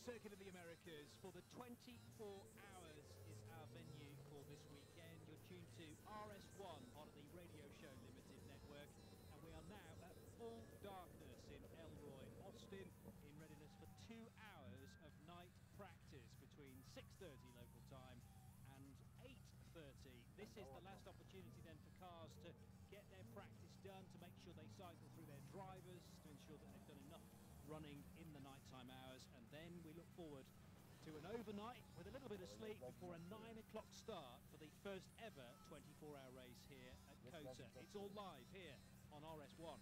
Circuit of the Americas for the 24 hours is our venue for this weekend. You're tuned to RS1 on the Radio Show Limited network, and we are now at full darkness in Elroy, Austin, in readiness for 2 hours of night practice between 6:30 local time and 8:30. This is the last opportunity then for cars to get their practice done, to make sure they cycle through their drivers, to ensure that they've done enough running in the nighttime hours, and then we look forward to an overnight with a little bit of sleep before a 9 o'clock start for the first ever 24-hour race here at COTA. It's all live here on RS1.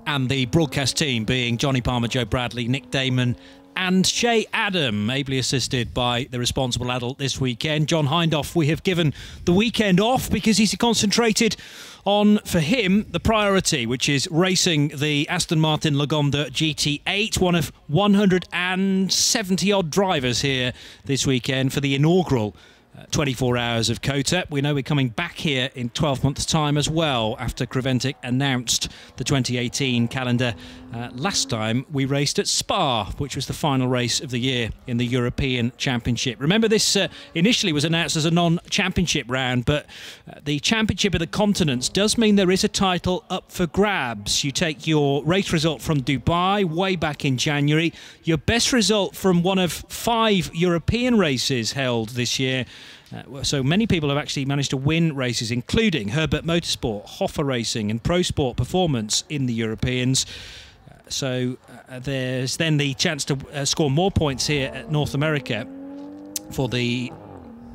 And the broadcast team being Johnny Palmer, Joe Bradley, Nick Damon and Shay Adam, ably assisted by the responsible adult this weekend, John Hindhoff. We have given the weekend off because he's concentrated on, for him, the priority, which is racing the Aston Martin Lagonda GT8, one of 170-odd drivers here this weekend for the inaugural 24 hours of COTA. We know we're coming back here in 12 months' time as well, after Creventic announced the 2018 calendar. Last time we raced at Spa, which was the final race of the year in the European Championship. Remember, this initially was announced as a non-championship round, but the Championship of the Continents does mean there is a title up for grabs. You take your race result from Dubai way back in January, your best result from one of 5 European races held this year. So many people have actually managed to win races, including Herbert Motorsport, Hoffa Racing and Pro Sport Performance in the Europeans. So there's then the chance to score more points here at North America for the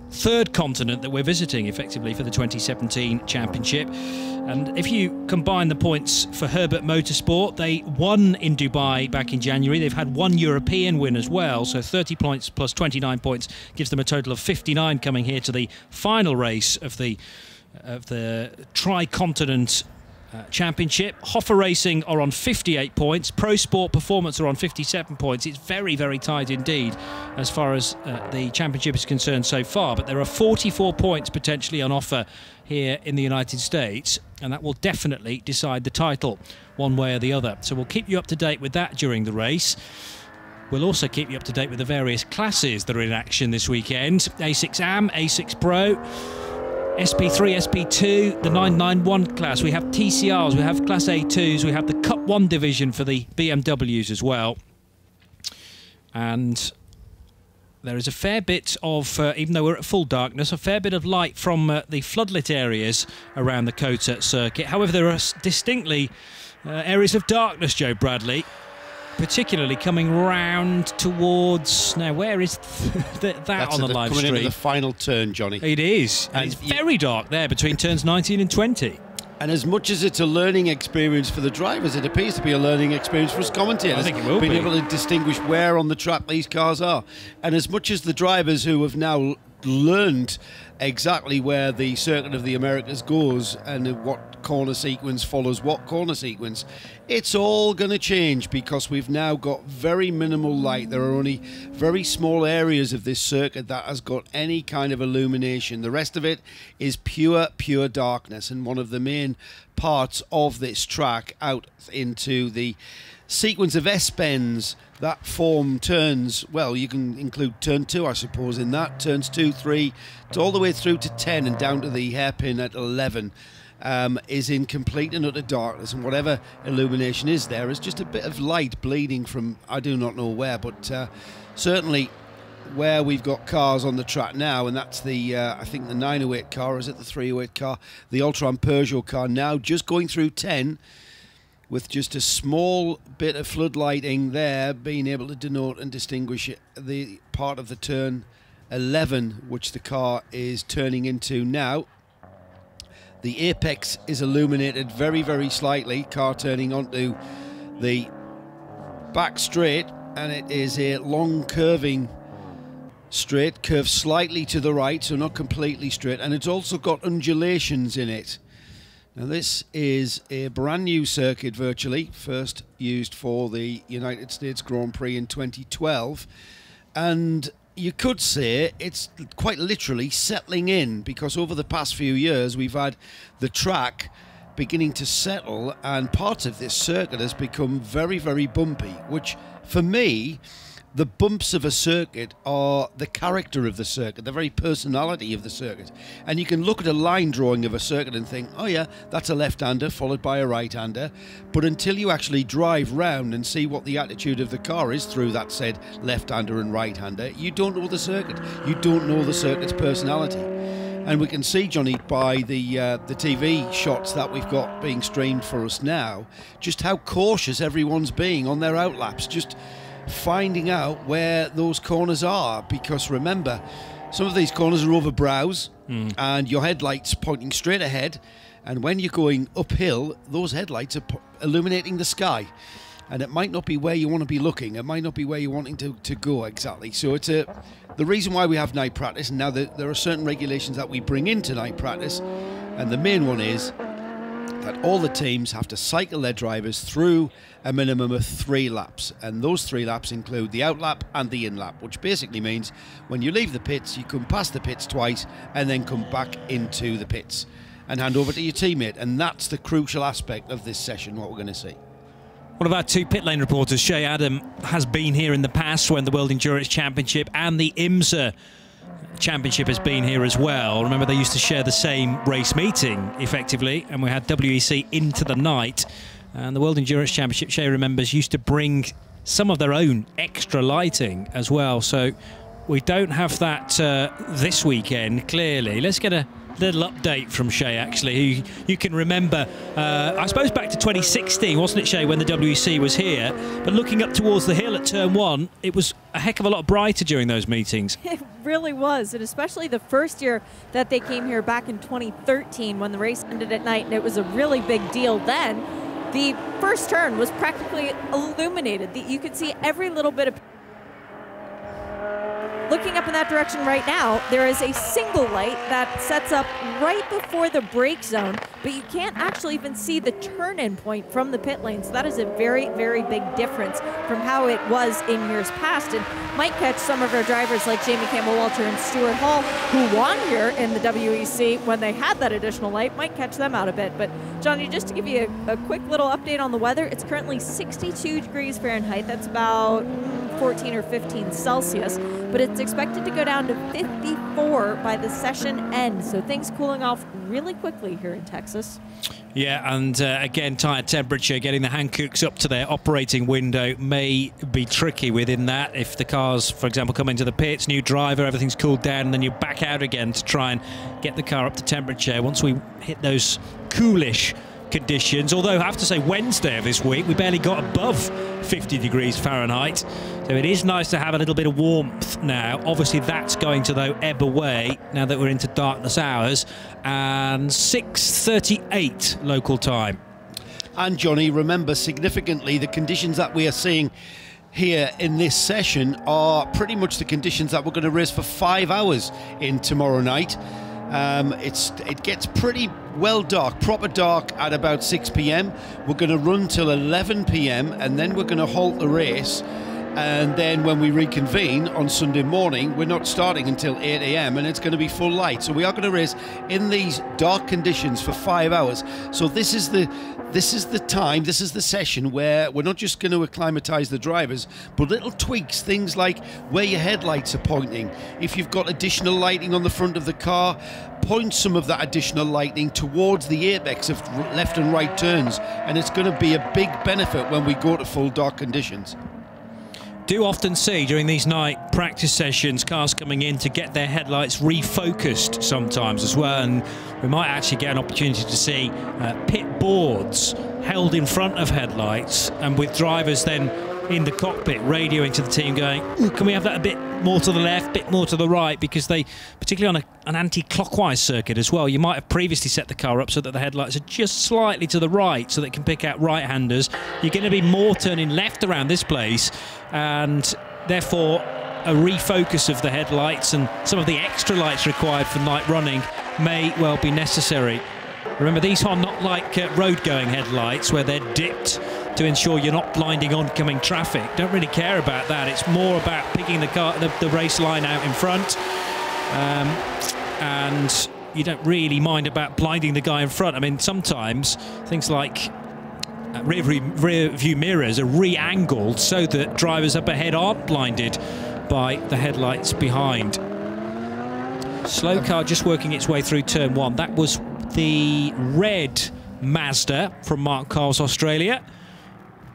third continent that we're visiting, effectively, for the 2017 Championship. And if you combine the points for Herbert Motorsport, they won in Dubai back in January. They've had 1 European win as well, so 30 points plus 29 points gives them a total of 59 coming here to the final race of the Tri-Continent Championship. Hoffa Racing are on 58 points. Pro Sport Performance are on 57 points. It's very, very tight indeed as far as the championship is concerned so far. But there are 44 points potentially on offer here in the United States, and that will definitely decide the title one way or the other. So we'll keep you up to date with that during the race. We'll also keep you up to date with the various classes that are in action this weekend. A6 AM, A6 Pro, SP3, SP2, the 991 class. We have TCRs, we have Class A2s, we have the Cup 1 division for the BMWs as well. And there is a fair bit of, even though we're at full darkness, a fair bit of light from the floodlit areas around the COTA circuit. However, there are distinctly areas of darkness, Joe Bradley, particularly coming round towards, now where is that on the live stream? Coming into the final turn, Johnny. It is, and it's very dark there between turns 19 and 20. And as much as it's a learning experience for the drivers, it appears to be a learning experience for us commentators. I think it will be. Being able to distinguish where on the track these cars are. And as much as the drivers who have now learned exactly where the Circuit of the Americas goes and what corner sequence follows what corner sequence, it's all going to change because we've now got very minimal light. There are only very small areas of this circuit that has got any kind of illumination. The rest of it is pure darkness, and one of the main parts of this track out into the sequence of S-bends that form turns, well, you can include turn 2, I suppose, in that. Turns 2, 3, all the way through to 10 and down to the hairpin at 11 is in complete and utter darkness, and whatever illumination is there is just a bit of light bleeding from I do not know where, but certainly where we've got cars on the track now, and that's the I think the 908 car, or is it the 308 car, the Ultron Peugeot car now just going through 10 with just a small bit of floodlighting there, being able to denote and distinguish the part of the turn 11 which the car is turning into now. The apex is illuminated very, very slightly, car turning onto the back straight, and it is a long curving straight, curves slightly to the right, so not completely straight, and it's also got undulations in it. Now this is a brand new circuit virtually, first used for the United States Grand Prix in 2012, and you could say it's quite literally settling in, because over the past few years we've had the track beginning to settle and parts of this circuit has become very, very bumpy, which for me, the bumps of a circuit are the character of the circuit, the very personality of the circuit. And you can look at a line drawing of a circuit and think, oh yeah, that's a left-hander followed by a right-hander. But until you actually drive round and see what the attitude of the car is through that said left-hander and right-hander, you don't know the circuit. You don't know the circuit's personality. And we can see, Johnny, by the TV shots that we've got being streamed for us now, just how cautious everyone's being on their outlaps, just finding out where those corners are. Because remember, some of these corners are over brows and your headlights pointing straight ahead, and when you're going uphill, those headlights are illuminating the sky, and it might not be where you want to be looking, it might not be where you're wanting to go exactly. So it's the reason why we have night practice, and now there are certain regulations that we bring into night practice, and the main one is that all the teams have to cycle their drivers through a minimum of 3 laps, and those 3 laps include the out lap and the in lap, which basically means when you leave the pits, you come past the pits twice and then come back into the pits and hand over to your teammate, and that's the crucial aspect of this session, what we're going to see. One of our 2 pit lane reporters, Shay Adam, has been here in the past when the World Endurance Championship and the IMSA Championship has been here as well. Remember, they used to share the same race meeting, effectively, and we had WEC into the night. And the World Endurance Championship, Shay remembers, used to bring some of their own extra lighting as well. So we don't have that this weekend, clearly. Let's get a little update from Shay, actually, who you can remember, I suppose back to 2016, wasn't it, Shay, when the WEC was here? But looking up towards the hill at turn 1, it was a heck of a lot brighter during those meetings. It really was, and especially the first year that they came here back in 2013 when the race ended at night, and it was a really big deal then. The first turn was practically illuminated. You could see every little bit of... Looking up in that direction right now, there is a single light that sets up right before the brake zone, but you can't actually even see the turn-in point from the pit lane. So that is a very, very big difference from how it was in years past, and might catch some of our drivers like Jamie Campbell-Walter and Stuart Hall, who won here in the WEC when they had that additional light, might catch them out a bit. But Johnny, just to give you a quick little update on the weather, it's currently 62 degrees Fahrenheit. That's about 14 or 15 Celsius, but it's expected to go down to 54 by the session end. So things cooling off really quickly here in Texas. Yeah, and again, tyre temperature, getting the Hankooks up to their operating window may be tricky within that. If the cars, for example, come into the pits, new driver, everything's cooled down, and then you back out again to try and get the car up to temperature. Once we hit those coolish conditions, although I have to say Wednesday of this week we barely got above 50 degrees Fahrenheit, so it is nice to have a little bit of warmth now. Obviously that's going to, though, ebb away now that we're into darkness hours, and 6:38 local time. And Johnny, remember, significantly, the conditions that we are seeing here in this session are pretty much the conditions that we're going to race for 5 hours in tomorrow night. It gets pretty well dark, proper dark at about 6 p.m. We're going to run till 11 p.m. and then we're going to halt the race, and then when we reconvene on Sunday morning, we're not starting until 8 a.m. and it's going to be full light. So we are going to race in these dark conditions for 5 hours. So this is the time, this is the session where we're not just going to acclimatise the drivers, but little tweaks, things like where your headlights are pointing. If you've got additional lighting on the front of the car, point some of that additional lighting towards the apex of left and right turns, and it's going to be a big benefit when we go to full dark conditions. Do often see during these night practice sessions cars coming in to get their headlights refocused sometimes as well, and we might actually get an opportunity to see pit boards held in front of headlights, and with drivers then in the cockpit radioing to the team going, can we have that a bit more to the left, a bit more to the right, because they, particularly on an anti-clockwise circuit as well, you might have previously set the car up so that the headlights are just slightly to the right so that it can pick out right-handers. You're going to be more turning left around this place, and therefore a refocus of the headlights and some of the extra lights required for night running may well be necessary. Remember, these are not like road-going headlights where they're dipped to ensure you're not blinding oncoming traffic. Don't really care about that. It's more about picking the race line out in front, and you don't really mind about blinding the guy in front. I mean, sometimes things like rear view mirrors are re-angled so that drivers up ahead aren't blinded by the headlights behind. Slow car just working its way through turn 1. That was the red Mazda from Mark Carl's Australia.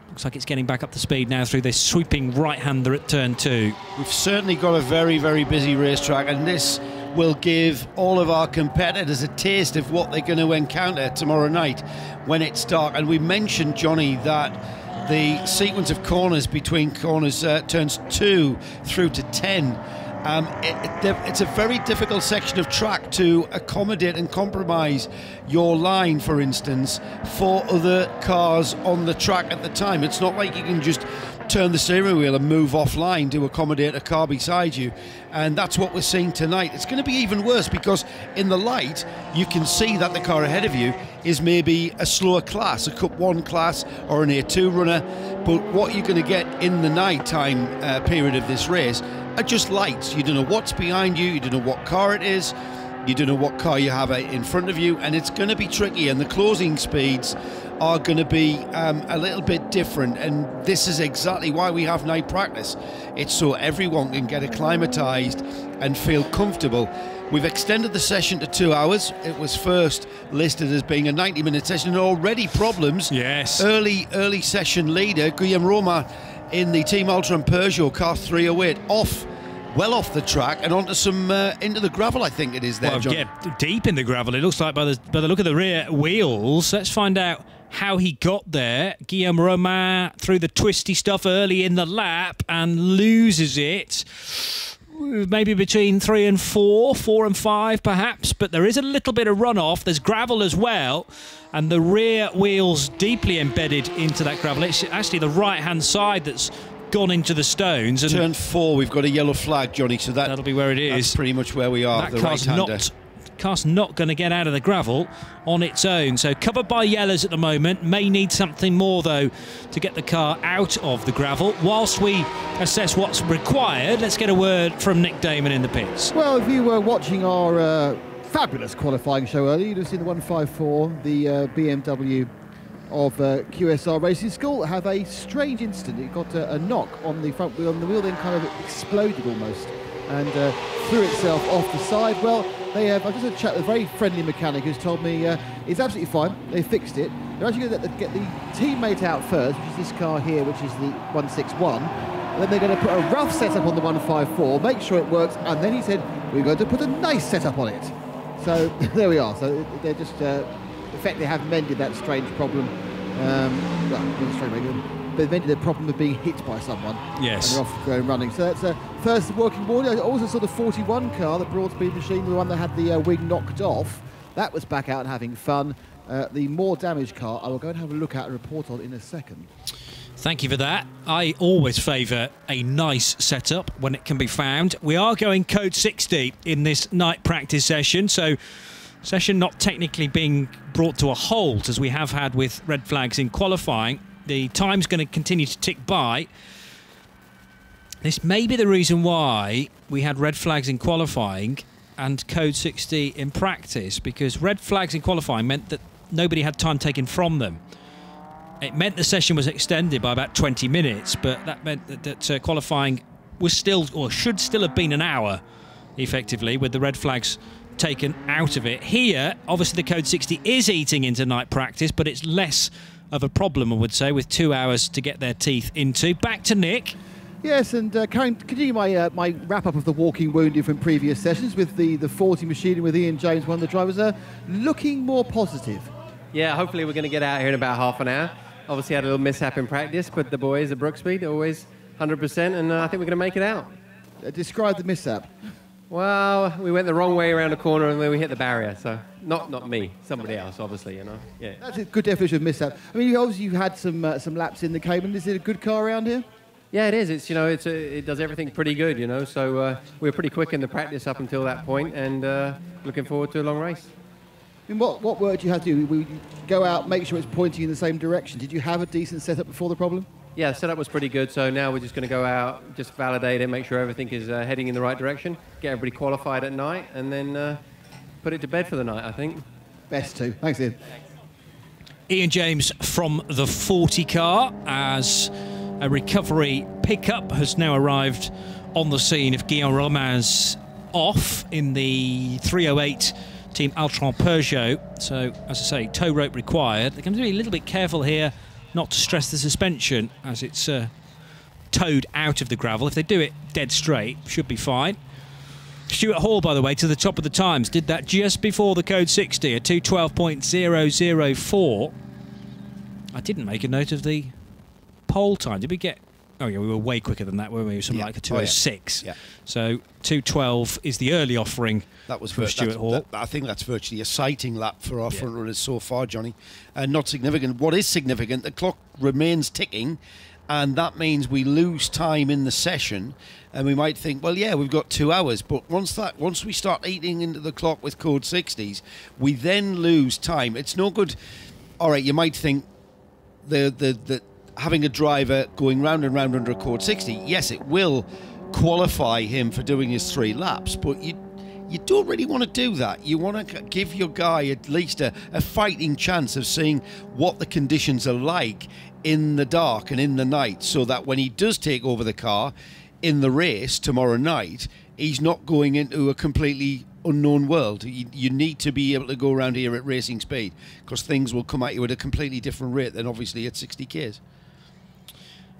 Looks like it's getting back up to speed now through this sweeping right-hander at turn 2. We've certainly got a very, very busy racetrack, and this will give all of our competitors a taste of what they're going to encounter tomorrow night when it's dark. And we mentioned, Johnny, that the sequence of corners between turns 2 through to 10, it's a very difficult section of track to accommodate and compromise your line, for instance, for other cars on the track at the time. It's not like you can just turn the steering wheel and move offline to accommodate a car beside you, and that's what we're seeing tonight. It's going to be even worse because in the light you can see that the car ahead of you is maybe a slower class, a Cup 1 class or an A2 runner, but what you're going to get in the nighttime period of this race are just lights. You don't know what's behind you, you don't know what car it is, you don't know what car you have in front of you, and it's going to be tricky, and the closing speeds are going to be a little bit different, and this is exactly why we have night practice. It's so everyone can get acclimatized and feel comfortable. We've extended the session to 2 hours. It was first listed as being a 90-minute session, and already problems. Yes. Early session leader Guillaume Roma in the Team Ultron Peugeot car 308 well off the track and onto some into the gravel, I think it is there, John. Yeah, deep in the gravel. It looks like by the look of the rear wheels. Let's find out how he got there. Guillaume Romain through the twisty stuff early in the lap and loses it. Maybe between 3 and 4, 4 and 5 perhaps, but there is a little bit of runoff. There's gravel as well, and the rear wheels deeply embedded into that gravel. It's actually the right-hand side that's gone into the stones. And turn 4, we've got a yellow flag, Johnny, so that'll be where it is. That's pretty much where we are. That the car's not going to get out of the gravel on its own, so covered by yellows at the moment. May need something more though to get the car out of the gravel. Whilst we assess what's required, let's get a word from Nick Damon in the pits. Well, if you were watching our fabulous qualifying show earlier, you'd have seen the 154, the BMW of QSR Racing School, have a strange incident. It got a knock on the front wheel, and the wheel then kind of exploded almost and threw itself off the side. Well, they have, I just had a chat with a very friendly mechanic who's told me it's absolutely fine. They fixed it. They're actually going to get the teammate out first, which is this car here, which is the 161. And then they're going to put a rough setup on the 154, make sure it works, and then he said, we're going to put a nice setup on it. So there we are. So they're just, in fact, they have mended that strange problem. They've mended the problem of being hit by someone. Yes. And they're off going running. So that's first working morning. I also saw the 41 car, the Broadspeed machine, the one that had the wing knocked off. That was back out and having fun. The more damaged car, I will go and have a look at and report on in a second. Thank you for that. I always favour a nice setup when it can be found. We are going code 60 in this night practice session, so session not technically being brought to a halt as we have had with red flags in qualifying. The time's going to continue to tick by. This may be the reason why we had red flags in qualifying and code 60 in practice, because red flags in qualifying meant that nobody had time taken from them. It meant the session was extended by about 20 minutes, but that meant that qualifying was still, or should still have been, an hour, effectively, with the red flags taken out of it. Here, obviously, the code 60 is eating into night practice, but it's less of a problem, I would say, with 2 hours to get their teeth into. Back to Nick. Yes, and Karen, continue my wrap-up of the walking wounded from previous sessions with the 40 machine with Ian James, one of the drivers, looking more positive. Yeah, hopefully we're going to get out here in about half an hour. Obviously had a little mishap in practice, but the boys at Brookspeed are always 100%, and I think we're going to make it out. Describe the mishap. Well, we went the wrong way around the corner and then we hit the barrier. So not me, somebody else, obviously, you know. Yeah. That's a good definition of mishap. I mean, obviously you've had some laps in the Cayman. Is it a good car around here? Yeah, it is. It's, you know, it does everything pretty good, you know. So we were pretty quick in the practice up until that point, and looking forward to a long race. I mean, what work do you have to do? We go out, make sure it's pointing in the same direction. Did you have a decent setup before the problem? Yeah, the setup was pretty good, so now we're just going to go out, just validate it, make sure everything is heading in the right direction, get everybody qualified at night, and then put it to bed for the night, I think. Best to. Thanks, Ian. Ian James from the 40 car, as a recovery pickup has now arrived on the scene of Guillaume Romain's off in the 308 Team Altron Peugeot. So, as I say, tow rope required. They're going to be a little bit careful here not to stress the suspension as it's towed out of the gravel. If they do it dead straight, should be fine. Stuart Hall, by the way, to the top of the times, did that just before the code 60, a 2:12.004. I didn't make a note of the pole time. Did we get... Oh, yeah, we were way quicker than that, weren't we? Something like a 2:06. Yeah. So 2:12 is the early offering. That was for Stuart Hall. I think that's virtually a sighting lap for our front runners so far, Johnny. And not significant. What is significant, the clock remains ticking, and that means we lose time in the session. And we might think, well, yeah, we've got 2 hours. But once we start eating into the clock with code 60s, we then lose time. It's no good. All right, you might think the having a driver going round and round under a code 60, yes, it will qualify him for doing his 3 laps, but you don't really want to do that. You want to give your guy at least a fighting chance of seeing what the conditions are like in the dark and in the night, so that when he does take over the car in the race tomorrow night, he's not going into a completely unknown world. You need to be able to go around here at racing speed, because things will come at you at a completely different rate than obviously at 60 k's.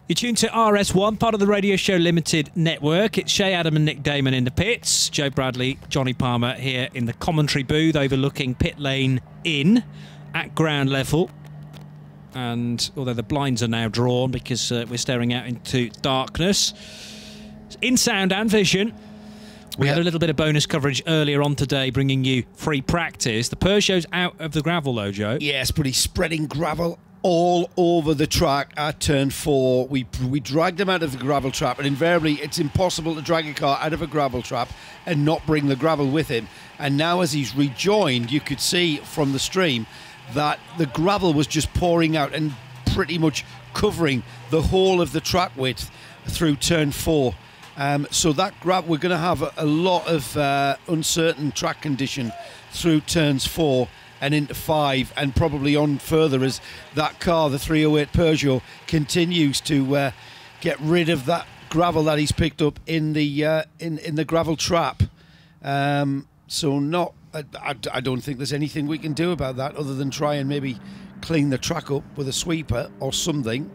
You're tuned to RS1, part of the Radio Show Limited network. It's Shay Adam and Nick Damon in the pits. Joe Bradley, Johnny Palmer here in the commentary booth overlooking pit lane in at ground level. And although the blinds are now drawn because we're staring out into darkness, in sound and vision, we had a little bit of bonus coverage earlier on today bringing you free practice. The Peugeot's out of the gravel though, Joe. Yes, but he's spreading gravel all over the track at turn 4. We dragged him out of the gravel trap, and invariably it's impossible to drag a car out of a gravel trap and not bring the gravel with him. And now as he's rejoined, you could see from the stream that the gravel was just pouring out and pretty much covering the whole of the track width through turn 4. So that gravel, we're going to have a lot of uncertain track condition through turns 4 and into 5, and probably on further as that car, the 308 Peugeot, continues to get rid of that gravel that he's picked up in the gravel trap. So I don't think there's anything we can do about that other than try and maybe clean the track up with a sweeper or something.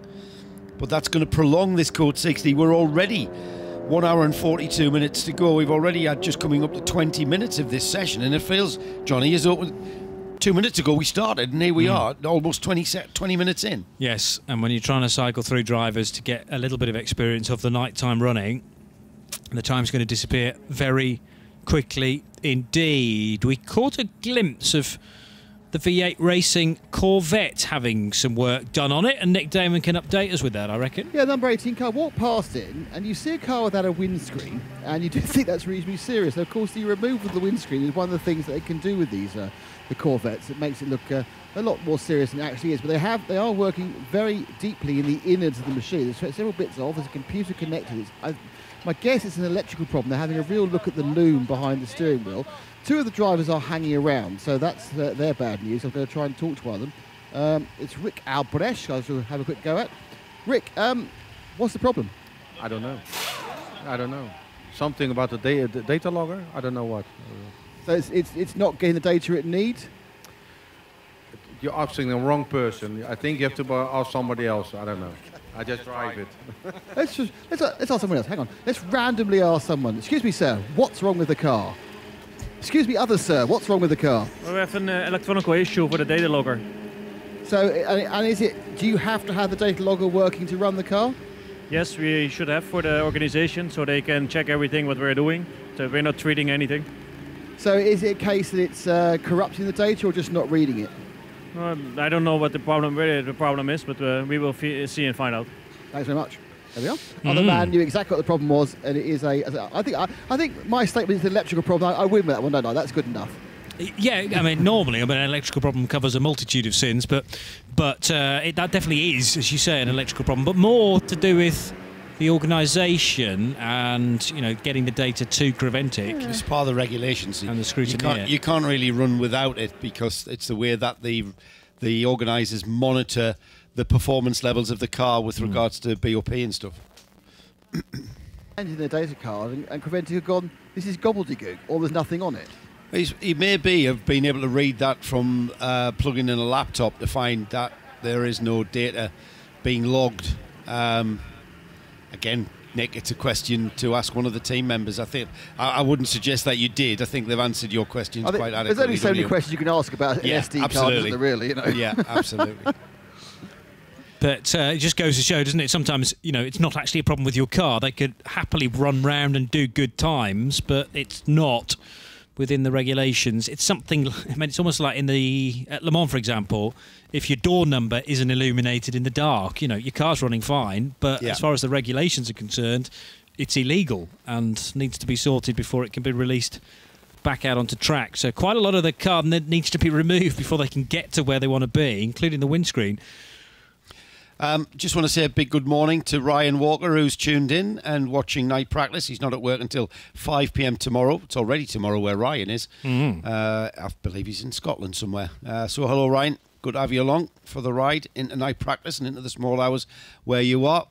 But that's going to prolong this code 60. We're already 1 hour and 42 minutes to go. We've already had just coming up to 20 minutes of this session, and it feels, Johnny, as though 2 minutes ago we started, and here we are, almost 20 minutes in. Yes, and when you're trying to cycle through drivers to get a little bit of experience of the nighttime running, the time's going to disappear very quickly indeed. We caught a glimpse of the V8 Racing Corvette having some work done on it, and Nick Damon can update us with that, I reckon. Yeah, number 18 car, walk past it, and you see a car without a windscreen, and you do think that's reasonably serious. And of course, the removal of the windscreen is one of the things that they can do with these the Corvettes. It makes it look a lot more serious than it actually is. But they are working very deeply in the innards of the machine. There's several bits off. There's a computer connected. My guess it's an electrical problem. They're having a real look at the loom behind the steering wheel. 2 of the drivers are hanging around, so that's their bad news. I'm going to try and talk to one of them. It's Rick Albrecht. I will have a quick go at. Rick, what's the problem? I don't know. Something about the data logger. I don't know what. So it's not getting the data it needs? You're asking the wrong person. I think you have to ask somebody else. I don't know. I just drive it. Let's ask someone else. Hang on. Let's randomly ask someone. Excuse me, sir. What's wrong with the car? Excuse me, other sir. What's wrong with the car? We have an electronic issue for the data logger. So, and is it? Do you have to have the data logger working to run the car? Yes, we should have for the organization, so they can check everything what we're doing. So we're not treating anything. So is it a case that it's corrupting the data or just not reading it? I don't know what the problem is, but we will see and find out. Thanks very much. There we are. Other man knew exactly what the problem was, and it is I think my statement is an electrical problem. I win with that one, don't I? That's good enough. Yeah, I mean, normally, an electrical problem covers a multitude of sins, but that definitely is, as you say, an electrical problem, but more to do with the organisation and, you know, getting the data to Creventic. It's part of the regulations. And the scrutiny. You can't really run without it, because it's the way that the organisers monitor the performance levels of the car with regards to BOP and stuff. In the data card, and Creventic have gone, this is gobbledygook, or there's nothing on it. He may have been able to read that from plugging in a laptop to find that there is no data being logged. Again, Nick, it's a question to ask one of the team members. I think I wouldn't suggest that you did. I think they've answered your questions quite adequately. There's only so many questions you can ask about an SD card, isn't there, really? You know? Yeah, absolutely. But it just goes to show, doesn't it? Sometimes, you know, it's not actually a problem with your car. They could happily run round and do good times, but it's not within the regulations. It's something, I mean, it's almost like at Le Mans, for example, if your door number isn't illuminated in the dark, you know, your car's running fine, but as far as the regulations are concerned, it's illegal and needs to be sorted before it can be released back out onto track. So quite a lot of the car needs to be removed before they can get to where they want to be, including the windscreen. Just want to say a big good morning to Ryan Walker, who's tuned in and watching night practice. He's not at work until 5 p.m. tomorrow. It's already tomorrow where Ryan is. I believe he's in Scotland somewhere. So hello, Ryan. Good to have you along for the ride into night practice and into the small hours where you are.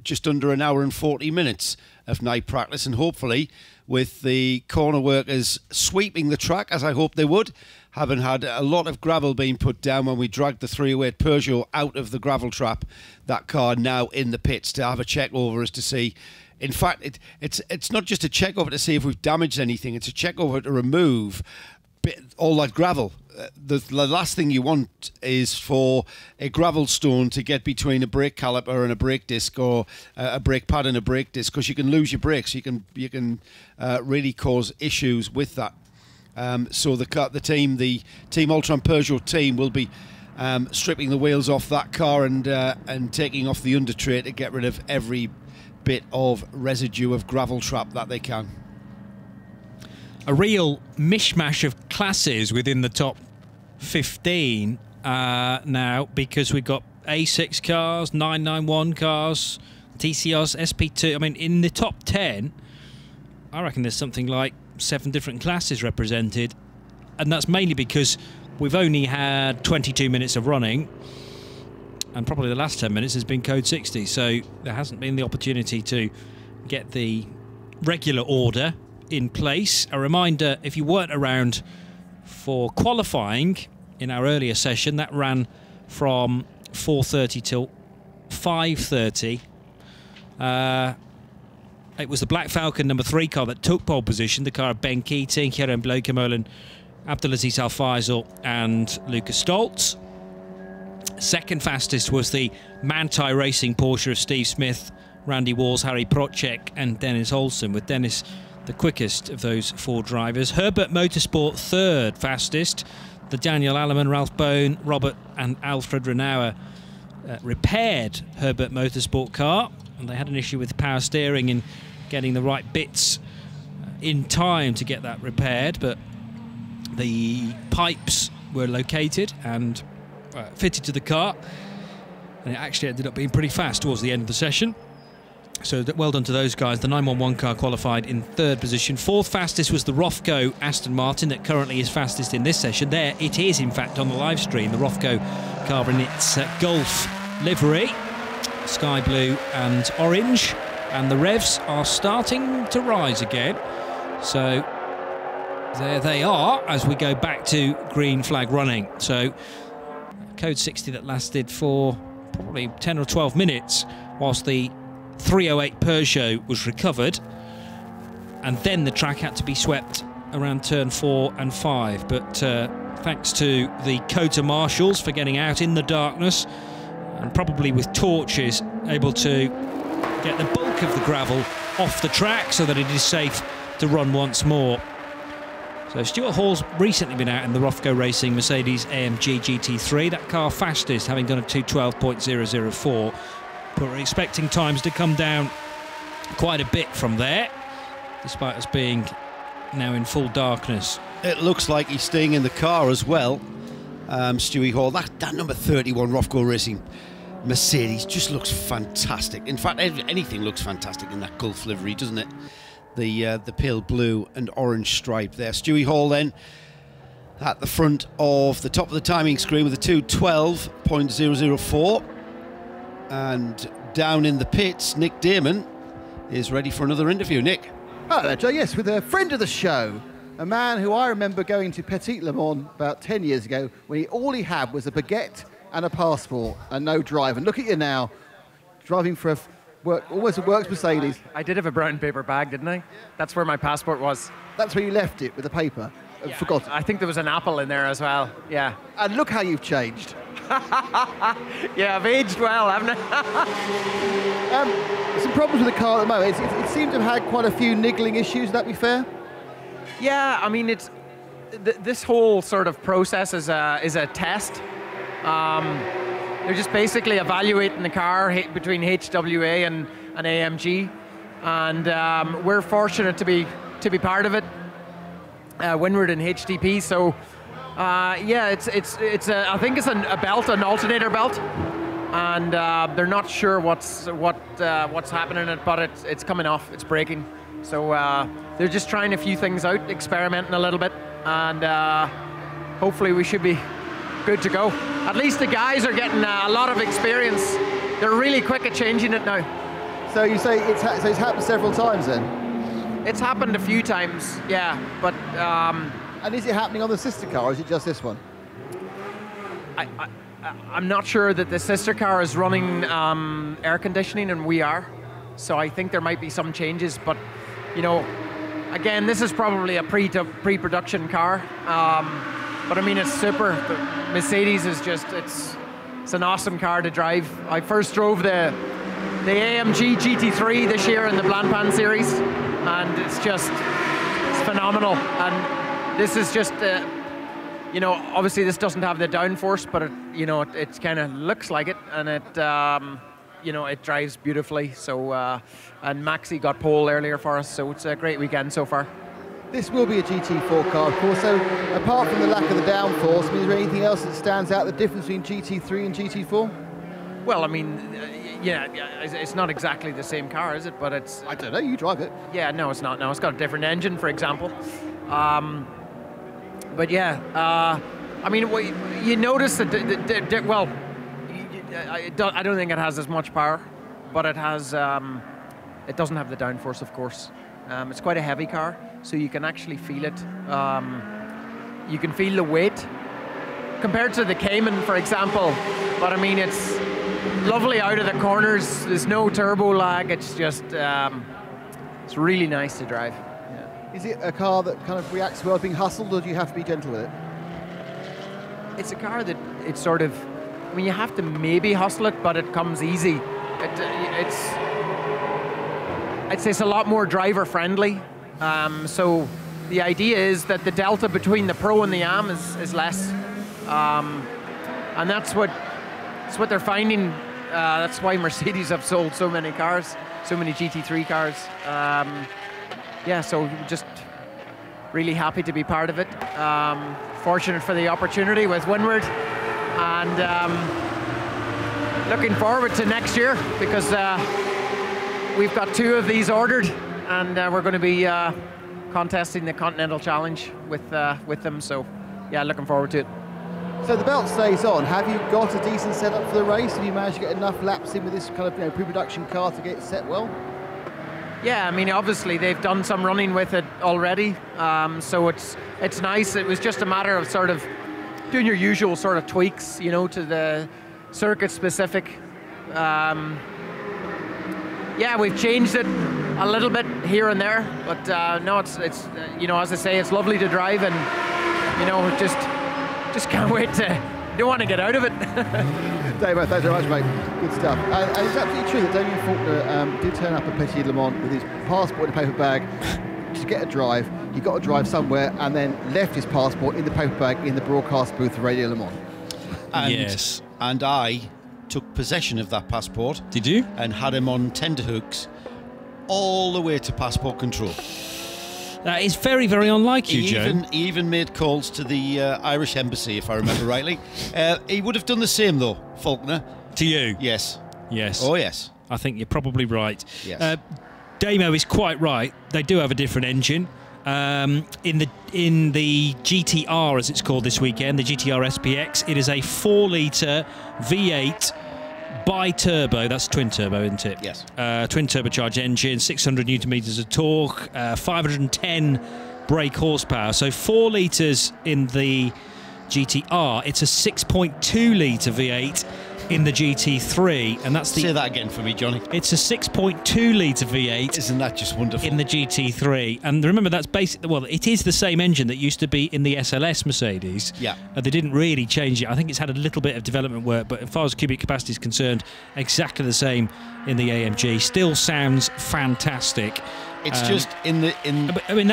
Just under an hour and 40 minutes of night practice, and hopefully with the corner workers sweeping the track, as I hope they would, having had a lot of gravel being put down when we dragged the 308 Peugeot out of the gravel trap. That car now in the pits to have a check over us to see. In fact, it's not just a check over to see if we've damaged anything. It's a check over to remove all that gravel. The last thing you want is for a gravel stone to get between a brake caliper and a brake disc, or a brake pad and a brake disc, because you can lose your brakes. You can really cause issues with that. So the team Ultron Peugeot team will be stripping the wheels off that car and taking off the under tray to get rid of every bit of residue of gravel trap that they can. A real mishmash of classes within the top 15 now, because we've got A6 cars, 991 cars, TCRs, SP2. I mean, in the top 10, I reckon there's something like 7 different classes represented, and that's mainly because we've only had 22 minutes of running, and probably the last 10 minutes has been code 60, so there hasn't been the opportunity to get the regular order in place. A reminder, if you weren't around for qualifying in our earlier session, that ran from 4:30 till 5:30. It was the Black Falcon number 3 car that took pole position, the car of Ben Keating, Kieran Blokemolen, Abdulaziz Al Faisal and Lucas Stoltz. Second fastest was the Manti Racing Porsche of Steve Smith, Randy Walls, Harry Procek and Dennis Olsen, with Dennis the quickest of those 4 drivers. Herbert Motorsport third fastest. The Daniel Alleman, Ralph Bone, Robert and Alfred Renauer repaired Herbert Motorsport car, and they had an issue with power steering in getting the right bits in time to get that repaired, but the pipes were located and fitted to the car, and it actually ended up being pretty fast towards the end of the session. So well done to those guys. The 911 car qualified in 3rd position. 4th fastest was the Rothko Aston Martin, that currently is fastest in this session. There it is, in fact, on the live stream. The Rothko car in its Golf livery, sky blue and orange, and the revs are starting to rise again. So there they are as we go back to green flag running. So code 60 that lasted for probably 10 or 12 minutes whilst the 308 Peugeot was recovered, and then the track had to be swept around turn 4 and 5. But thanks to the COTA marshals for getting out in the darkness and probably with torches able to get the bulk of the gravel off the track so that it is safe to run once more. So Stuart Hall's recently been out in the Rothko Racing Mercedes AMG GT3, that car fastest, having done a 2:12.004. But we're expecting times to come down quite a bit from there, despite us being now in full darkness. It looks like he's staying in the car as well. Stewie Hall, that number 31 Rofco Racing Mercedes just looks fantastic. In fact, anything looks fantastic in that Gulf livery, doesn't it? The pale blue and orange stripe there. Stewie Hall then at the front of the top of the timing screen with a 2:12.004. And down in the pits, Nick Damon is ready for another interview. Nick. Hello there, Joe. Yes, with a friend of the show, a man who I remember going to Petit Le Mans about 10 years ago when all he had was a baguette and a passport and no drive. And look at you now, driving for almost a works Mercedes. I did have a brown paper bag, didn't I? That's where my passport was. That's where you left it, with the paper. Yeah, Forgot. I think there was an apple in there as well, yeah. And look how you've changed. Yeah, I've aged well, haven't I? Some problems with the car at the moment. It seemed to have had quite a few niggling issues, would that be fair? Yeah, I mean, this whole sort of process is a test. They're just basically evaluating the car between HWA and AMG, and we're fortunate to be part of it. Windward and HTP, so yeah, it's I think it's a belt, an alternator belt, and they're not sure what's happening in it, but it's coming off, it's breaking. So they're just trying a few things out, experimenting a little bit, and hopefully we should be good to go. At least the guys are getting a lot of experience. They're really quick at changing it now. So you say it's happened several times then? It's happened a few times, yeah, but... and is it happening on the sister car, or is it just this one? I'm not sure that the sister car is running air conditioning, and we are. So I think there might be some changes, but, you know, again, this is probably a pre-production car. But I mean, it's super. The Mercedes is just, it's an awesome car to drive. I first drove the AMG GT3 this year in the Blancpain series, and it's phenomenal. And this is just, you know, obviously this doesn't have the downforce, but it kind of looks like it, and it, you know, it drives beautifully. So, and Maxi got pole earlier for us, so it's a great weekend so far. This will be a GT4 car, of course, so apart from the lack of the downforce, I mean, is there anything else that stands out, the difference between GT3 and GT4? Well, I mean, yeah, it's not exactly the same car, is it? But it's... I don't know, you drive it. Yeah, no, it's not. No, it's got a different engine, for example. But yeah, I mean, you notice that, well, I don't think it has as much power, but it has, it doesn't have the downforce, of course. It's quite a heavy car, so you can actually feel it. You can feel the weight compared to the Cayman, for example. But I mean, it's lovely out of the corners. There's no turbo lag. It's just, it's really nice to drive. Yeah. Is it a car that kind of reacts well being hustled, or do you have to be gentle with it? It's a car that it's sort of, I mean, you have to maybe hustle it, but it comes easy. I'd say it's a lot more driver friendly. So the idea is that the delta between the Pro and the Am is less. And that's what they're finding. That's why Mercedes have sold so many cars, so many GT3 cars. Yeah, so just really happy to be part of it. Fortunate for the opportunity with Windward, and looking forward to next year, because we've got 2 of these ordered, and we're going to be contesting the Continental Challenge with them. So yeah, looking forward to it. So the belt stays on. Have you got a decent setup for the race? Have you managed to get enough laps in with this kind of pre-production car to get it set well? Yeah, I mean, obviously they've done some running with it already, so it's nice. It was just a matter of sort of doing your usual sort of tweaks, you know, to the circuit specific. Yeah, we've changed it a little bit here and there, but no, it's you know, as I say, it's lovely to drive, and you know, just can't wait to. Don't want to get out of it. Dave, thanks very much, mate. Good stuff. And it's absolutely true that Damien Faulkner did turn up at Petit Le Mans with his passport in a paper bag to get a drive. He got a drive somewhere and then left his passport in the paper bag in the broadcast booth of Radio Le Mans. And, yes. And I took possession of that passport. Did you? And had him on tenterhooks all the way to passport control. That is very, very unlike you, Joe. He even made calls to the Irish embassy, if I remember rightly. He would have done the same, though, Faulkner. To you? Yes. Yes. Oh, yes. I think you're probably right. Yes. Damo is quite right. They do have a different engine. In the GTR, as it's called this weekend, the GTR SPX, it is a 4-litre V8 bi-turbo. That's twin turbo, isn't it? Yes. Twin turbocharged engine, 600 newton meters of torque, 510 brake horsepower. So 4 litres in the GTR. It's a 6.2 litre V8 in the GT3, and that's the... Say that again for me, Johnny. It's a 6.2 litre V8. Isn't that just wonderful? In the GT3. And remember, that's basically... Well, it is the same engine that used to be in the SLS Mercedes. Yeah. They didn't really change it. I think it's had a little bit of development work, but as far as cubic capacity is concerned, exactly the same in the AMG. Still sounds fantastic. It's just in the... I mean,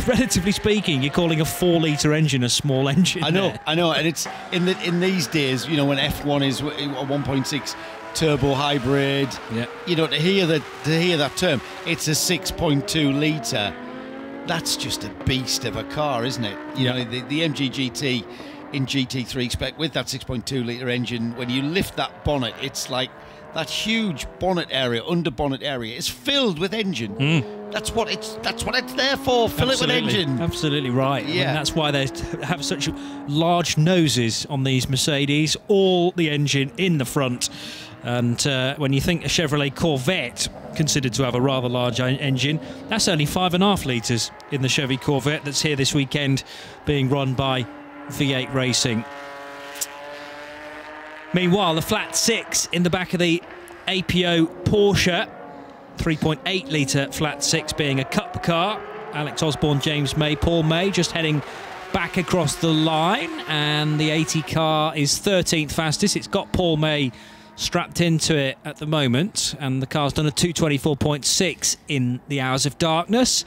relatively speaking, you're calling a 4-litre engine a small engine. I know, and it's in these days, you know, when F1 is a 1.6 turbo hybrid. Yeah. You know, to hear that term, it's a 6.2 litre. That's just a beast of a car, isn't it? You know, the MG GT in GT3 spec with that 6.2 litre engine. When you lift that bonnet, it's like that huge bonnet area, under bonnet area, is filled with engine. That's what it's there for. Fill it with engine. Absolutely right. Yeah. I mean, that's why they have such large noses on these Mercedes. All the engine in the front. And when you think a Chevrolet Corvette, considered to have a rather large engine, that's only 5.5 litres in the Chevy Corvette that's here this weekend, being run by V8 Racing. Meanwhile, the flat 6 in the back of the APO Porsche, 3.8 litre flat 6 being a cup car. Alex Osborne, James May, Paul May just heading back across the line, and the 80 car is 13th fastest. It's got Paul May strapped into it at the moment, and the car's done a 224.6 in the hours of darkness.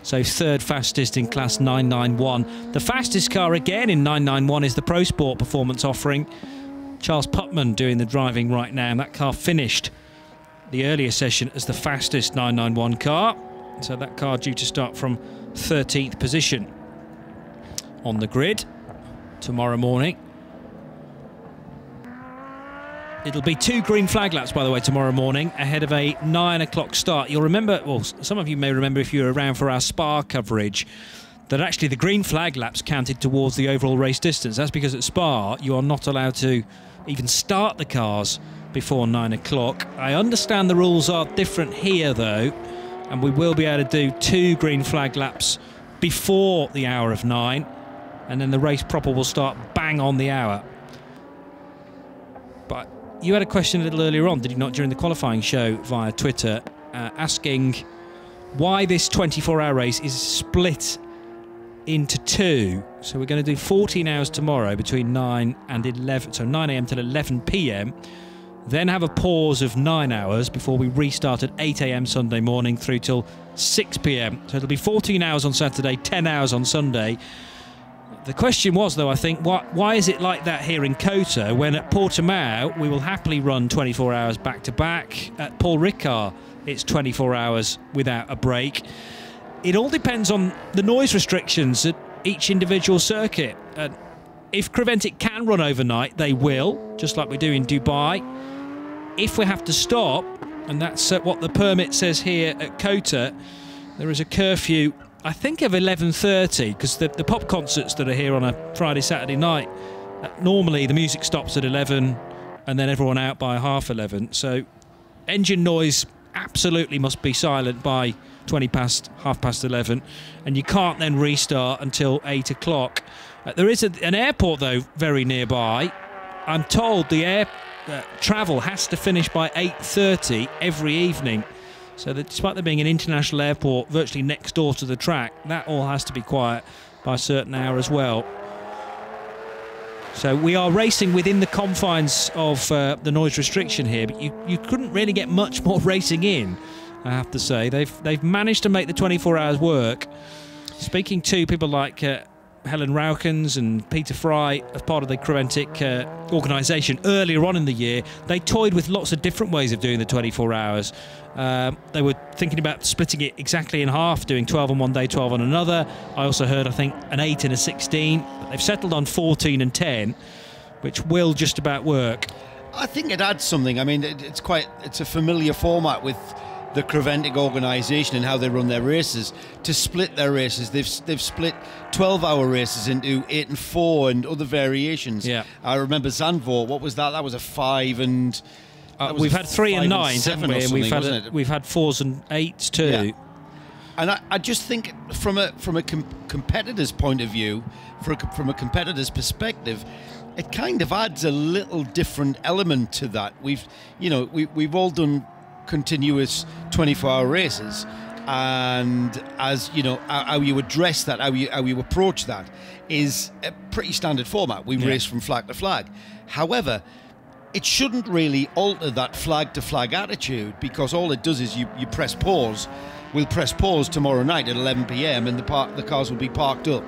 So third fastest in class 991. The fastest car again in 991 is the Pro Sport Performance offering. Charles Putman doing the driving right now, and that car finished the earlier session as the fastest 991 car. So that car due to start from 13th position on the grid tomorrow morning. It'll be 2 green flag laps, by the way, tomorrow morning, ahead of a 9 o'clock start. You'll remember, well, some of you may remember if you were around for our Spa coverage, that actually the green flag laps counted towards the overall race distance. That's because at Spa, you are not allowed to even start the cars before 9 o'clock. I understand the rules are different here, though, and we will be able to do 2 green flag laps before the hour of 9, and then the race proper will start bang on the hour. But you had a question a little earlier on, did you not, during the qualifying show via Twitter, asking why this 24-hour race is split into 2. So we're going to do 14 hours tomorrow between 9 and 11, so 9 a.m. till 11 p.m. Then have a pause of 9 hours before we restart at 8 a.m. Sunday morning through till 6 p.m. So it'll be 14 hours on Saturday, 10 hours on Sunday. The question was, though, I think, why is it like that here in COTA when at Portimao we will happily run 24 hours back-to-back? At Paul Ricard, it's 24 hours without a break. It all depends on the noise restrictions at each individual circuit. If Creventic can run overnight, they will, just like we do in Dubai. If we have to stop, and that's what the permit says here at COTA, there is a curfew, I think, of 11:30, because the pop concerts that are here on a Friday, Saturday night, normally the music stops at 11 and then everyone out by 11:30. So engine noise absolutely must be silent by 11:20, and you can't then restart until 8 o'clock. There is an airport, though, very nearby. I'm told the air travel has to finish by 8:30 every evening. So that despite there being an international airport virtually next door to the track, that all has to be quiet by a certain hour as well. So we are racing within the confines of the noise restriction here, but you couldn't really get much more racing in, I have to say. They've managed to make the 24 hours work. Speaking to people like Helen Raukens and Peter Fry, as part of the Creventic organisation earlier on in the year, they toyed with lots of different ways of doing the 24 hours. They were thinking about splitting it exactly in half, doing 12 on one day, 12 on another. I also heard, I think, an 8 and a 16. But they've settled on 14 and 10, which will just about work. I think it adds something. I mean, it's a familiar format with the Creventic organisation and how they run their races. To split their races, they've split 12-hour races into 8 and 4 and other variations. Yeah. I remember Zandvoort. What was that? That was a 5 and. We've had 3 and 9, haven't we? And we've had 4s and 8s too. Yeah. And I just think from a competitor's point of view, from a competitor's perspective, it kind of adds a little different element to that. We've all done continuous 24-hour races, and as you know, how you address that, how you approach that, is a pretty standard format. We race from flag to flag. However, it shouldn't really alter that flag to flag attitude, because all it does is you press pause. We'll press pause tomorrow night at 11 p.m. and the cars will be parked up.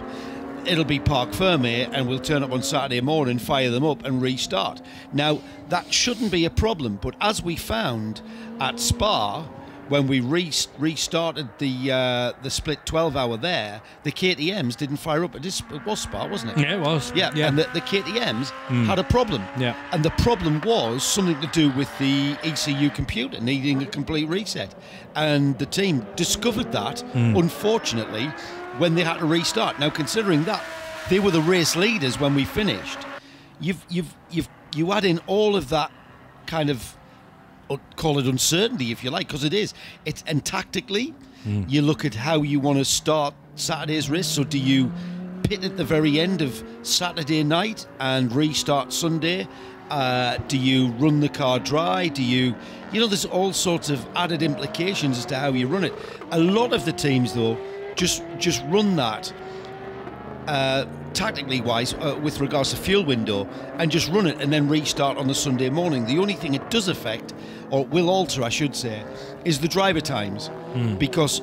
It'll be park firm here, and we'll turn up on Saturday morning, fire them up and restart. Now, that shouldn't be a problem, but as we found at Spa, when we restarted the split 12-hour there, the KTMs didn't fire up. It was Spa, wasn't it? Yeah, it was. Yeah. And the KTMs had a problem. Yeah. And the problem was something to do with the ECU computer needing a complete reset. And the team discovered that, unfortunately, when they had to restart. Now, considering that they were the race leaders when we finished, you add in all of that kind of, call it uncertainty if you like, because it is. And tactically, you look at how you want to start Saturday's race. So do you pit at the very end of Saturday night and restart Sunday? Do you run the car dry? Do you there's all sorts of added implications as to how you run it. A lot of the teams, though, just run that tactically wise with regards to fuel window, and just run it and then restart on the Sunday morning. The only thing it does affect, or will alter I should say, is the driver times, because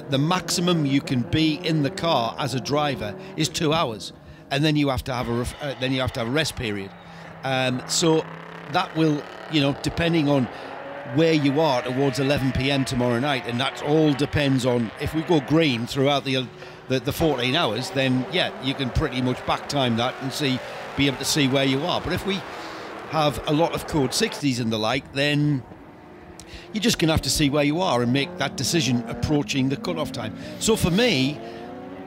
the maximum you can be in the car as a driver is 2 hours, and then you have to have a rest period. So that will, depending on where you are towards 11 p.m. tomorrow night, and that all depends on if we go green throughout the 14 hours, then you can pretty much back time that and be able to see where you are. But if we have a lot of code 60s and the like, then you're just going to have to see where you are and make that decision approaching the cut-off time. So for me,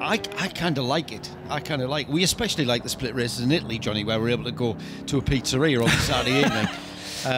I kind of like it. We especially like the split races in Italy, Johnny, where we're able to go to a pizzeria on the Saturday evening.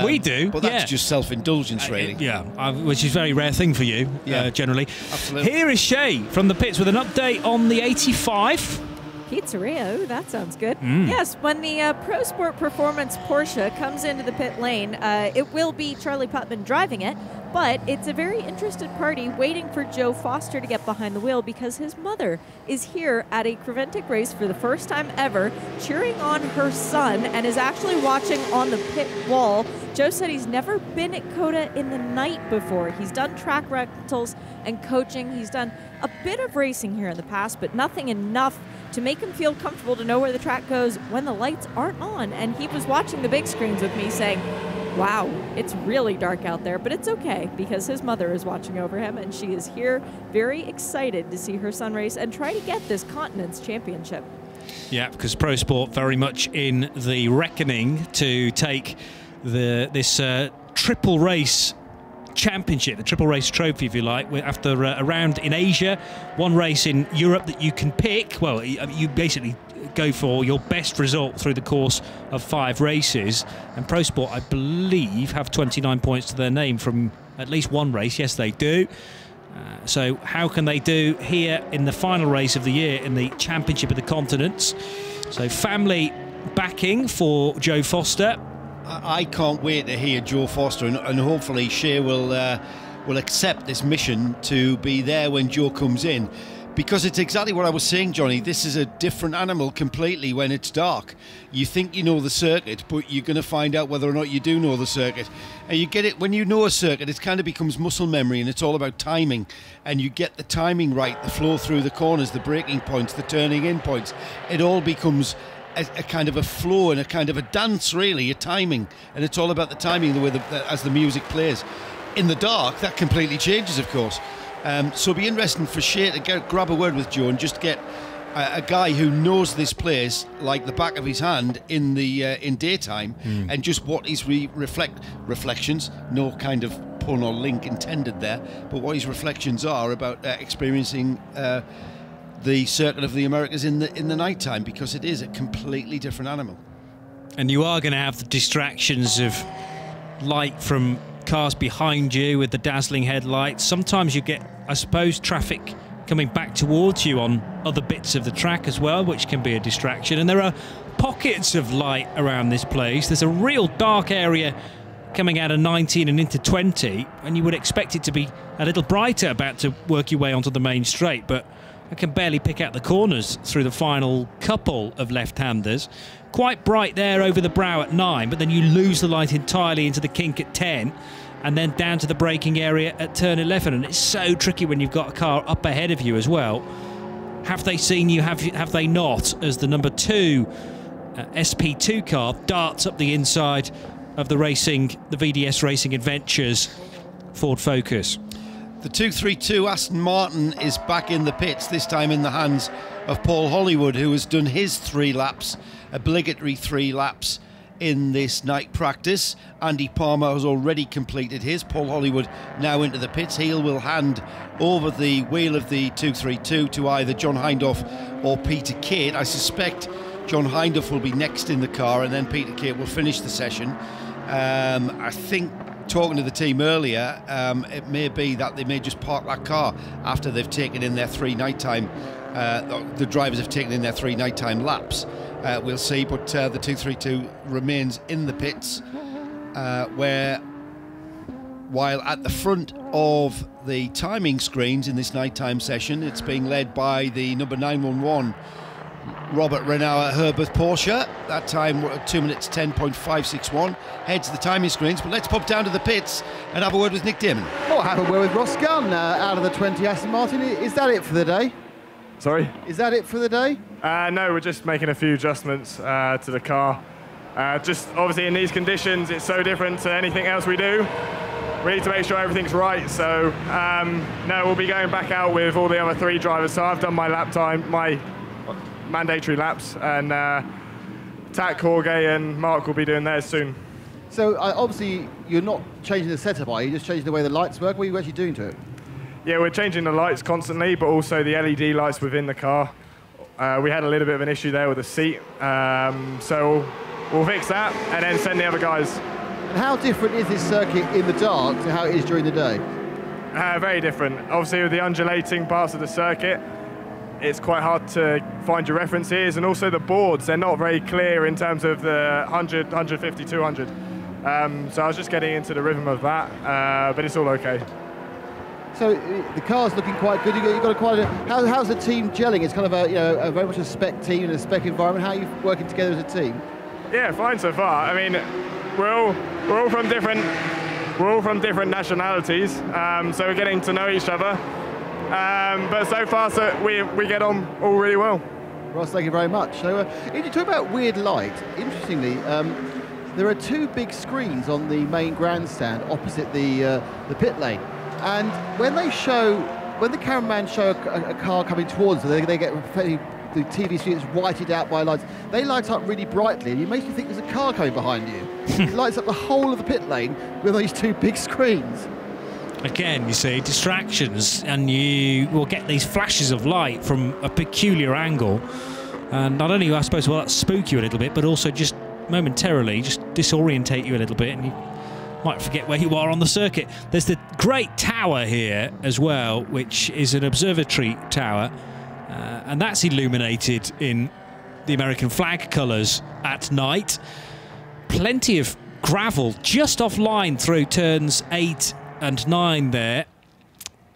We do, but that's just self-indulgence, really. Which is a very rare thing for you, generally. Absolutely. Here is Shay from the pits with an update on the 85. Pizzeria, oh, that sounds good. Yes, when the Pro Sport Performance Porsche comes into the pit lane, it will be Charlie Putman driving it, but it's a very interested party waiting for Joe Foster to get behind the wheel, because his mother is here at a Creventic race for the first time ever, cheering on her son, and is actually watching on the pit wall. Joe said he's never been at COTA in the night before. He's done track rentals and coaching. He's done a bit of racing here in the past, but nothing enough to make him feel comfortable to know where the track goes when the lights aren't on. And he was watching the big screens with me saying, wow, it's really dark out there, but it's okay, because his mother is watching over him, and she is here very excited to see her son race and try to get this Continent's Championship. Yeah, because Pro Sport very much in the reckoning to take this triple race championship, the triple race trophy, if you like, after a round in Asia, one race in Europe that you can pick. Well, you basically go for your best result through the course of 5 races, and Pro Sport, I believe, have 29 points to their name from at least one race. Yes, they do. So how can they do here in the final race of the year in the Championship of the Continents? So family backing for Joe Foster. I can't wait to hear Joe Foster, and hopefully Shea will accept this mission to be there when Joe comes in, because it's exactly what I was saying, Johnny. This is a different animal completely when it's dark. You think you know the circuit, but you're going to find out whether or not you do know the circuit. And you get it when you know a circuit, it kind of becomes muscle memory, and it's all about timing. And you get the timing right, the flow through the corners, the braking points, the turning in points. It all becomes a kind of a flow and a kind of a dance, really, a timing. And it's all about the timing, the way as the music plays. In the dark, that completely changes, of course. So it'll be interesting for Shea to grab a word with Joe and just get a guy who knows this place like the back of his hand in daytime, and just what his reflections, no kind of pun or link intended there, but what his reflections are about experiencing the circuit of the Americas in the night time, because it is a completely different animal. And you are going to have the distractions of light from cars behind you with the dazzling headlights. Sometimes you get, I suppose, traffic coming back towards you on other bits of the track as well, which can be a distraction. And there are pockets of light around this place. There's a real dark area coming out of 19 and into 20, and you would expect it to be a little brighter about to work your way onto the main straight, but I can barely pick out the corners through the final couple of left-handers. Quite bright there over the brow at 9, but then you lose the light entirely into the kink at 10, and then down to the braking area at turn 11. And it's so tricky when you've got a car up ahead of you as well. Have they seen you? Have they not? As the number 2 SP2 car darts up the inside of the VDS Racing Adventures Ford Focus. The 232 Aston Martin is back in the pits, this time in the hands of Paul Hollywood, who has done his 3 laps, obligatory 3 laps in this night practice. Andy Palmer has already completed his. Paul Hollywood now into the pits. He will hand over the wheel of the 232 to either John Hindhaugh or Peter Cate. I suspect John Hindhaugh will be next in the car, and then Peter Cate will finish the session. I think, talking to the team earlier, it may be that they may just park that car after they've taken in their 3 nighttime. The drivers have taken in their 3 nighttime laps. We'll see, but the 232 remains in the pits, while at the front of the timing screens in this nighttime session, it's being led by the number 911 Robert Renauer Herbert Porsche. That time 2 minutes 10.561. Heads the timing screens, but let's pop down to the pits and have a word with Nick Damon. Oh, have a word with Ross Gunn out of the 20 Aston Martin. Is that it for the day? Sorry? Is that it for the day? No, we're just making a few adjustments to the car. Just obviously in these conditions, it's so different to anything else we do. We need to make sure everything's right. So no, we'll be going back out with all the other 3 drivers. So I've done my lap time, my mandatory laps, and Tak, Jorge and Mark will be doing theirs soon. So obviously you're not changing the setup, are you? Just changing the way the lights work? What are you actually doing to it? Yeah, we're changing the lights constantly, but also the LED lights within the car. We had a little bit of an issue there with the seat, so we'll fix that and then send the other guys. And how different is this circuit in the dark to how it is during the day? Very different. Obviously with the undulating parts of the circuit, it's quite hard to find your references, and also the boards, they're not very clear in terms of the 100, 150, 200. So I was just getting into the rhythm of that, but it's all okay. So the car's looking quite good. You've got quite a, how's the team gelling? It's kind of a very much a spec team in a spec environment. How are you working together as a team? Yeah, fine so far. I mean, we're all from different nationalities, so we're getting to know each other. But so far, we get on all really well. Ross, thank you very much. So, if you talk about weird light, interestingly, there are 2 big screens on the main grandstand opposite the pit lane. And when the cameraman show a car coming towards them, they get the TV screen is whited out by lights. They light up really brightly, and it makes you think there's a car coming behind you. It lights up the whole of the pit lane with these 2 big screens. Again, you see, distractions, and you will get these flashes of light from a peculiar angle. And not only, I suppose, will that spook you a little bit, but also just momentarily just disorientate you a little bit, and you might forget where you are on the circuit. There's the great tower here as well, which is an observatory tower, and that's illuminated in the American flag colours at night. Plenty of gravel just offline through turns 8 and 9 there.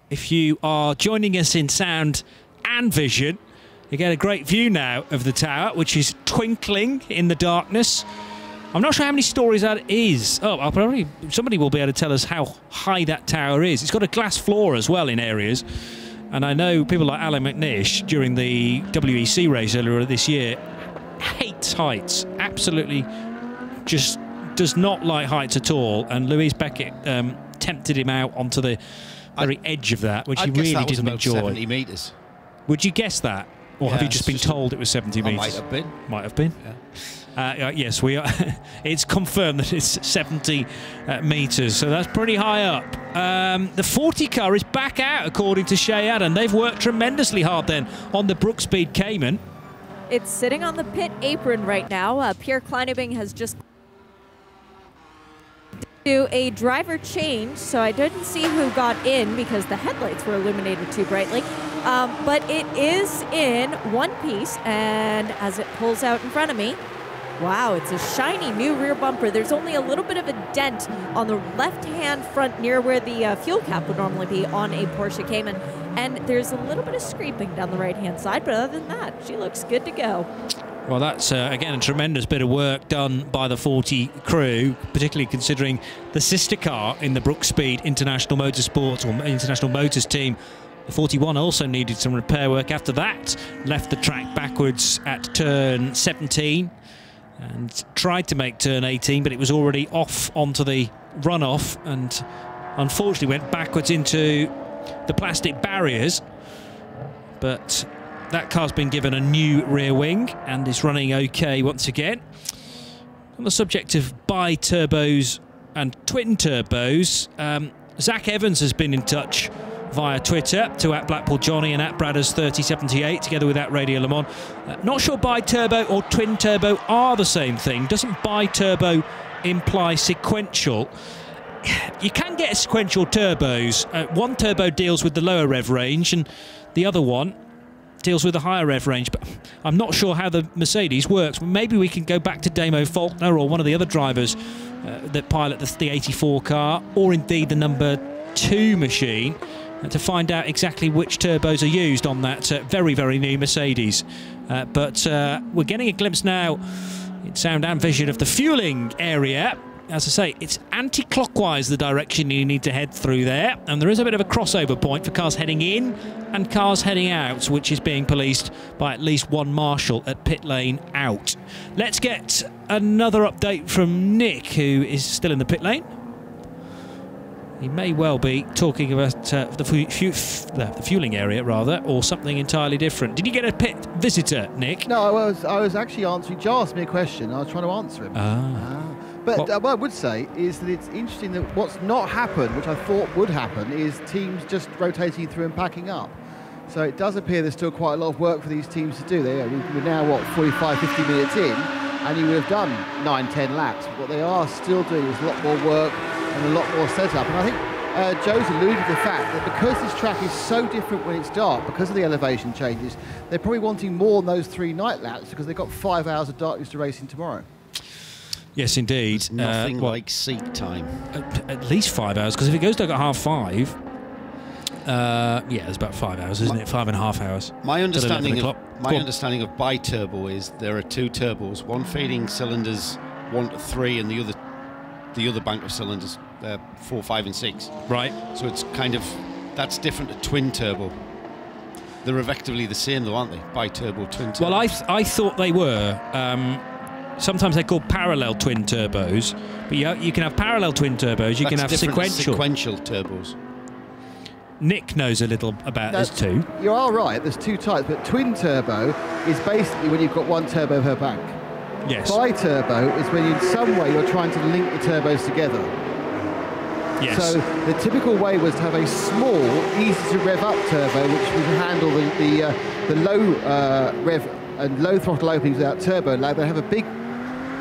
If you are joining us in sound and vision. You get a great view now of the tower, which is twinkling in the darkness. I'm not sure how many stories that is. Oh, somebody will be able to tell us how high that tower is. It's got a glass floor as well in areas. And I know people like Alan McNish during the WEC race earlier this year hates heights. Absolutely just does not like heights at all. And Louise Beckett tempted him out onto the very edge of that, which he really didn't enjoy. 70 metres. Would you guess that? Or have you just been told it was 70 metres? Might have been. Might have been. Yeah. Yes, we are. It's confirmed that it's 70 metres, so that's pretty high up. The 40 car is back out, according to Shea Adam. They've worked tremendously hard then on the Brookspeed Cayman. It's sitting on the pit apron right now. Pierre Kleinebing has just do a driver change, so I didn't see who got in because the headlights were illuminated too brightly. But it is in one piece, and as it pulls out in front of me, wow, it's a shiny new rear bumper. There's only a little bit of a dent on the left-hand front near where the fuel cap would normally be on a Porsche Cayman. And there's a little bit of scraping down the right-hand side, but other than that, she looks good to go. Well, that's, again, a tremendous bit of work done by the 40 crew, particularly considering the sister car in the Brookspeed International Motorsports or International Motors team. The 41 also needed some repair work. After that, left the track backwards at turn 17 and tried to make turn 18, but it was already off onto the runoff and unfortunately went backwards into the plastic barriers. But that car's been given a new rear wing and is running okay once again. On the subject of bi-turbos and twin turbos, Zach Evans has been in touch via Twitter to @BlackpoolJohnny and @Bradders3078 together with @Radio Le Mans. Not sure bi-turbo or twin turbo are the same thing. Doesn't bi-turbo imply sequential? You can get sequential turbos. One turbo deals with the lower rev range and the other one deals with the higher rev range, but I'm not sure how the Mercedes works. Maybe we can go back to Damo Faulkner or one of the other drivers that pilot the 84 car, or indeed the number 2 machine, to find out exactly which turbos are used on that very, very new Mercedes. But we're getting a glimpse now in sound and vision of the fueling area. As I say, it's anti-clockwise the direction you need to head through there, and there is a bit of a crossover point for cars heading in and cars heading out, which is being policed by at least one marshal at pit lane out. Let's get another update from Nick, who is still in the pit lane. He may well be talking about the fueling area, rather, or something entirely different. Did you get a pit visitor, Nick? No, I was actually answering. Joe asked me a question. I was trying to answer him. But what I would say is that it's interesting that what's not happened, which I thought would happen, is teams just rotating through and packing up. So it does appear there's still quite a lot of work for these teams to do. We're now, what, 45, 50 minutes in, and you would have done 9, 10 laps. But what they are still doing is a lot more work and a lot more setup. And I think Joe's alluded to the fact that because this track is so different when it's dark, because of the elevation changes, they're probably wanting more than those 3 night laps because they've got 5 hours of darkness to race in tomorrow. Yes, indeed. It's nothing like seat time. At least 5 hours, because if it goes to like 5:30, yeah, it's about 5 hours, isn't it? 5.5 hours. My understanding of bi-turbo is there are 2 turbos, one feeding cylinders 1 to 3, and the other bank of cylinders 4, 5, and 6. Right. So it's kind of, that's different to twin turbo. They're effectively the same, though, aren't they? Bi-turbo, twin turbo. Well, I thought they were. Sometimes they're called parallel twin turbos, but you can have parallel twin turbos, you can have sequential turbos. Nick knows a little about this too. You are right, there's 2 types, but twin turbo is basically when you've got 1 turbo per bank. Yes. Bi-turbo is when in some way you're trying to link the turbos together. Yes. So the typical way was to have a small, easy to rev up turbo, which would handle the low rev and low throttle openings without turbo lag. They have a big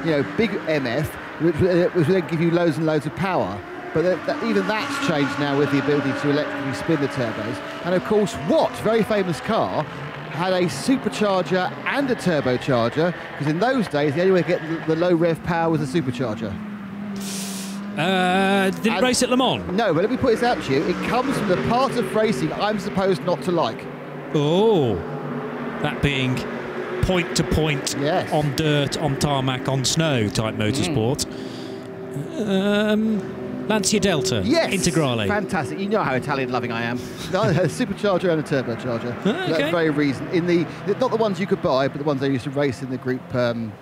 MF, which would then give you loads and loads of power. But even that's changed now with the ability to electrically spin the turbos. And of course, Watt, very famous car, had a supercharger and a turbocharger, because in those days the only way to get the low rev power was a supercharger. Did it race at Le Mans? No, but let me put this out to you. It comes from the parts of racing I'm supposed not to like. Oh, that being point to point on dirt, on tarmac, on snow type motorsport. Lancia Delta, Integrale. Fantastic. You know how Italian loving I am. A supercharger and a turbocharger. For that very reason. Not the ones you could buy, but the ones they used to race in the group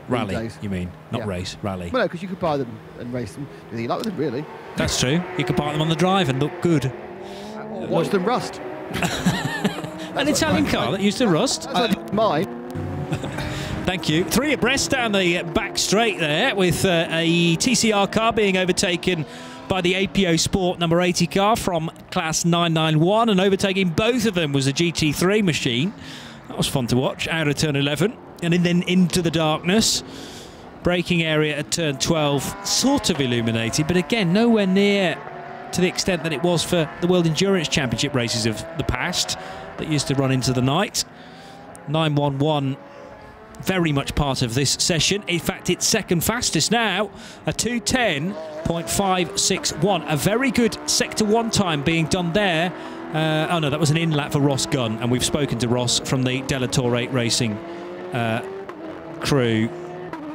rally. days. You mean, not race, rally? Well, no, because you could buy them and race them. You like them, really? That's true. You could park them on the drive and look good. Watch them rust. An Italian car that used to rust. Mine. Thank you. 3 abreast down the back straight there, with a TCR car being overtaken by the APO Sport number 80 car from class 991, and overtaking both of them was a GT3 machine. That was fun to watch, out of turn 11, and then into the darkness. Braking area at turn 12 sort of illuminated, but again, nowhere near to the extent that it was for the World Endurance Championship races of the past that used to run into the night. 911 very much part of this session. In fact, it's second fastest now, a 2:10.561. A very good Sector 1 time being done there. Oh no, that was an in-lap for Ross Gunn, and we've spoken to Ross from the Delatore Racing crew.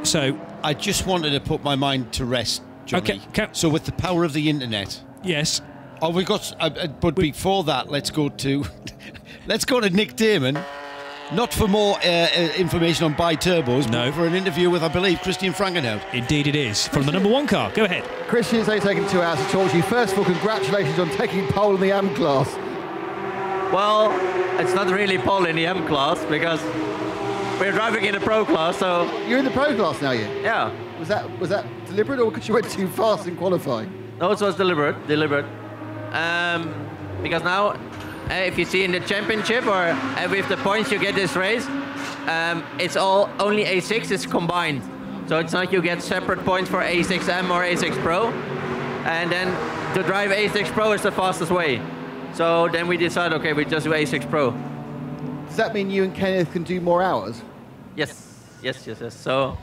So I just wanted to put my mind to rest, Johnny. Okay. So with the power of the internet. Yes. Oh, we got. But before that, let's go to Nick Damon. Not for more information on bi-turbos, but for an interview with, I believe, Christian Frankenhout. Indeed it is, from the number 1 car. Go ahead. Christian's only taken 2 hours to talk to you. First of all, congratulations on taking pole in the M class. Well, it's not really pole in the M class, because we're driving in the Pro class, so... You're in the Pro class now, you? Yeah. Was that deliberate, or because you went too fast in qualifying? No, it was deliberate. Because now... if you see in the championship or with the points you get this race, it's only A6 is combined. So it's not you get separate points for A6M or A6 Pro. And then to drive A6 Pro is the fastest way. So then we decide, okay, we just do A6 Pro. Does that mean you and Kenneth can do more hours? Yes. So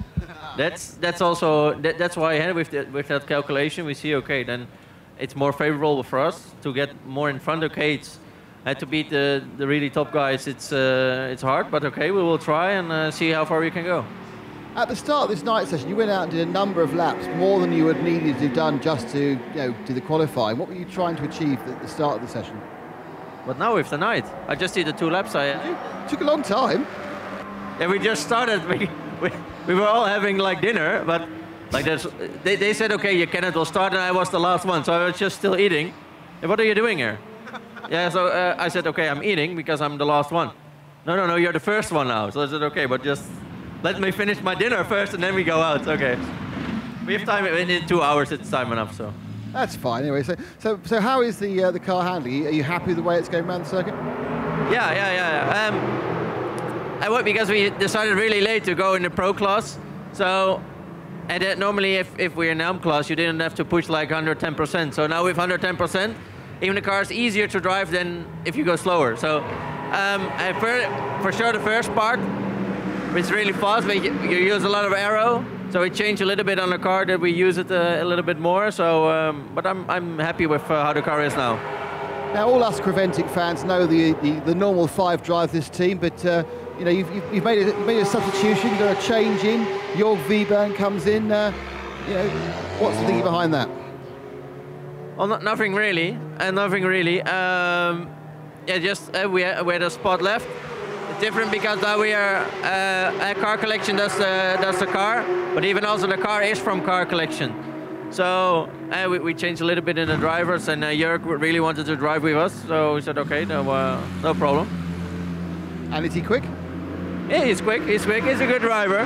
that's also that's why with that calculation we see, okay, then it's more favorable for us to get more in front. Okay, it's to beat the really top guys, it's hard, but okay, we will try and see how far we can go. At the start of this night session, you went out and did a number of laps, more than you would needed to have done just to do the qualifying. What were you trying to achieve at the start of the session? But now with the night, I just did the 2 laps. It took a long time. Yeah, we just started. We were all having like dinner, but like they said, okay, Kenneth will start, and I was the last one, so I was just still eating. Hey, what are you doing here? Yeah, so I said, okay, I'm eating because I'm the last one. No, you're the first one now. So I said, okay, but just let me finish my dinner first and then we go out. Okay. We have time, in 2 hours it's time enough, so. That's fine anyway. So how is the car handling? Are you happy with the way it's going around the circuit? Yeah. Because we decided really late to go in the Pro class. So, and normally if we're in M class, you didn't have to push like 110%. So now with 110%, even the car is easier to drive than if you go slower. So for sure the first part, it's really fast, but you use a lot of aero. So we changed a little bit on the car that we use it a little bit more. So, but I'm happy with how the car is now. Now all us Creventic fans know the normal 5 drive this team, but you've made a substitution, you've got a change in. Jörg Wiebern comes in. What's the thinking behind that? Well, nothing really. We had a spot left. It's different because now we are at car collection. That's the car, but even also the car is from car collection. So we changed a little bit in the drivers, and Jörg really wanted to drive with us. So we said, okay, no problem. And is he quick? Yeah, he's quick. He's a good driver.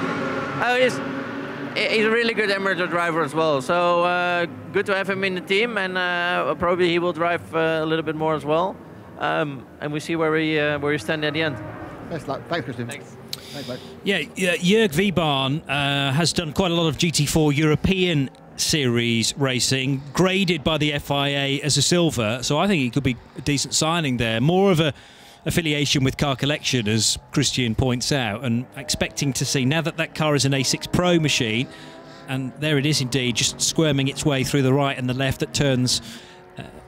He's a really good amateur driver as well, so good to have him in the team, and probably he will drive a little bit more as well, and we see where we stand at the end. Best luck. Thanks, Christian. Thanks. Yeah, Jörg Wiebern has done quite a lot of GT4 European Series racing, graded by the FIA as a silver, so I think he could be a decent signing there. More of a affiliation with car collection, as Christian points out, and expecting to see now that car is an A6 Pro machine, and there it is indeed, just squirming its way through the right and the left at turns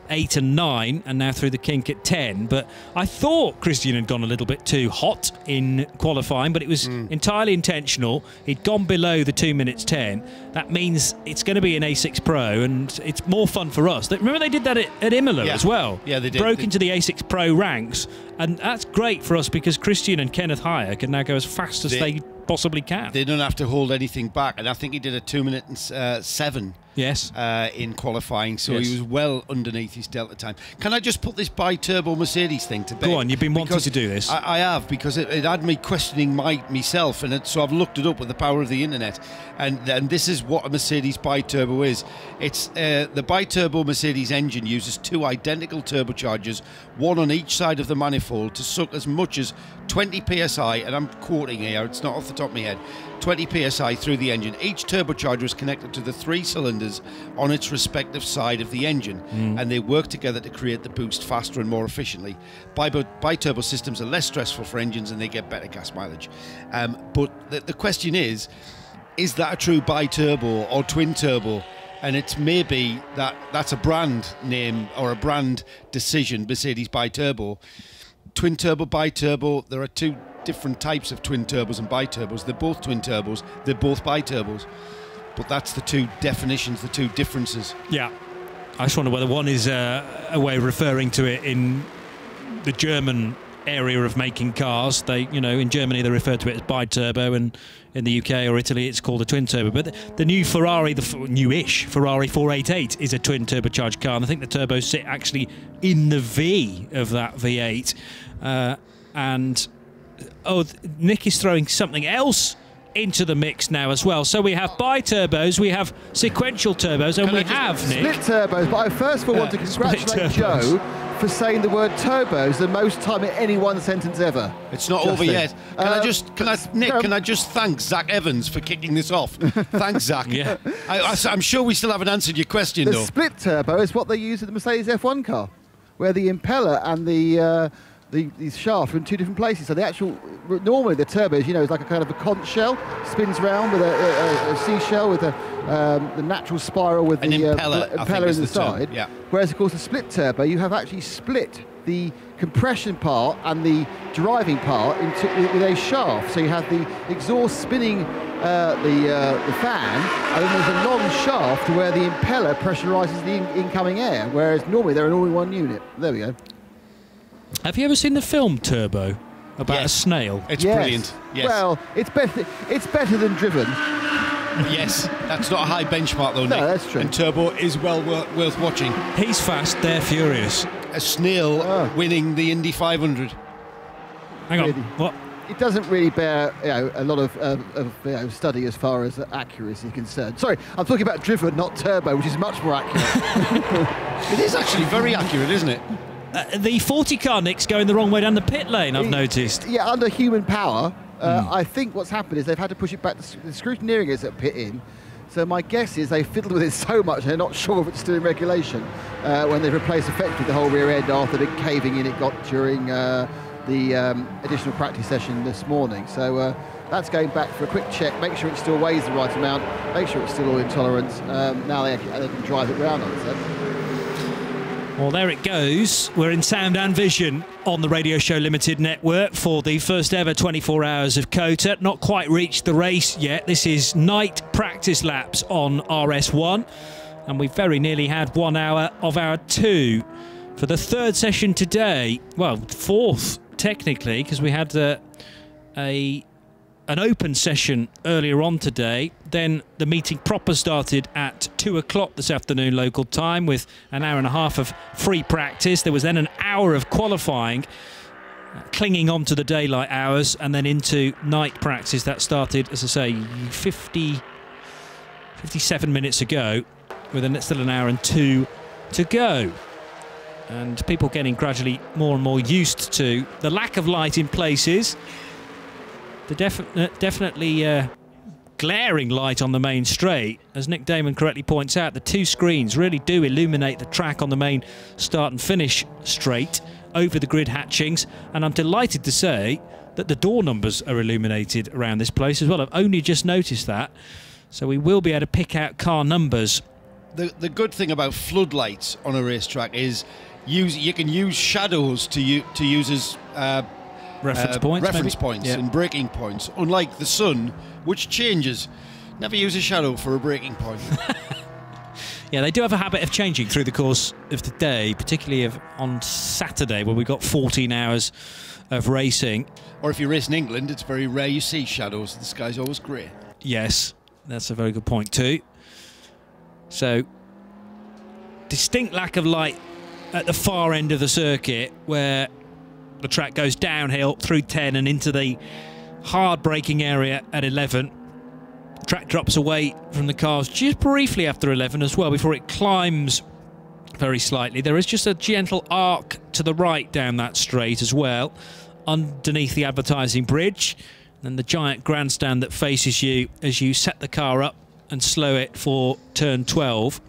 8 and 9, and now through the kink at 10. But I thought Christian had gone a little bit too hot in qualifying, but it was entirely intentional. He'd gone below the 2 minutes 10. That means it's going to be an A6 Pro, and it's more fun for us. Remember they did that at Imola as well? Yeah, they did. Broke into the A6 Pro ranks, and that's great for us because Christian and Kenneth Heyer can now go as fast as they possibly can. They don't have to hold anything back, and I think he did a 2 minute and 7. Yes. In qualifying, so Yes. he was well underneath his delta time. Can I just put this bi-turbo Mercedes thing to bed? Go on, you've been wanting to do this. I have, because it had me questioning myself, and so I've looked it up with the power of the internet, and this is what a Mercedes bi-turbo is. It's the bi-turbo Mercedes engine uses 2 identical turbochargers, one on each side of the manifold, to suck as much as 20 psi, and I'm quoting here, it's not off the top of my head, 20 psi through the engine. Each turbocharger is connected to the 3 cylinders on its respective side of the engine, and they work together to create the boost faster and more efficiently. Bi-turbo systems are less stressful for engines and they get better gas mileage. But the question is that a true bi-turbo or twin-turbo? And it's maybe that's a brand name or a brand decision, Mercedes bi-turbo. Twin turbo, bi-turbo, there are 2 different types of twin turbos and bi-turbos. They're both twin turbos, they're both bi-turbos. But that's the 2 definitions, the 2 differences. Yeah. I just wonder whether one is a way of referring to it in the German area of making cars. They, in Germany they refer to it as bi-turbo, and in the UK or Italy it's called a twin turbo. But the new Ferrari, the newish Ferrari 488 is a twin turbocharged car, and I think the turbos sit actually in the V of that V8. Nick is throwing something else into the mix now as well. So we have bi-turbos, we have sequential turbos, and we have, Nick, split turbos. But I first of all want to congratulate Joe for saying the word turbos the most time in any one sentence ever. It's not over yet. Can I just thank Zach Evans for kicking this off? Thanks, Zach. Yeah. I'm sure we still haven't answered your question, The though. split turbo is what they use in the Mercedes F1 car, where the impeller and the shaft are in 2 different places. So the actual, normally the turbo is, is like a kind of a conch shell, spins round with a seashell with the natural spiral with An the impeller in the side. Yeah. Whereas, of course, the split turbo, you have actually split the compression part and the driving part with a shaft. So you have the exhaust spinning the fan, and then there's a long shaft where the impeller pressurizes the incoming air, whereas normally they're an all-in-one unit. There we go. have you ever seen the film Turbo about a snail? It's brilliant. Yes. Well, it's better than Driven. Yes, that's not a high benchmark though, Nick. No, that's true. And Turbo is well worth watching. He's fast, they're furious. A snail winning the Indy 500. Hang on, Really? what? It doesn't really bear a lot of study as far as accuracy is concerned. Sorry, I'm talking about Driven, not Turbo, which is much more accurate. It is actually very accurate, isn't it? The 40 car, Nick's going the wrong way down the pit lane, I've noticed. Yeah, under human power, I think what's happened is they've had to push it back. The scrutineering is at pit in. So my guess is they fiddled with it so much they're not sure if it's still in regulation when they've replaced effectively the whole rear end after the caving in it got during the additional practice session this morning. So that's going back for a quick check, make sure it still weighs the right amount, make sure it's still oil intolerance. Now they can drive it round on it. Well, there it goes. We're in sound and vision on the Radio Show Limited network for the first ever 24 hours of COTA. Not quite reached the race yet. This is night practice laps on RS1. And we've very nearly had 1 hour of our 2 for the 3rd session today. Well, 4th technically, because we had an open session earlier on today. Then the meeting proper started at 2 o'clock this afternoon local time with an hour and a half of free practice. There was then an hour of qualifying, clinging on to the daylight hours, and then into night practice. That started, as I say, 57 minutes ago, with still an hour and 2 to go. And people getting gradually more and more used to the lack of light in places. The definitely glaring light on the main straight. As Nick Damon correctly points out, the 2 screens really do illuminate the track on the main start and finish straight over the grid hatchings. And I'm delighted to say that the door numbers are illuminated around this place as well. I've only just noticed that. So we will be able to pick out car numbers the good thing about floodlights on a racetrack is you can use shadows to use as reference points and braking points. Unlike the sun, which changes. Never use a shadow for a braking point. Yeah, they do have a habit of changing through the course of the day, particularly on Saturday, where we've got 14 hours of racing. Or if you race in England, it's very rare you see shadows. The sky's always grey. Yes, that's a very good point too. So, distinct lack of light at the far end of the circuit, where the track goes downhill through 10 and into the hard braking area at 11. The track drops away from the cars just briefly after 11 as well, before it climbs very slightly. There is just a gentle arc to the right down that straight as well, underneath the advertising bridge, and the giant grandstand that faces you as you set the car up and slow it for turn 12.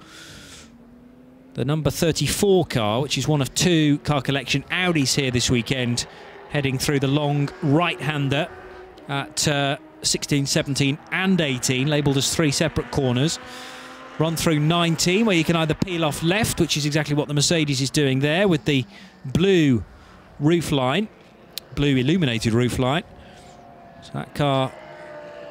The number 34 car, which is one of two car collection Audis here this weekend, heading through the long right-hander at 16, 17 and 18, labelled as 3 separate corners. Run through 19, where you can either peel off left, which is exactly what the Mercedes is doing there, with the blue roof line, blue illuminated roof line. So that car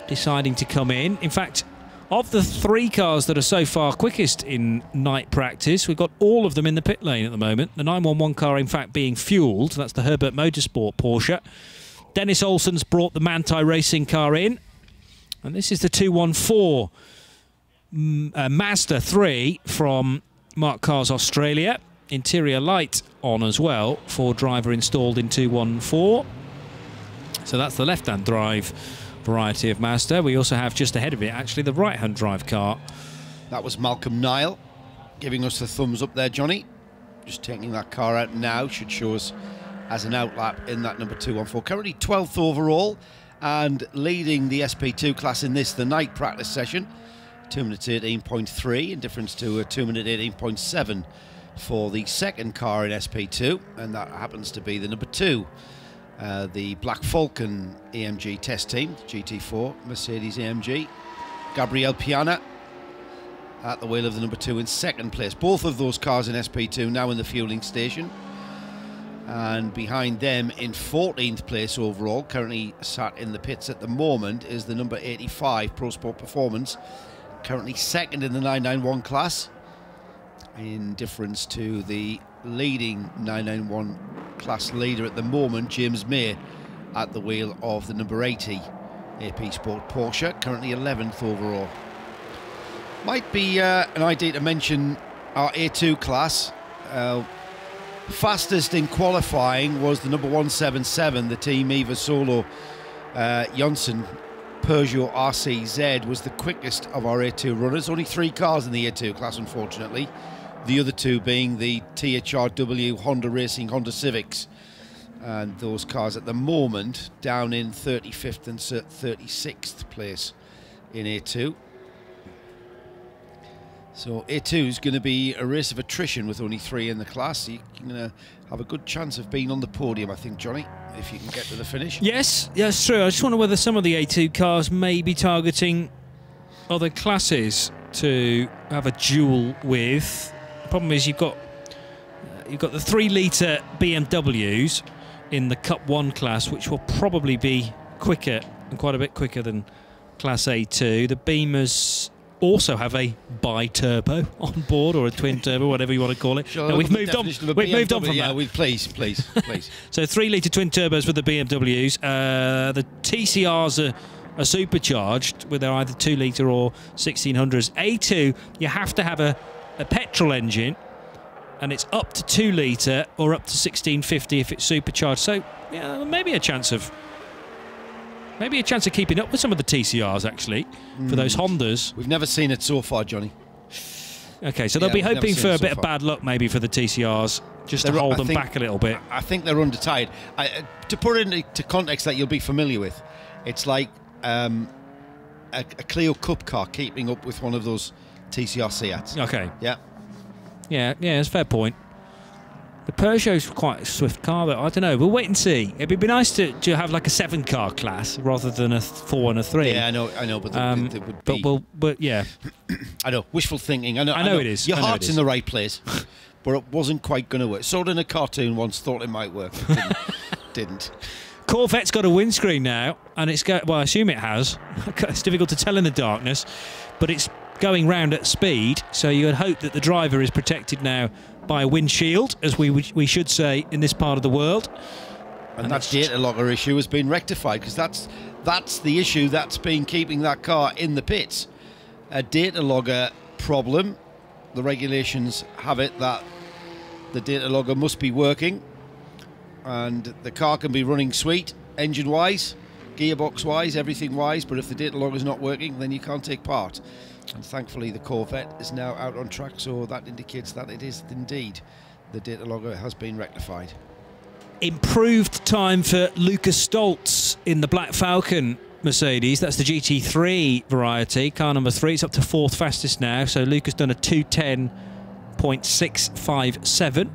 deciding to come in. In fact, of the 3 cars that are so far quickest in night practice, we've got all of them in the pit lane at the moment. The 911 car, in fact, being fuelled. That's the Herbert Motorsport Porsche. Dennis Olsen's brought the Manthey Racing car in. And this is the 214 Mazda 3 from Mark Cars Australia. Interior light on as well for driver installed in 214. So that's the left-hand drive variety of Mazda. We also have just ahead of it, actually, the right-hand drive car. That was Malcolm Nile giving us the thumbs up there, Johnny. Just taking that car out now should show us as an outlap in that number 214. Currently 12th overall and leading the SP2 class in this, the night practice session. 2 minutes 18.3 in difference to a 2 minute 18.7 for the second car in SP2, and that happens to be the number 2. The Black Falcon AMG test team, GT4 Mercedes AMG. Gabriel Piana at the wheel of the number 2 in second place. Both of those cars in SP2 now in the fueling station. And behind them in 14th place overall, currently sat in the pits at the moment, is the number 85 Pro Sport Performance, currently second in the 991 class, in difference to the leading 991 class leader at the moment, James May, at the wheel of the number 80 AP Sport Porsche, currently 11th overall. Might be an idea to mention our A2 class. Fastest in qualifying was the number 177, the Team Eva Solo Janssen Peugeot RCZ was the quickest of our A2 runners. Only 3 cars in the A2 class, unfortunately. The other 2 being the THRW Honda Racing Honda Civics. And those cars at the moment down in 35th and 36th place in A2. So A2 is going to be a race of attrition with only 3 in the class. You're going to have a good chance of being on the podium, I think, Johnny, if you can get to the finish. Yes, that's true. I just wonder whether some of the A2 cars may be targeting other classes to have a duel with. The problem is you've got the 3-litre BMWs in the Cup 1 class, which will probably be quicker, and quite a bit quicker than Class A2. The Beamers also have a bi-turbo on board, or a twin turbo, whatever you want to call it. Sure, no, we've moved on. We've moved on from that. Please. So 3-litre twin turbos with the BMWs. The TCRs are supercharged with their either 2-litre or 1600s. A2, you have to have a petrol engine, and it's up to 2-litre or up to 1650 if it's supercharged. So yeah, maybe a chance of keeping up with some of the TCRs, actually, for those Hondas. We've never seen it so far, Johnny. Okay, so they'll be hoping for a bit of bad luck maybe for the TCRs, just to hold them back a little bit. I think they're undertied. To put it into context that you'll be familiar with, it's like a Clio Cup car keeping up with one of those TCR Seats. Okay. Yeah. Yeah, it's a fair point. The Peugeot's quite a swift car, but I don't know. We'll wait and see. It'd be nice to have like a 7-car class rather than a 4 and a 3. Yeah, I know, but there would be. But yeah, I know, wishful thinking. I know it is. Your heart's in the right place, but it wasn't quite going to work. Saw it in a cartoon once, thought it might work. It didn't. Corvette's got a windscreen now, and it's well, I assume it has. It's difficult to tell in the darkness, but it's going round at speed, so you would hope that the driver is protected now by a windshield, as we should say in this part of the world. And that data logger issue has been rectified, because that's the issue that's been keeping that car in the pits. A data logger problem. The regulations have it that the data logger must be working, and the car can be running sweet, engine-wise, gearbox-wise, everything-wise, but if the data logger is not working, then you can't take part. And thankfully the Corvette is now out on track, so that indicates that it is indeed the data logger has been rectified. Improved time for Lucas Stoltz in the Black Falcon Mercedes. That's the GT3 variety, car number 3. It's up to 4th fastest now, so Lucas done a 2:10.657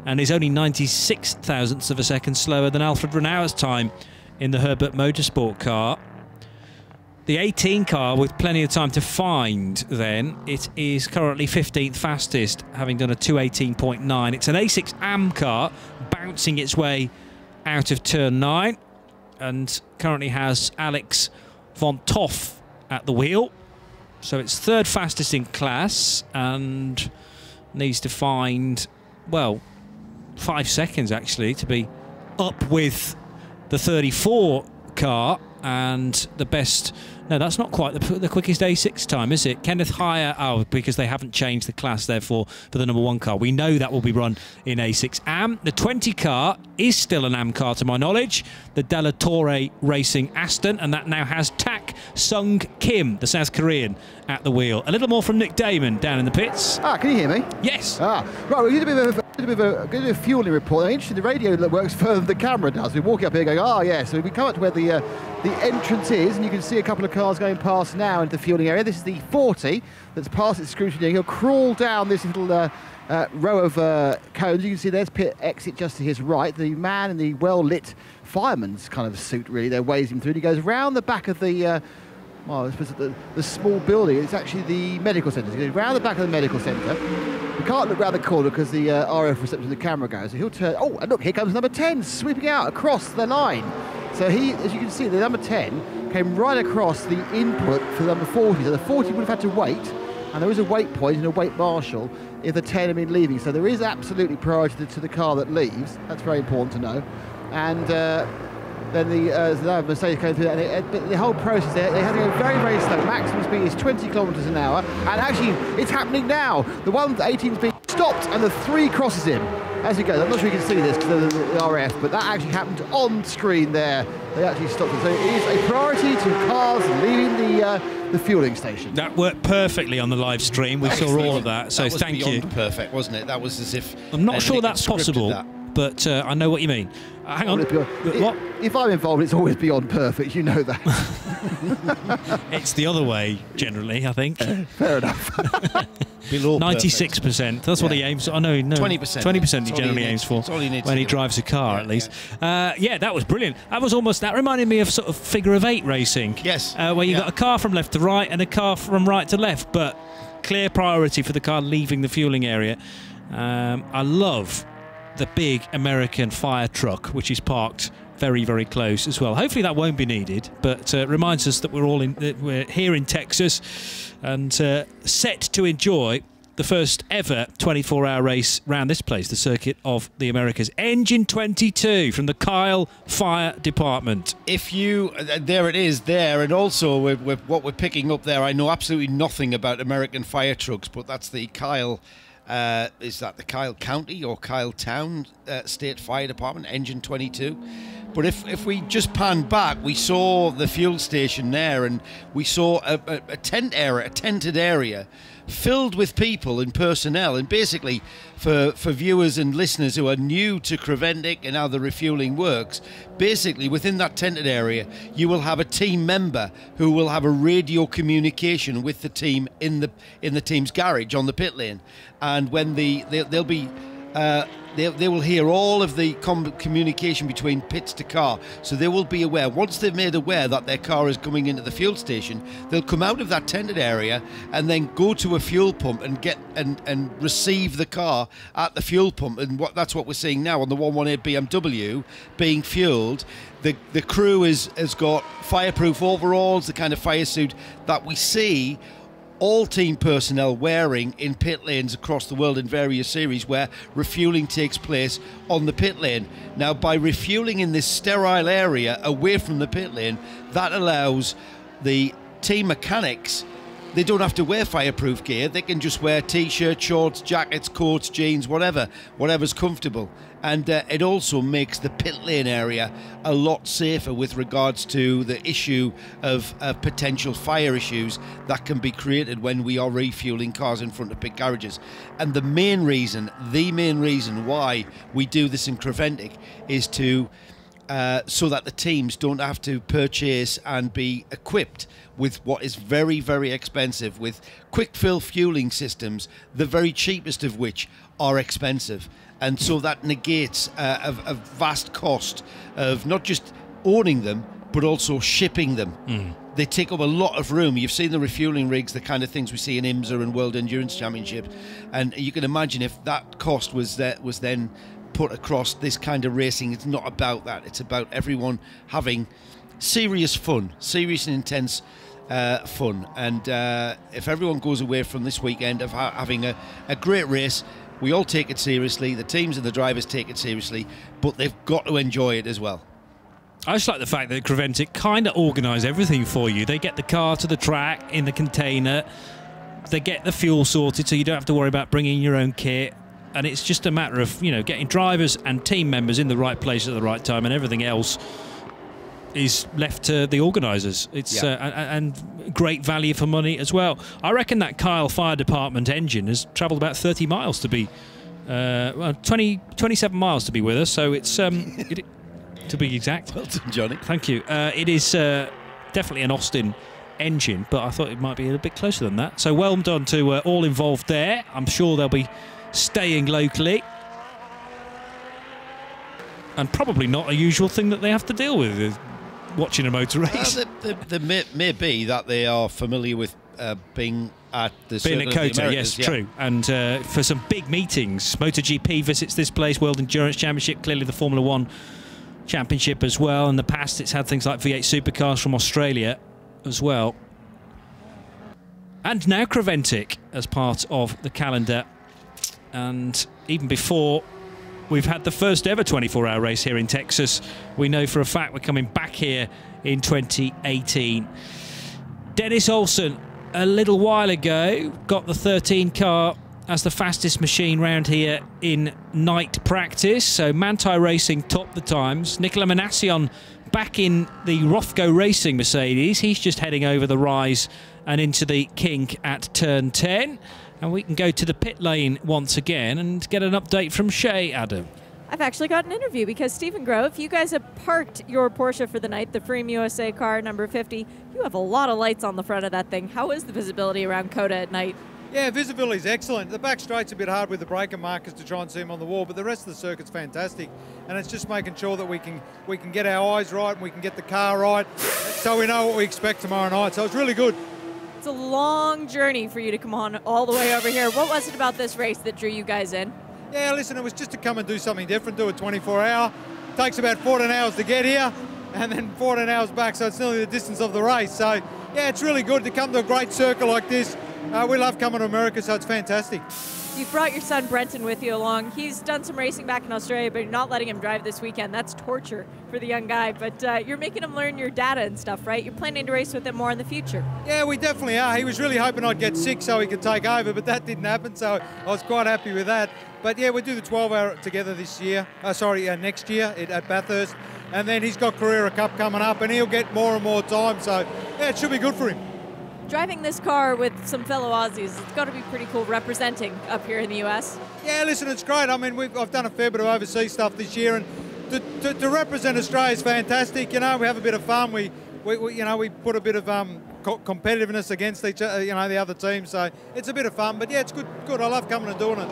and is only 96 thousandths of a second slower than Alfred Renauer's time in the Herbert Motorsport car. The 18 car, with plenty of time to find then, it is currently 15th fastest, having done a 2:18.9. It's an A6 AM car, bouncing its way out of turn 9, and currently has Alex von Toff at the wheel. So it's 3rd fastest in class, and needs to find, well, 5 seconds actually to be up with the 34 car and the best. No, that's not quite the quickest A6 time, is it? Kenneth Heyer, because they haven't changed the class, therefore, for the number 1 car. We know that will be run in A6 AM. The 20 car is still an AM car, to my knowledge. The De La Torre Racing Aston, and that now has Tak Sung Kim, the South Korean, at the wheel. A little more from Nick Damon down in the pits. Can you hear me? Yes. Right, we're going to do a fueling report. Interesting, the radio works further than the camera does. We're walking up here going, yeah. So we come up to where the entrance is, and you can see a couple of cars going past now into the fueling area. This is the 40 that's past its scrutiny. He'll crawl down this little row of cones. You can see there's pit exit just to his right. The man in the well-lit fireman's kind of suit, really, there waves him through. And he goes round the back of the the small building. It's actually the medical centre. He goes round the back of the medical centre. We can't look round the corner because the RF reception of the camera goes. So he'll turn. Oh, and look, here comes number 10 sweeping out across the line. So he, as you can see, the number 10 came right across the input for the number 40. So the 40 would have had to wait, and there is a wait point and a wait marshal if the 10 have been leaving. So there is absolutely priority to the car that leaves. That's very important to know. And then the Mercedes came through that, but the whole process, they had to go very, very slow. Maximum speed is 20 kilometres an hour, and actually it's happening now. The 118's being stopped, and the 3 crosses him as he goes. I'm not sure you can see this because of the RF, but that actually happened on screen there. They actually stopped it. So it is a priority to cars leaving the fueling station. That worked perfectly on the live stream. We saw all of that, so thank you. That was perfect, wasn't it? That was as if... I'm not sure that's possible, but I know what you mean. Hang on. What? If I'm involved, it's always beyond perfect. You know that. It's the other way, generally, I think. Fair enough. Below 96%. That's what he aims for. I know, no. 20%. 20% he generally aims for when he drives a car, at least. Yeah, that was brilliant. That reminded me of sort of figure of 8 racing. Yes. Where you got a car from left to right and a car from right to left, but clear priority for the car leaving the fueling area. I love the big American fire truck, which is parked very, very close as well. Hopefully that won't be needed, but reminds us that we're here in Texas and set to enjoy the first ever 24-hour race round this place, the Circuit of the Americas. Engine 22 from the Kyle Fire Department. If you, there it is there, and also with what we're picking up there, I know absolutely nothing about American fire trucks, but that's the Kyle. Is that the Kyle County or Kyle Town State Fire Department, Engine 22? But if we just pan back, we saw the fuel station there, and we saw a tented area filled with people and personnel. And basically, for viewers and listeners who are new to Creventic and how the refueling works, basically within that tented area, you will have a team member who will have a radio communication with the team in the team's garage on the pit lane. And when they'll be they will hear all of the communication between pits to car, so they will be aware. Once they've made aware that their car is coming into the fuel station, they'll come out of that tented area and then go to a fuel pump and get and receive the car at the fuel pump. And that's what we're seeing now on the 118 BMW being fueled. The crew has got fireproof overalls, the kind of fire suit that we see all team personnel wearing in pit lanes across the world in various series where refueling takes place on the pit lane. Now, by refueling in this sterile area away from the pit lane, that allows the team mechanics, they don't have to wear fireproof gear. They can just wear t-shirts, shorts, jackets, coats, jeans, whatever's comfortable. And it also makes the pit lane area a lot safer with regards to the issue of potential fire issues that can be created when we are refueling cars in front of pit garages. And the main reason why we do this in Creventic is to so that the teams don't have to purchase and be equipped with what is very, very expensive, with quick fill fueling systems, the very cheapest of which are expensive. And so that negates a vast cost of not just owning them, but also shipping them. They take up a lot of room. You've seen the refueling rigs, the kind of things we see in IMSA and World Endurance Championships. And you can imagine if that cost was then put across this kind of racing, it's not about that. It's about everyone having serious fun, serious and intense fun. And if everyone goes away from this weekend of having a great race, we all take it seriously, the teams and the drivers take it seriously, but they've got to enjoy it as well. I just like the fact that Creventic kind of organise everything for you. They get the car to the track in the container, they get the fuel sorted so you don't have to worry about bringing your own kit, and it's just a matter of, getting drivers and team members in the right place at the right time, and everything else is left to the organisers. It's and great value for money as well. I reckon that Kyle Fire Department engine has travelled about 30 miles to be, 27 miles to be with us. So it's to be exact. Well done, Johnny. Thank you. It is definitely an Austin engine, but I thought it might be a bit closer than that. So well done to all involved there. I'm sure they'll be staying locally. And probably not a usual thing that they have to deal with watching a motor race. There may be that they are familiar with being at the Being at COTA, yes, true. And for some big meetings, MotoGP visits this place, World Endurance Championship, clearly the Formula One Championship as well. In the past, it's had things like V8 supercars from Australia as well. And now Creventic as part of the calendar. And even before we've had the first ever 24-hour race here in Texas, we know for a fact we're coming back here in 2018. Dennis Olsen, a little while ago, got the 13 car as the fastest machine round here in night practice. So Manthey Racing topped the times. Nicola Manassian back in the Rothko Racing Mercedes. He's just heading over the rise and into the kink at turn 10. And we can go to the pit lane once again and get an update from Shay, Adam. I've actually got an interview because Stephen Grove, you guys have parked your Porsche for the night, the Freem USA car number 50. You have a lot of lights on the front of that thing. How is the visibility around COTA at night? Yeah, visibility is excellent. The back straight's a bit hard with the breaker markers to try and see them on the wall, but the rest of the circuit's fantastic. And it's just making sure that we can get our eyes right and we can get the car right so we know what we expect tomorrow night. So it's really good. It's a long journey for you to come on all the way over here. What was it about this race that drew you guys in? Yeah, listen, it was just to come and do something different, do a 24-hour. Takes about 14 hours to get here and then 14 hours back, so it's nearly the distance of the race. So, yeah, it's really good to come to a great circle like this. We love coming to America, so it's fantastic. You've brought your son Brenton with you along. He's done some racing back in Australia, but you're not letting him drive this weekend. That's torture for the young guy, but you're making him learn your data and stuff, right? You're planning to race with him more in the future. Yeah, we definitely are. He was really hoping I'd get sick so he could take over, but that didn't happen, so I was quite happy with that. But yeah, we do the 12-hour together this year. Next year at Bathurst, and then he's got Carrera Cup coming up, and he'll get more and more time. So yeah, it should be good for him. Driving this car with some fellow Aussies, it's got to be pretty cool representing up here in the US. Yeah, listen, it's great. I mean, I've done a fair bit of overseas stuff this year, and to represent Australia is fantastic. You know, we have a bit of fun. We put a bit of competitiveness against each, the other teams. So it's a bit of fun. But yeah, it's good. I love coming and doing it.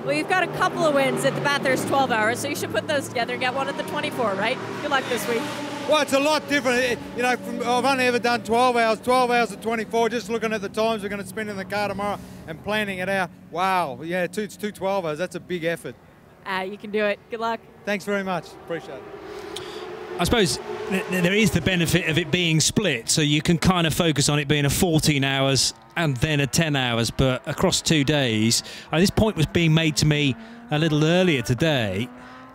Well, you've got a couple of wins at the Bathurst 12 hours, so you should put those together and get one at the 24, right? Good luck this week. Well, it's a lot different. You know, I've only ever done 12 hours at 24, just looking at the times we're going to spend in the car tomorrow and planning it out. Wow, yeah, it's two 12 hours. That's a big effort. You can do it. Good luck. Thanks very much. Appreciate it. I suppose there is the benefit of it being split, so you can kind of focus on it being a 14 hours and then a 10 hours, but across 2 days. This point was being made to me a little earlier today.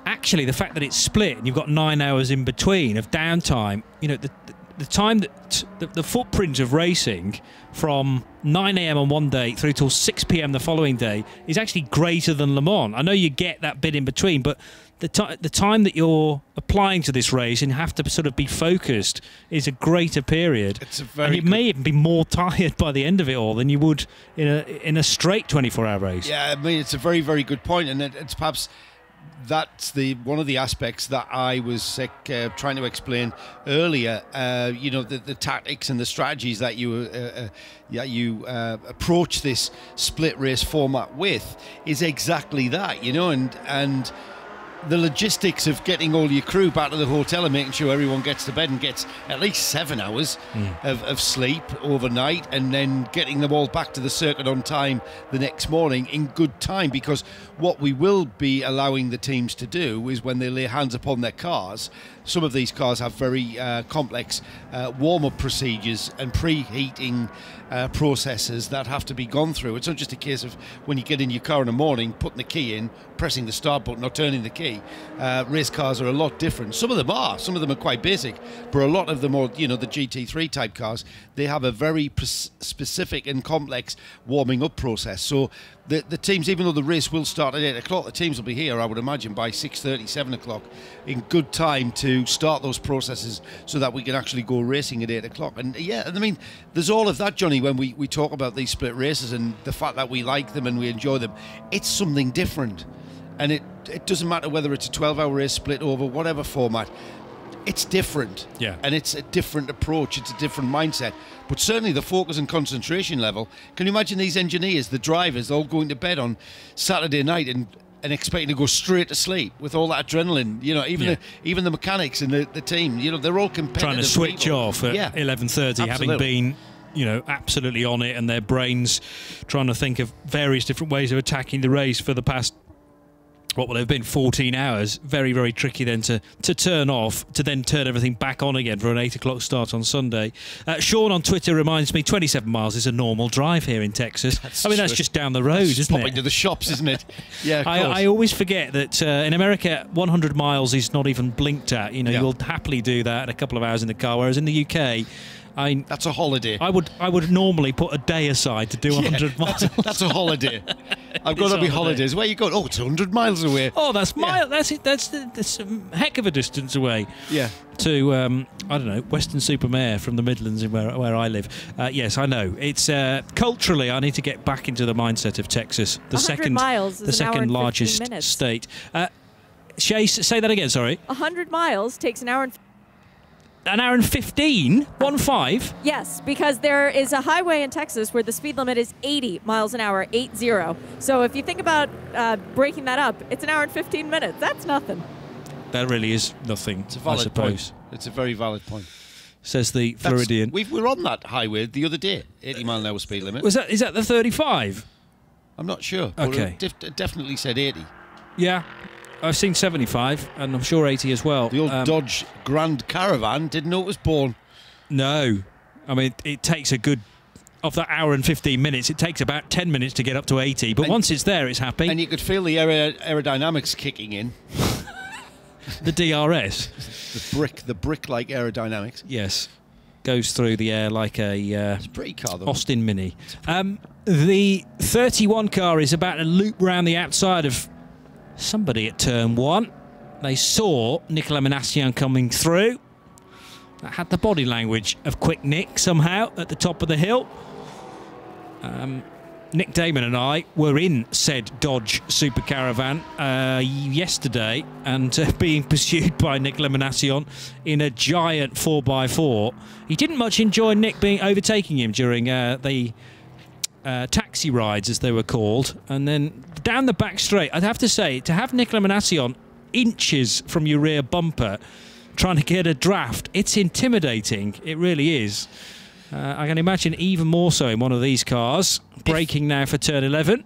Actually, the fact that it's split and you've got 9 hours in between of downtime, you know, the time that the footprint of racing from 9 a.m. on one day through till 6 p.m. the following day is actually greater than Le Mans. I know you get that bit in between, but the time that you're applying to this race and have to sort of be focused is a greater period. And you may even be more tired by the end of it all than you would in a straight 24-hour race. Yeah, I mean, it's a very, very good point, and it's perhaps that's one of the aspects that I was trying to explain earlier. You know, the tactics and the strategies that you approach this split race format with is exactly that. You know, and the logistics of getting all your crew back to the hotel and making sure everyone gets to bed and gets at least 7 hours of sleep overnight, and then getting them all back to the circuit on time the next morning in good time, because what we will be allowing the teams to do is, when they lay hands upon their cars, some of these cars have very complex warm-up procedures and preheating processes that have to be gone through. It's not just a case of when you get in your car in the morning, putting the key in, pressing the start button or turning the key. Race cars are a lot different. Some of them are quite basic, but a lot of them are, you know, the GT3 type cars, they have a very specific and complex warming up process. So the teams, even though the race will start at 8 o'clock, the teams will be here, I would imagine, by 6:30, 7 o'clock in good time to start those processes so that we can actually go racing at 8 o'clock. And yeah, I mean, there's all of that, Johnny, when we talk about these split races and the fact that we like them and we enjoy them. It's something different. And it doesn't matter whether it's a 12-hour race split over whatever format. It's different. Yeah. And it's a different approach. It's a different mindset. But certainly the focus and concentration level. Can you imagine these engineers, the drivers, all going to bed on Saturday night and expecting to go straight to sleep with all that adrenaline? You know, even the mechanics and the team, you know, they're all competitive. Trying to switch off at 11:30, having been, you know, absolutely on it, and their brains trying to think of various different ways of attacking the race for the past, what will have been 14 hours. Very, very tricky then to turn off, to then turn everything back on again for an 8 o'clock start on Sunday. Sean on Twitter reminds me 27 miles is a normal drive here in Texas. That's just down the road, isn't it? Popping to the shops, isn't it? Yeah, of course. I always forget that in America, 100 miles is not even blinked at. You know, you'll happily do that in a couple of hours in the car, whereas in the UK, that's a holiday. I would normally put a day aside to do 100 miles. That's a holiday. I've got to be holidays. Where you going? Oh, it's 100 miles away. Oh, that's that's a heck of a distance away. Yeah. To I don't know, Western-super-Mare from the Midlands, where I live. Yes, I know. It's culturally, I need to get back into the mindset of Texas, the second largest state. Shay, say that again. Sorry. 100 miles takes an hour and. An hour and 15? 1-5? Yes, because there is a highway in Texas where the speed limit is 80 miles an hour, 80. So if you think about breaking that up, it's an hour and 15 minutes. That's nothing. That really is nothing, it's a valid I suppose. Point. It's a very valid point. Says the Floridian. We were on that highway the other day, 80 mile an hour speed limit. Is that the 35? I'm not sure. Okay. It definitely said 80. Yeah. I've seen 75, and I'm sure 80 as well. The old Dodge Grand Caravan didn't know it was born. No. I mean, it takes a good... Of that hour and 15 minutes, it takes about 10 minits to get up to 80. But once it's there, it's happy. And you could feel the aerodynamics kicking in. The DRS? The brick-like aerodynamics. Yes. Goes through the air like a it's a pretty car, though. Austin Mini. The 31 car is about to loop round the outside of somebody at turn 1. They saw Nicolas Minassian coming through. That had the body language of Quick Nick somehow at the top of the hill. Nick Damon and I were in said Dodge Super Caravan yesterday and being pursued by Nicolas Minassian in a giant 4x4. He didn't much enjoy Nick overtaking him during the taxi rides, as they were called, and then down the back straight, I'd have to say, to have Nicola Manassian inches from your rear bumper trying to get a draft, it's intimidating. It really is. I can imagine even more so in one of these cars. Braking now for turn 11.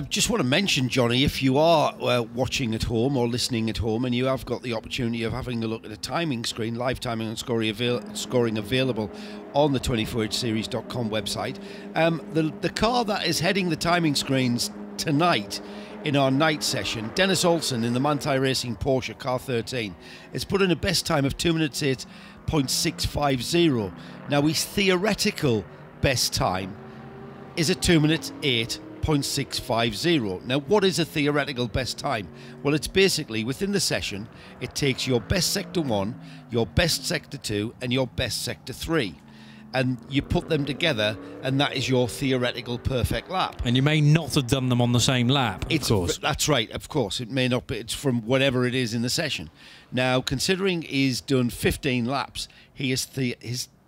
Just want to mention, Johnny, if you are watching at home or listening at home and you have got the opportunity of having a look at a timing screen, live timing and scoring available on the 24hseries.com website, the car that is heading the timing screens tonight in our night session, Dennis Olsen in the Manthey Racing Porsche Car 13, has put in a best time of 2 minutes 8.650. Now, his theoretical best time is a 2 minutes 8.650. Now, what is a theoretical best time? Well, it's basically within the session, it takes your best sector 1, your best sector 2, and your best sector 3. And you put them together, and that is your theoretical perfect lap. And you may not have done them on the same lap, of course. That's right, of course. It may not be. It's from whatever it is in the session. Now, considering he's done 15 laps, his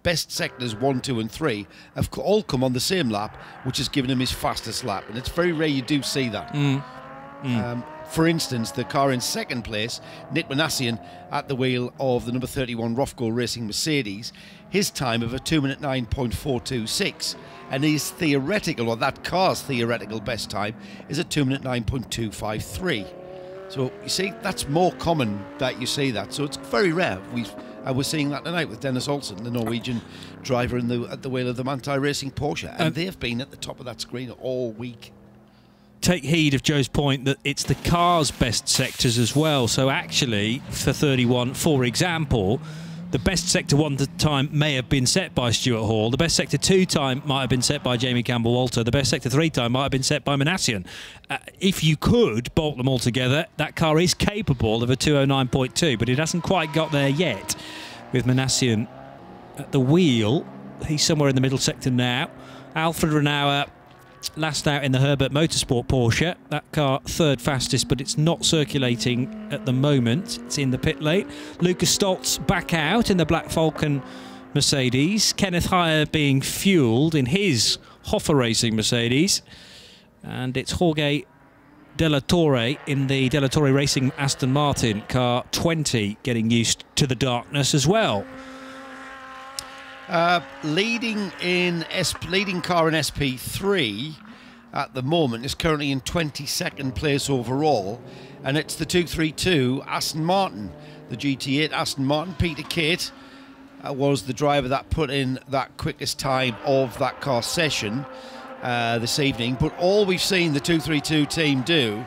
best sectors 1, 2 and 3 have all come on the same lap, which has given him his fastest lap. And it's very rare you do see that. For instance, the car in second place, Nick Manassian, at the wheel of the number 31 Rofco Racing Mercedes, his time of a 2 minute 9.426, and his theoretical, or that car's theoretical best time, is a 2 minute 9.253. So you see, that's more common that you see that. So it's very rare. I was seeing that tonight with Dennis Olsen, the Norwegian driver at the wheel of the Manthey Racing Porsche, and they've been at the top of that screen all week. Take heed of Joe's point that it's the car's best sectors as well. So actually, for 31, for example, the best sector 1 time may have been set by Stuart Hall. The best sector 2 time might have been set by Jamie Campbell-Walter. The best sector 3 time might have been set by Manassian. If you could bolt them all together, that car is capable of a 209.2, but it hasn't quite got there yet. With Manassian at the wheel, he's somewhere in the middle sector now. Alfred Renauer last out in the Herbert Motorsport Porsche. That car third fastest, but it's not circulating at the moment. It's in the pit lane. Lucas Stoltz back out in the Black Falcon Mercedes. Kenneth Heyer being fuelled in his Hoffa Racing Mercedes. And it's Jorge De La Torre in the De La Torre Racing Aston Martin car 20 getting used to the darkness as well. Leading car in SP3 at the moment is currently in 22nd place overall, and it's the 232 Aston Martin, the GT8 Aston Martin. Peter Kate was the driver that put in that quickest time of that car session this evening, but all we've seen the 232 team do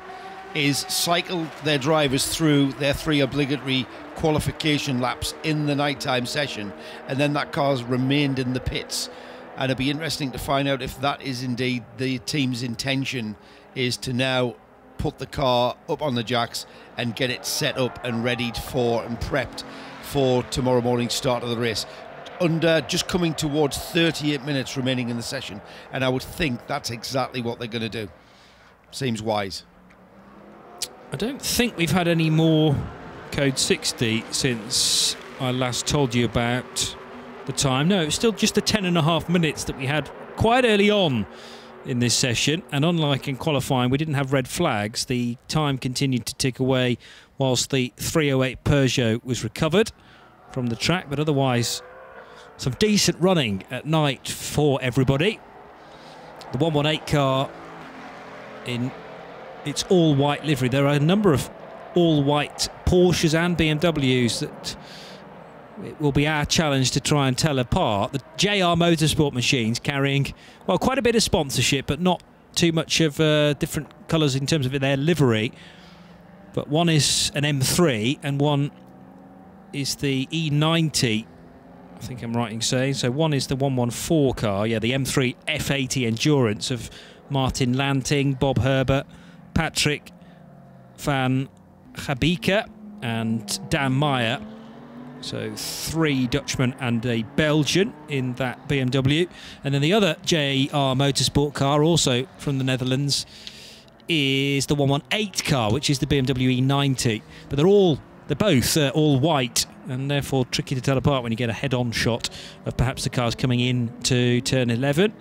is cycle their drivers through their 3 obligatory qualification laps in the nighttime session, and then that car's remained in the pits. And it'll be interesting to find out if that is indeed the team's intention, is to now put the car up on the jacks and get it set up and readied for and prepped for tomorrow morning's start of the race. Under just coming towards 38 minutes remaining in the session, and I would think that's exactly what they're going to do. Seems wise. I don't think we've had any more Code 60 since I last told you about the time. No, it's still just the 10.5 minutes that we had quite early on in this session, and unlike in qualifying, we didn't have red flags. The time continued to tick away whilst the 308 Peugeot was recovered from the track, but otherwise some decent running at night for everybody. The 118 car in its all-white livery. There are a number of all-white Porsches and BMWs that it will be our challenge to try and tell apart. The JR Motorsport machines carrying, well, quite a bit of sponsorship, but not too much of different colours in terms of their livery. But one is an M3 and one is the E90, I think I'm right in saying. So one is the 114 car, yeah, the M3 F80 Endurance of Martin Lanting, Bob Herbert, Patrick van Gabeke and Dan Meyer. So 3 Dutchmen and a Belgian in that BMW. And then the other JR Motorsport car, also from the Netherlands, is the 118 car, which is the BMW E90. But they're both all white, and therefore tricky to tell apart when you get a head-on shot of perhaps the cars coming in to turn 11.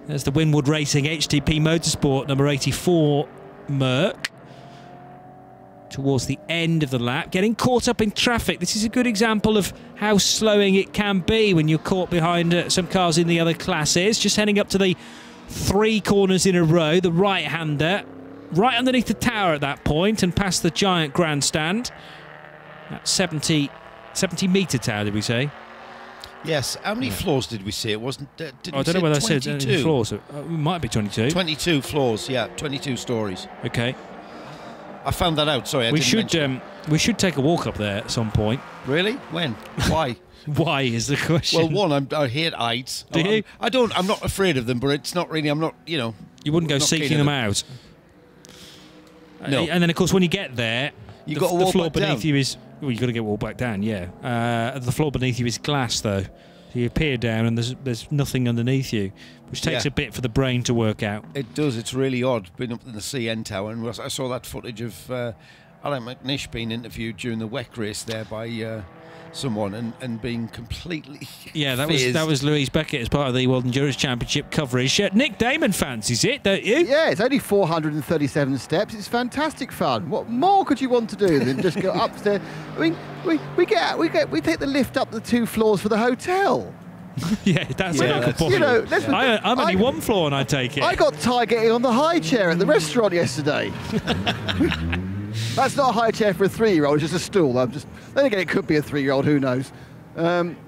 There's the Winwood Racing HTP Motorsport number 84 Merck towards the end of the lap, getting caught up in traffic. This is a good example of how slowing it can be when you're caught behind some cars in the other classes. Just heading up to the 3 corners in a row, the right-hander, right underneath the tower at that point and past the giant grandstand. That 70-metre tower, did we say? Yes. How many floors did we see? It wasn't. I don't know whether I said any floors. It might be 22. 22 floors. Yeah, 22 stories. Okay. I found that out. Sorry, we should take a walk up there at some point. Really? When? Why? Why is the question? Well, one, I hate heights. Do you? I'm not afraid of them, but it's not really. I'm not. You know. You wouldn't go seeking them out. No. And then, of course, when you get there, you got to walk the floor back beneath down. you is. Well, you got to get walked back down. Yeah. The floor beneath you is glass, though. So you peer down, and there's nothing underneath you, which takes a bit for the brain to work out. It does. It's really odd. Been up in the CN tower, and I saw that footage of Alan McNish being interviewed during the WEC race there by someone, and being completely that was Louise Beckett as part of the World Endurance Championship coverage. Nick Damon fancies it, don't you? Yeah, it's only 437 steps. It's fantastic fun. What more could you want to do than just go upstairs? I mean, we take the lift up the 2 floors for the hotel. Yeah, that's a good point. You know, I'm only 1 floor and I take it. I got tired getting on the high chair at the restaurant yesterday. That's not a high chair for a 3-year-old, it's just a stool. Then again, it could be a 3-year-old, who knows?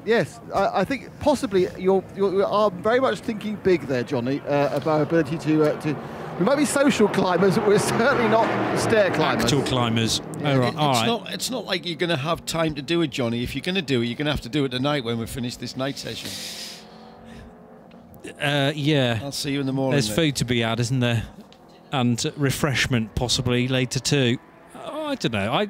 Yes, I think possibly you are very much thinking big there, Johnny, about our ability to. We might be social climbers, but we're certainly not stair climbers. Actual climbers. It's not like you're going to have time to do it, Johnny. If you're going to do it, you're going to have to do it tonight when we finish this night session. Yeah. I'll see you in the morning. There's food to be had, isn't there? And refreshment possibly later too. I don't know.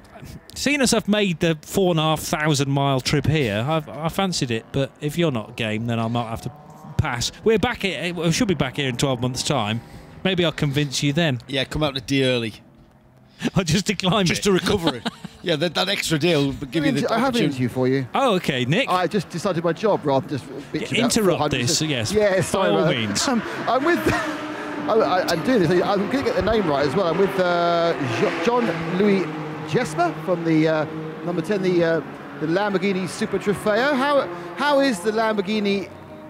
Seeing as I've made the 4,500 mile trip here, I fancied it. But if you're not game, then I might have to pass. We're back here. We should be back here in 12 months' time. Maybe I'll convince you then. Yeah, come out a day early. I'll just decline just to recover it. Yeah, that extra day will give you the I have an interview for you. Oh, okay, Nick. I just decided my job rather than just bitching interrupt this. Yes. Yes, by all means. I'm with. I'm doing this. I'm going to get the name right as well. I'm with John Louis Jesper from the number 10, the Lamborghini Super Trofeo. How is the Lamborghini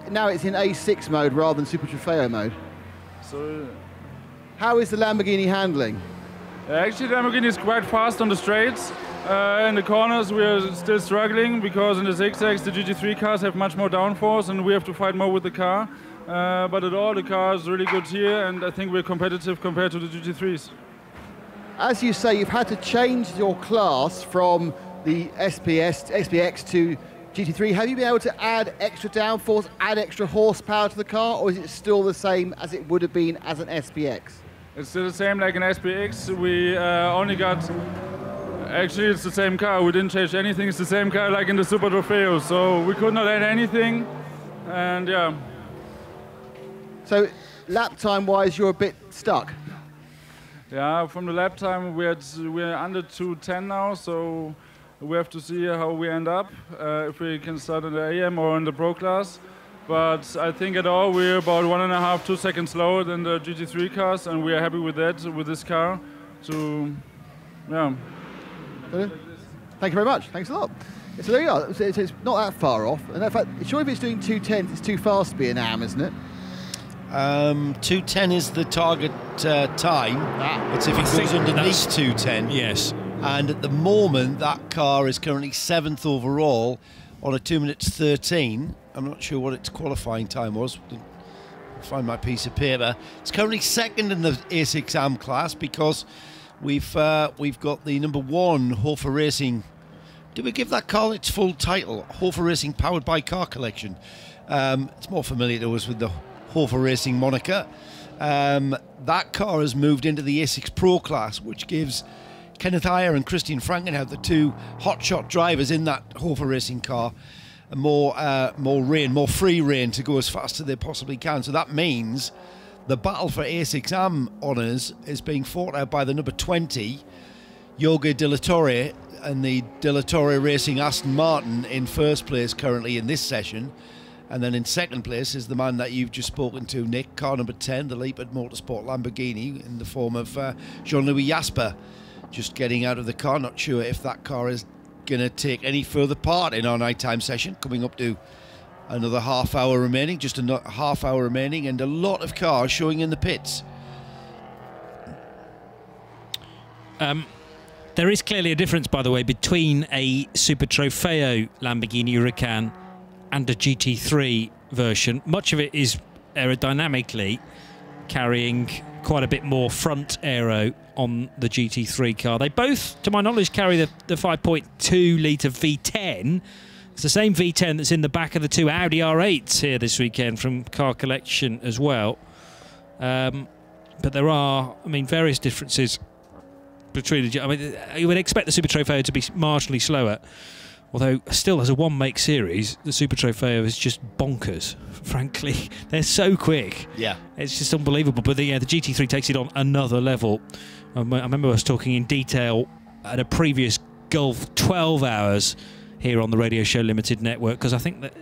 now? It's in A6 mode rather than Super Trofeo mode. So, how is the Lamborghini handling? Actually, the Lamborghini is quite fast on the straights. In the corners, we are still struggling because in the zigzags, the GT3 cars have much more downforce, and we have to fight more with the car. But at all, the car is really good here, and I think we're competitive compared to the GT3s. As you say, you've had to change your class from the SPX to GT3. Have you been able to add extra downforce, add extra horsepower to the car, or is it still the same as it would have been as an SPX? It's still the same like an SPX. We only got... Actually, it's the same car. We didn't change anything. It's the same car like in the Super Trofeo. So we could not add anything, and yeah. So lap time-wise, you're a bit stuck. Yeah, from the lap time, we're under 2:10 now, so we have to see how we end up, if we can start in the AM or in the Pro class. But I think at all, we're about 1.5, 2 seconds slower than the GT3 cars, and we are happy with that, with this car. So, yeah. Thank you very much. Thanks a lot. So there you are. It's not that far off. And in fact, sure, if it's doing 2:10, it's too fast to be an AM, isn't it? 2:10 is the target time. It's if it goes underneath 2:10. Yes. And at the moment, that car is currently 7th overall on a 2 minutes 13. I'm not sure what its qualifying time was. Didn't find my piece of paper. It's currently 2nd in the A6 AM class because we've got the number 1 Hofer Racing. Did we give that car its full title? Hofer Racing Powered by Car Collection. It's more familiar to us with the Hofer Racing moniker. That car has moved into the A6 Pro class, which gives Kenneth Ayer and Christian Frankenhout, the 2 hotshot drivers in that Hofer Racing car, more free rein to go as fast as they possibly can. So that means the battle for A6 AM honours is being fought out by the number 20, Jorge De La Torre, and the De La Torre Racing Aston Martin in first place currently in this session. And then in second place is the man that you've just spoken to, Nick, car number 10, the Leopard Motorsport Lamborghini, in the form of Jean-Louis Jasper, just getting out of the car. Not sure if that car is going to take any further part in our nighttime session, coming up to another half hour remaining, just a half hour remaining, and a lot of cars showing in the pits. There is clearly a difference, by the way, between a Super Trofeo Lamborghini Huracan and a GT3 version. Much of it is aerodynamically carrying quite a bit more front aero on the GT3 car. They both, to my knowledge, carry the 5.2 litre V10. It's the same V10 that's in the back of the two Audi R8s here this weekend from Car Collection as well. But there are, I mean, various differences between the... I mean, you would expect the Super Trofeo to be marginally slower, although still as a one-make series, the Super Trofeo is just bonkers, frankly. They're so quick. Yeah. It's just unbelievable. But the GT3 takes it on another level. I remember us talking in detail at a previous Gulf 12 hours here on the Radio Show Limited network, because I think that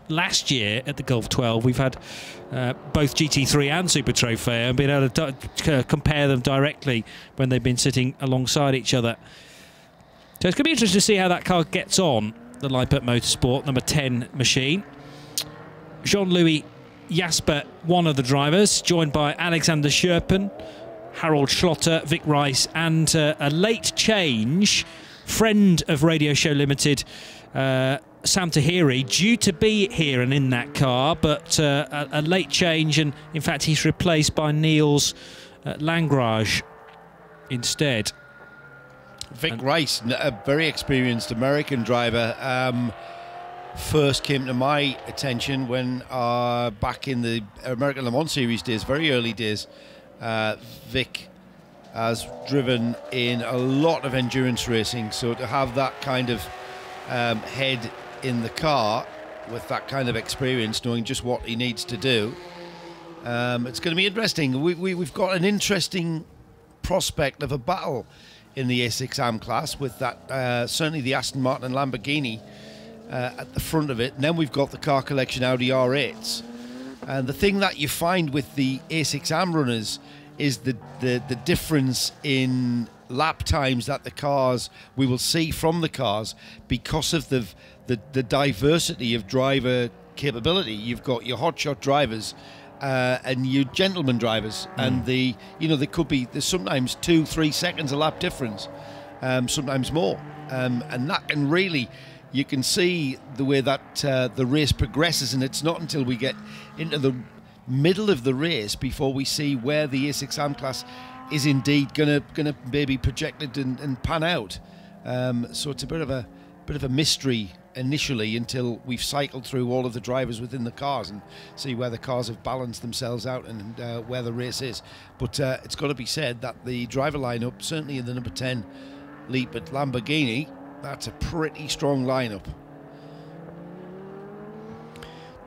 last year at the Gulf 12 we've had both GT3 and Super Trofeo and been able to compare them directly when they've been sitting alongside each other. So it's going to be interesting to see how that car gets on, the Leopard Motorsport number 10 machine. Jean-Louis Jasper, one of the drivers, joined by Alexander Scherpen, Harold Schlotter, Vic Rice, and a late change, friend of Radio Show Limited, Sam Tahiri, due to be here and in that car, but a late change, and in fact he's replaced by Niels Langrage instead. Vic Rice, a very experienced American driver, first came to my attention when back in the American Le Mans Series days, very early days. Vic has driven in a lot of endurance racing, so to have that kind of head in the car with that kind of experience, knowing just what he needs to do, it's going to be interesting. We've got an interesting prospect of a battle in the A6 AM class with that certainly the Aston Martin and Lamborghini at the front of it, and then we've got the Car Collection Audi R8s. And the thing that you find with the A6 AM runners is the difference in lap times that the cars we will see from the cars, because of the diversity of driver capability. You've got your hotshot drivers and your gentleman drivers, and there could be, there's sometimes 2-3 seconds a lap difference, sometimes more, and that can really, you can see the way that the race progresses, and it's not until we get into the middle of the race before we see where the A6 AM class is indeed gonna maybe projected and pan out. So it's a bit of a mystery initially until we've cycled through all of the drivers within the cars and see where the cars have balanced themselves out and where the race is. But it's got to be said that the driver lineup, certainly in the number 10 Leopard Lamborghini, that's a pretty strong lineup.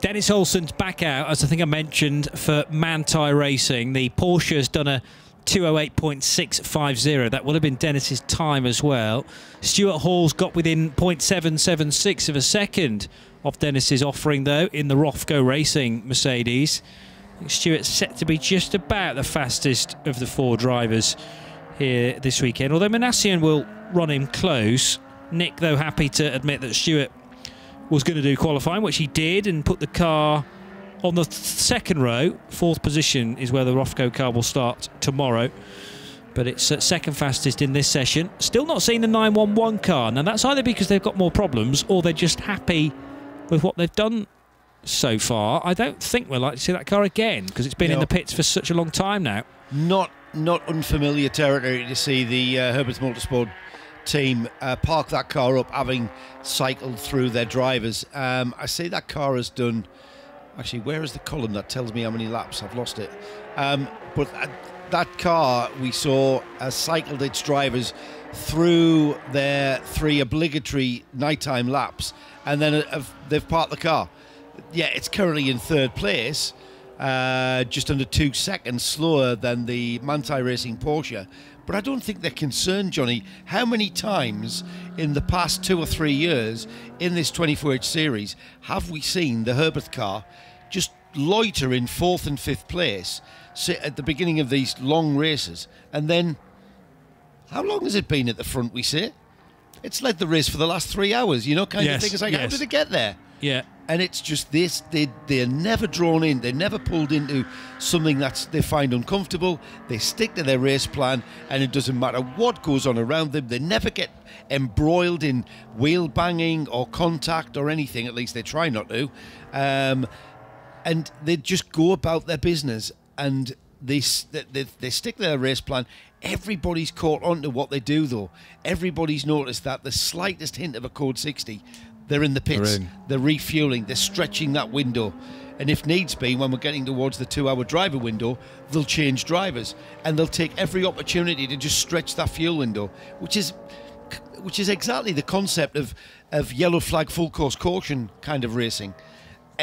Dennis Olsen's back out, as I think I mentioned, for Manthey Racing. The Porsche has done a 208.650. That would have been Dennis's time as well. Stuart Hall's got within 0.776 of a second of Dennis's offering, though, in the Rothko Racing Mercedes. I think Stuart's set to be just about the fastest of the four drivers here this weekend, although Manassian will run him close. Nick, though, happy to admit that Stuart was going to do qualifying, which he did, and put the car on the second row. Fourth position is where the Rothko car will start tomorrow, but it's second fastest in this session. Still not seeing the 911 car. Now that's either because they've got more problems or they're just happy with what they've done so far. I don't think we're likely to see that car again, because it's been in the pits for such a long time now. Not unfamiliar territory to see the Herbert's Motorsport team park that car up, having cycled through their drivers. I see that car has done, actually, where is the column that tells me how many laps? I've lost it. But that car we saw has cycled its drivers through their 3 obligatory nighttime laps, and then they've parked the car. Yeah, it's currently in third place, just under 2 seconds slower than the Manthey Racing Porsche, but I don't think they're concerned, Johnny. How many times in the past 2 or 3 years in this 24H series have we seen the Herbert car just loiter in 4th and 5th place at the beginning of these long races, and then how long has it been at the front, we say? It's led the race for the last 3 hours, you know, kind of thing. It's like, how did it get there? Yeah. And it's just this, they're never drawn in, they're never pulled into something that they find uncomfortable. They stick to their race plan, and it doesn't matter what goes on around them. They never get embroiled in wheel banging or contact or anything, at least they try not to. And they just go about their business, and they stick to their race plan. Everybody's caught on to what they do, though. Everybody's noticed that the slightest hint of a code 60, they're in the pits, they're refueling, they're stretching that window. And if needs be, when we're getting towards the 2-hour driver window, they'll change drivers, and they'll take every opportunity to just stretch that fuel window, which is exactly the concept of yellow flag full course caution kind of racing.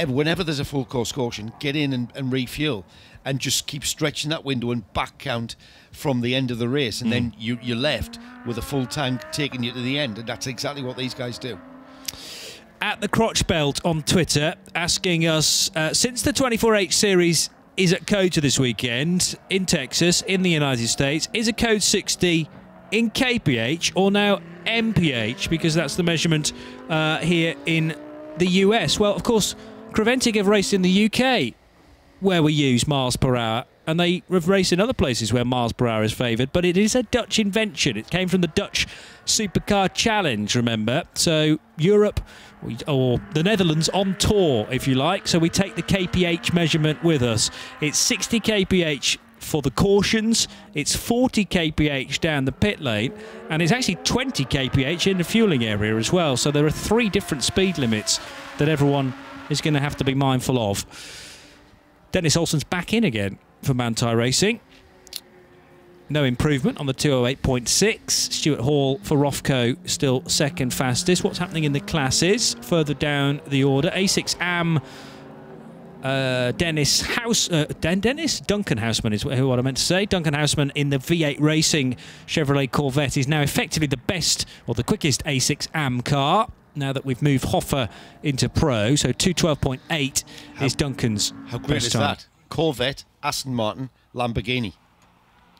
Whenever there's a full course caution, get in and refuel, and just keep stretching that window and back count from the end of the race, and then you're left with a full tank taking you to the end, and that's exactly what these guys do. At the Crotch Belt on Twitter, asking us, since the 24H series is at COTA this weekend, in Texas, in the United States, is a code 60 in KPH or now MPH, because that's the measurement here in the US? Well, of course, Creventic have raced in the UK, where we use miles per hour, and they have raced in other places where miles per hour is favoured, but it is a Dutch invention. It came from the Dutch Supercar Challenge, remember? So Europe, or the Netherlands, on tour, if you like. So we take the KPH measurement with us. It's 60 kph for the cautions, it's 40 kph down the pit lane, and it's actually 20 kph in the fueling area as well. So there are 3 different speed limits that everyone is going to have to be mindful of. Dennis Olsen's back in again for Manthey Racing. No improvement on the 208.6. Stuart Hall for Rofco still second fastest. What's happening in the classes? Further down the order, A6 AM, Duncan Houseman is what I meant to say. Duncan Houseman in the V8 Racing Chevrolet Corvette is now effectively the best, or the quickest A6 AM car, now that we've moved Hoffer into Pro. So 212.8 is Duncan's How great best is time. that? Corvette, Aston Martin, Lamborghini.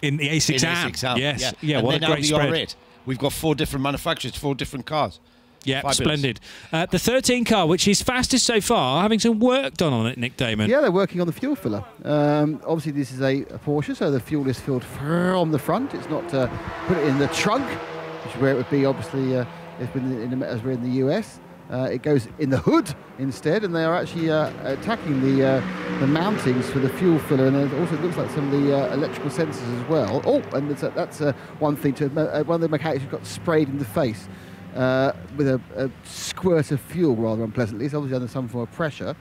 In the A6 AM. Yes. Yeah, what a great spread. R8. We've got 4 different manufacturers, 4 different cars. Yeah, Fabulous. Splendid. The 13 car, which is fastest so far, having some work done on it, Nick Damon. Yeah, they're working on the fuel filler. Obviously, this is a Porsche, so the fuel is filled from the front. It's not put it in the trunk, which is where it would be, obviously, as we're in the US. It goes in the hood instead, and they are actually attacking the mountings for the fuel filler, and it also looks like some of the electrical sensors as well. Oh, and that's one thing. One of the mechanics who got sprayed in the face with a squirt of fuel rather unpleasantly. It's obviously under some form of pressure.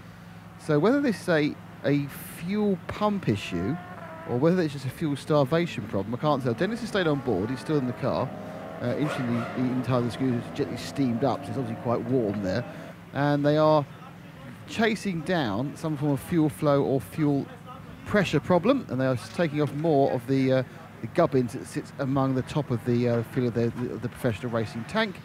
So whether this is a fuel pump issue or whether it's just a fuel starvation problem, I can't tell. Dennis has stayed on board. He's still in the car. Interestingly, the entire of the screw is gently steamed up, so it's obviously quite warm there. And they are chasing down some form of fuel flow or fuel pressure problem, and they are taking off more of the gubbins that sits among the top of the fill of the professional racing tank.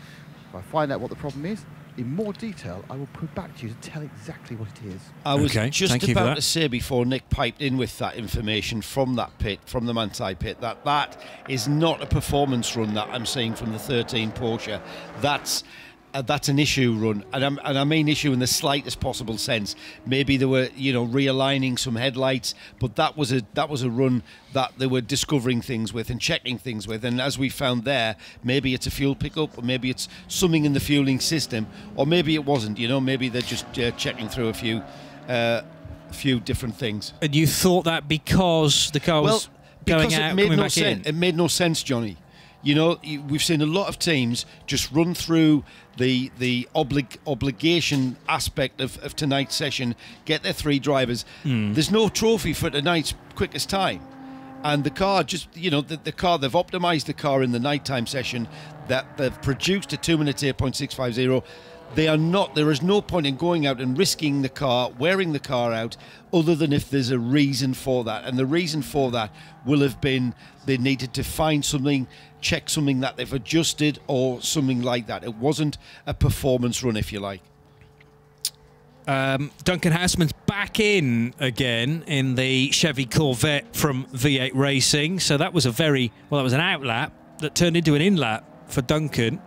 If I find out what the problem is in more detail, I will put back to you to tell exactly what it is. I was just about to say before Nick piped in with that information from that pit, from the Manthey pit, that is not a performance run that I'm seeing from the 13 Porsche. That's an issue run, and I mean issue in the slightest possible sense. Maybe they were, realigning some headlights, but that was a run that they were discovering things with and checking things with. And as we found there, maybe it's a fuel pickup, or maybe it's something in the fueling system, or maybe it wasn't. Maybe they're just checking through a few different things. And you thought that because the car was going out, coming back in? It made no sense, Johnny. We've seen a lot of teams just run through the obligation aspect of tonight's session, get their 3 drivers. There's no trophy for tonight's quickest time. And the car just, the car, they've optimised the car in the nighttime session, that they've produced a 2 minutes 8.650. they are not. There is no point in going out and risking the car, wearing the car out, other than if there's a reason for that. And the reason for that will have been they needed to find something, check something that they've adjusted or something like that. It wasn't a performance run, if you like. Duncan Hausman's back in again in the Chevy Corvette from V8 Racing. So that was a that was an outlap that turned into an inlap for Duncan.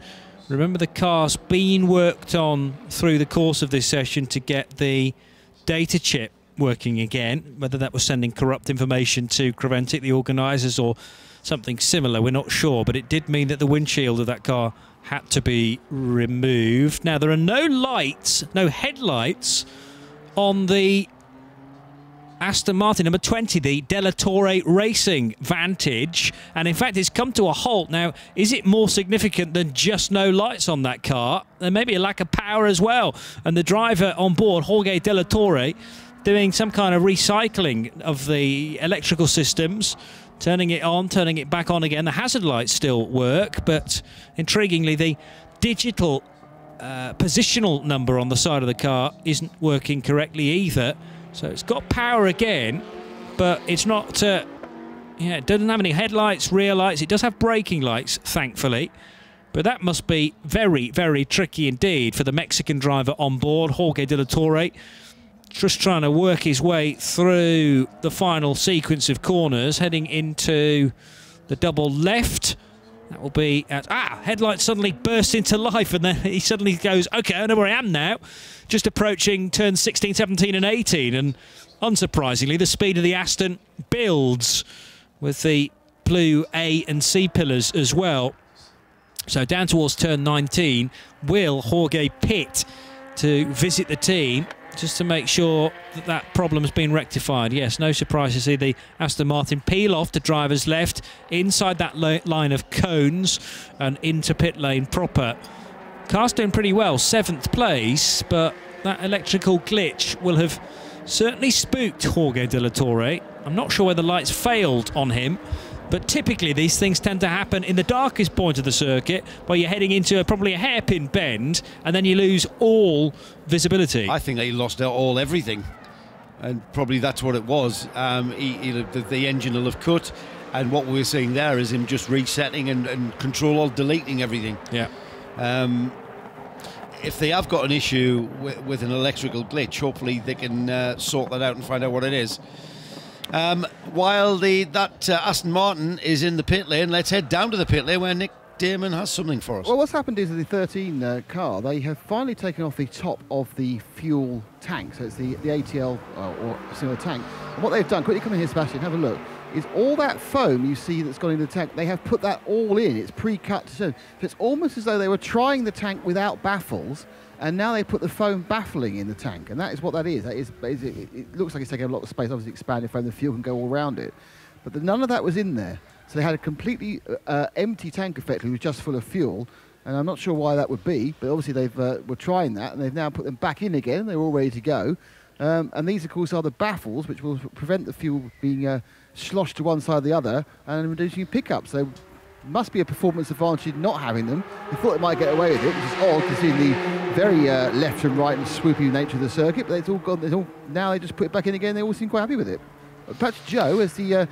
Remember, the car's been worked on through the course of this session to get the data chip working again. Whether that was sending corrupt information to Creventic, the organisers, or something similar, we're not sure. But it did mean that the windshield of that car had to be removed. Now, there are no lights, no headlights on the Aston Martin number 20, the De La Torre Racing Vantage, and in fact it's come to a halt. Now, is it more significant than just no lights on that car? There may be a lack of power as well, and the driver on board, Jorge De La Torre, doing some kind of recycling of the electrical systems, turning it on, turning it back on again. The hazard lights still work, but intriguingly the digital positional number on the side of the car isn't working correctly either. So it's got power again, but it's not, it doesn't have any headlights, rear lights. It does have braking lights, thankfully. But that must be very, very tricky indeed for the Mexican driver on board, Jorge De La Torre, just trying to work his way through the final sequence of corners, heading into the double left. That will be at, headlights suddenly burst into life, and then he suddenly goes, okay, I know where I am now. Just approaching turns 16, 17 and 18, and unsurprisingly the speed of the Aston builds with the blue A and C pillars as well. So down towards turn 19, will Jorge pit to visit the team just to make sure that that problem has been rectified? Yes, no surprise to see the Aston Martin peel off to driver's left inside that line of cones and into pit lane proper. Car's doing pretty well, 7th place, but that electrical glitch will have certainly spooked Jorge De La Torre. I'm not sure where the lights failed on him, but typically these things tend to happen in the darkest point of the circuit, where you're heading into probably a hairpin bend, and then you lose all visibility. I think he lost out everything, and probably that's what it was. The engine will have cut, and what we're seeing there is him just resetting and control alt deleting everything. Yeah. If they have got an issue with an electrical glitch, hopefully they can sort that out and find out what it is. While that Aston Martin is in the pit lane, let's head down to the pit lane where Nick Damon has something for us. Well, what's happened is the 13 car, they have finally taken off the top of the fuel tank. So it's the ATL or a similar tank. And what they've done, quickly come in here, Sebastian, have a look, is all that foam you see that's gone in the tank, they have put that all in. It's pre-cut. So it's almost as though they were trying the tank without baffles, and now they put the foam baffling in the tank, and that is what that is. It looks like it's taking a lot of space, obviously expanded foam, the fuel can go all around it. But none of that was in there. So they had a completely empty tank, effectively, was just full of fuel, and I'm not sure why that would be, but obviously they've were trying that, and they've now put them back in again. They're all ready to go. And these, of course, are the baffles, which will prevent the fuel being sloshed to one side or the other and reducing pickups. So must be a performance advantage not having them. They thought they might get away with it, which is odd considering the very left and right and swoopy nature of the circuit, but it's all gone. Now they just put it back in again. They all seem quite happy with it. Perhaps Joe, as the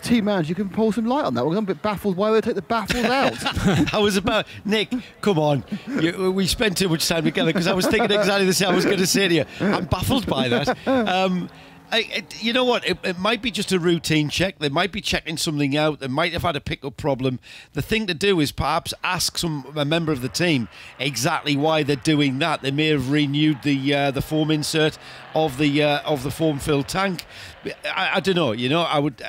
team manager, you can pour some light on that. I'm a bit baffled why they take the baffles out. I was about, Nick, come on. We spent too much time together because I was thinking exactly the same. I was going to say to you, I'm baffled by that. You know what? It might be just a routine check. They might be checking something out. They might have had a pickup problem. The thing to do is perhaps ask a member of the team exactly why they're doing that. They may have renewed the foam insert of the foam-filled tank. I don't know. You know,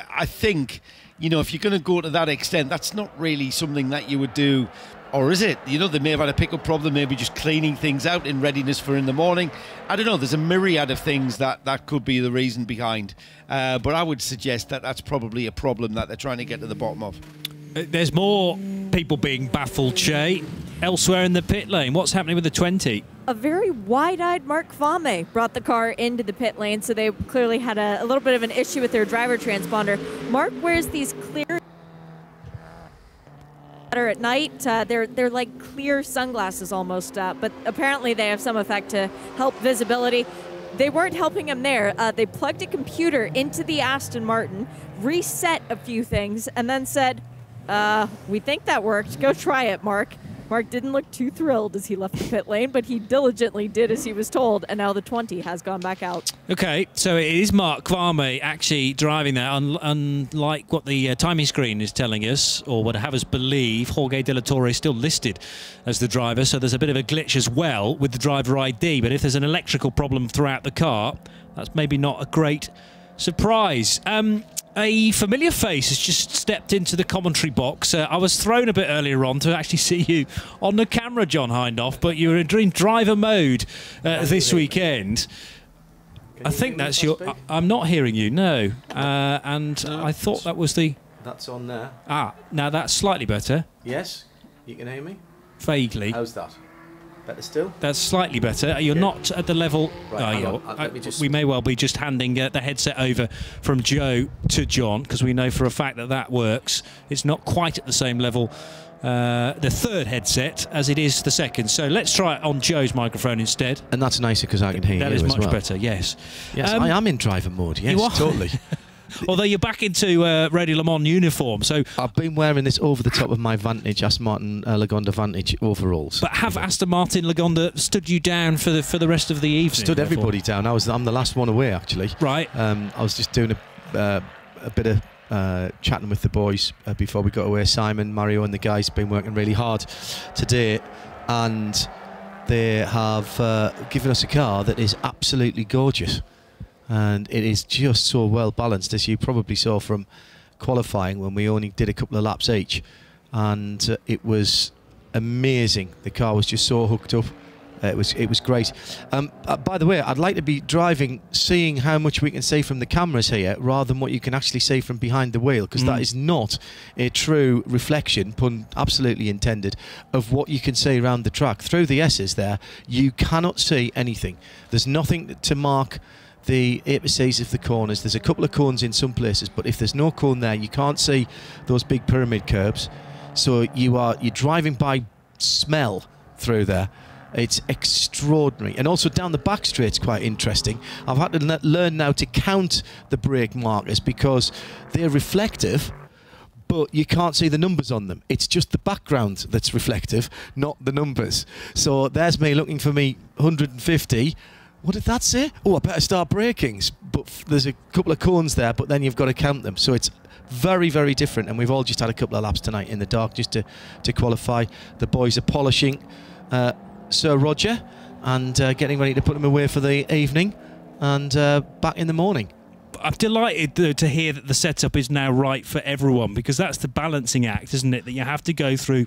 I think, you know, if you're going to go to that extent, that's not really something that you would do. Or is it? You know, they may have had a pickup problem, maybe just cleaning things out in readiness for in the morning. I don't know. There's a myriad of things that could be the reason behind. But I would suggest that that's probably a problem that they're trying to get to the bottom of. There's more people being baffled, Shay, elsewhere in the pit lane. What's happening with the 20? A very wide-eyed Mark Fame brought the car into the pit lane, so they clearly had a little bit of an issue with their driver transponder. Mark wears these clear better at night. They're like clear sunglasses almost, but apparently they have some effect to help visibility. They weren't helping him there. They plugged a computer into the Aston Martin, reset a few things, and then said, we think that worked. Go try it, Mark. Mark didn't look too thrilled as he left the pit lane, but he diligently did as he was told, and now the 20 has gone back out. Okay, so it is Mark Kvarme actually driving there, unlike what the timing screen is telling us, or would have us believe. Jorge de la Torre is still listed as the driver, so there's a bit of a glitch as well with the driver ID, but if there's an electrical problem throughout the car, that's maybe not a great surprise. A familiar face has just stepped into the commentary box. I was thrown a bit earlier on to actually see you on the camera, John Hindhaugh, but you're in driver mode this weekend. I think that's your... I'm not hearing you, no. And no, I thought that was the... That's on there. Ah, now that's slightly better. Yes, you can hear me? Vaguely. How's that? Better still? That's slightly better. You're not at the level... Right, we may well be just handing the headset over from Joe to John, because we know for a fact that that works. It's not quite at the same level, the third headset, as it is the second. So let's try it on Joe's microphone instead. And that's nicer because I can hear you as well. That is much better, yes. Yes, I am in driver mode, yes, totally. Although you're back into Radio Le Mans uniform, so I've been wearing this over the top of my Vantage, Aston Martin Lagonda Vantage overalls. But have Aston Martin Lagonda stood you down for the rest of the evening? Stood everybody down. I'm the last one away, actually. Right. I was just doing a bit of chatting with the boys before we got away. Simon, Mario, and the guys have been working really hard today, and they have given us a car that is absolutely gorgeous. And it is just so well balanced, as you probably saw from qualifying when we only did a couple of laps each. And it was amazing. The car was just so hooked up. It was great. By the way, I'd like to be driving, seeing how much we can see from the cameras here, rather than what you can actually see from behind the wheel, because that is not a true reflection, pun absolutely intended, of what you can see around the track. Through the S's there, you cannot see anything. There's nothing to mark the apices of the corners. There's a couple of cones in some places, but if there's no cone there, you can't see those big pyramid curbs. So you're driving by smell through there. It's extraordinary. And also down the back straight's quite interesting. I've had to learn now to count the brake markers because they're reflective, but you can't see the numbers on them. It's just the background that's reflective, not the numbers. So there's me looking for me 150. What did that say? Oh, I better start braking. But there's a couple of cones there, but then you've got to count them. So it's very, very different. And we've all just had a couple of laps tonight in the dark just to qualify. The boys are polishing Sir Roger and getting ready to put him away for the evening and back in the morning. I'm delighted to hear that the setup is now right for everyone, because that's the balancing act, isn't it? That you have to go through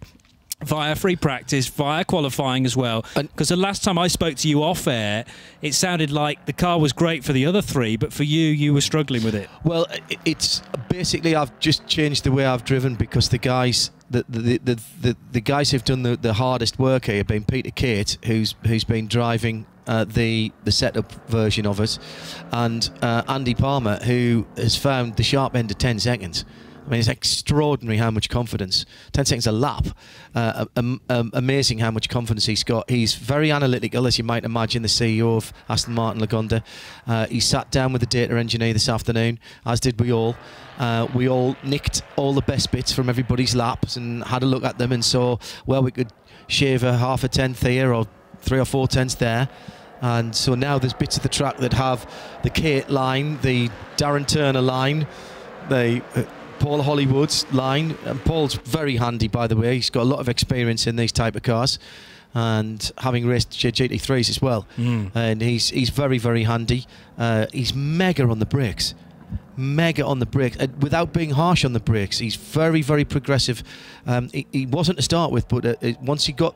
via free practice, via qualifying as well. Because the last time I spoke to you off air, it sounded like the car was great for the other three, but for you were struggling with it. Well, it's basically I've just changed the way I've driven, because the guys, the guys who've done the hardest work here have been Peter Kate, who's been driving the setup version of it, and Andy Palmer, who has found the sharp end of 10 seconds. I mean, it's extraordinary how much confidence. 10 seconds a lap. Amazing how much confidence he's got. He's very analytical, as you might imagine, the CEO of Aston Martin Lagonda. He sat down with the data engineer this afternoon, as did we all. We all nicked all the best bits from everybody's laps and had a look at them and saw, well, we could shave a half a tenth here or 3 or 4 tenths there. And so now there's bits of the track that have the Kate line, the Darren Turner line, the Paul Hollywood's line. And Paul's very handy, by the way. He's got a lot of experience in these type of cars, and having raced GT3s as well. And he's very, very handy. He's mega on the brakes. Mega on the brakes, without being harsh on the brakes. He's very, very progressive. He wasn't to start with, but once he got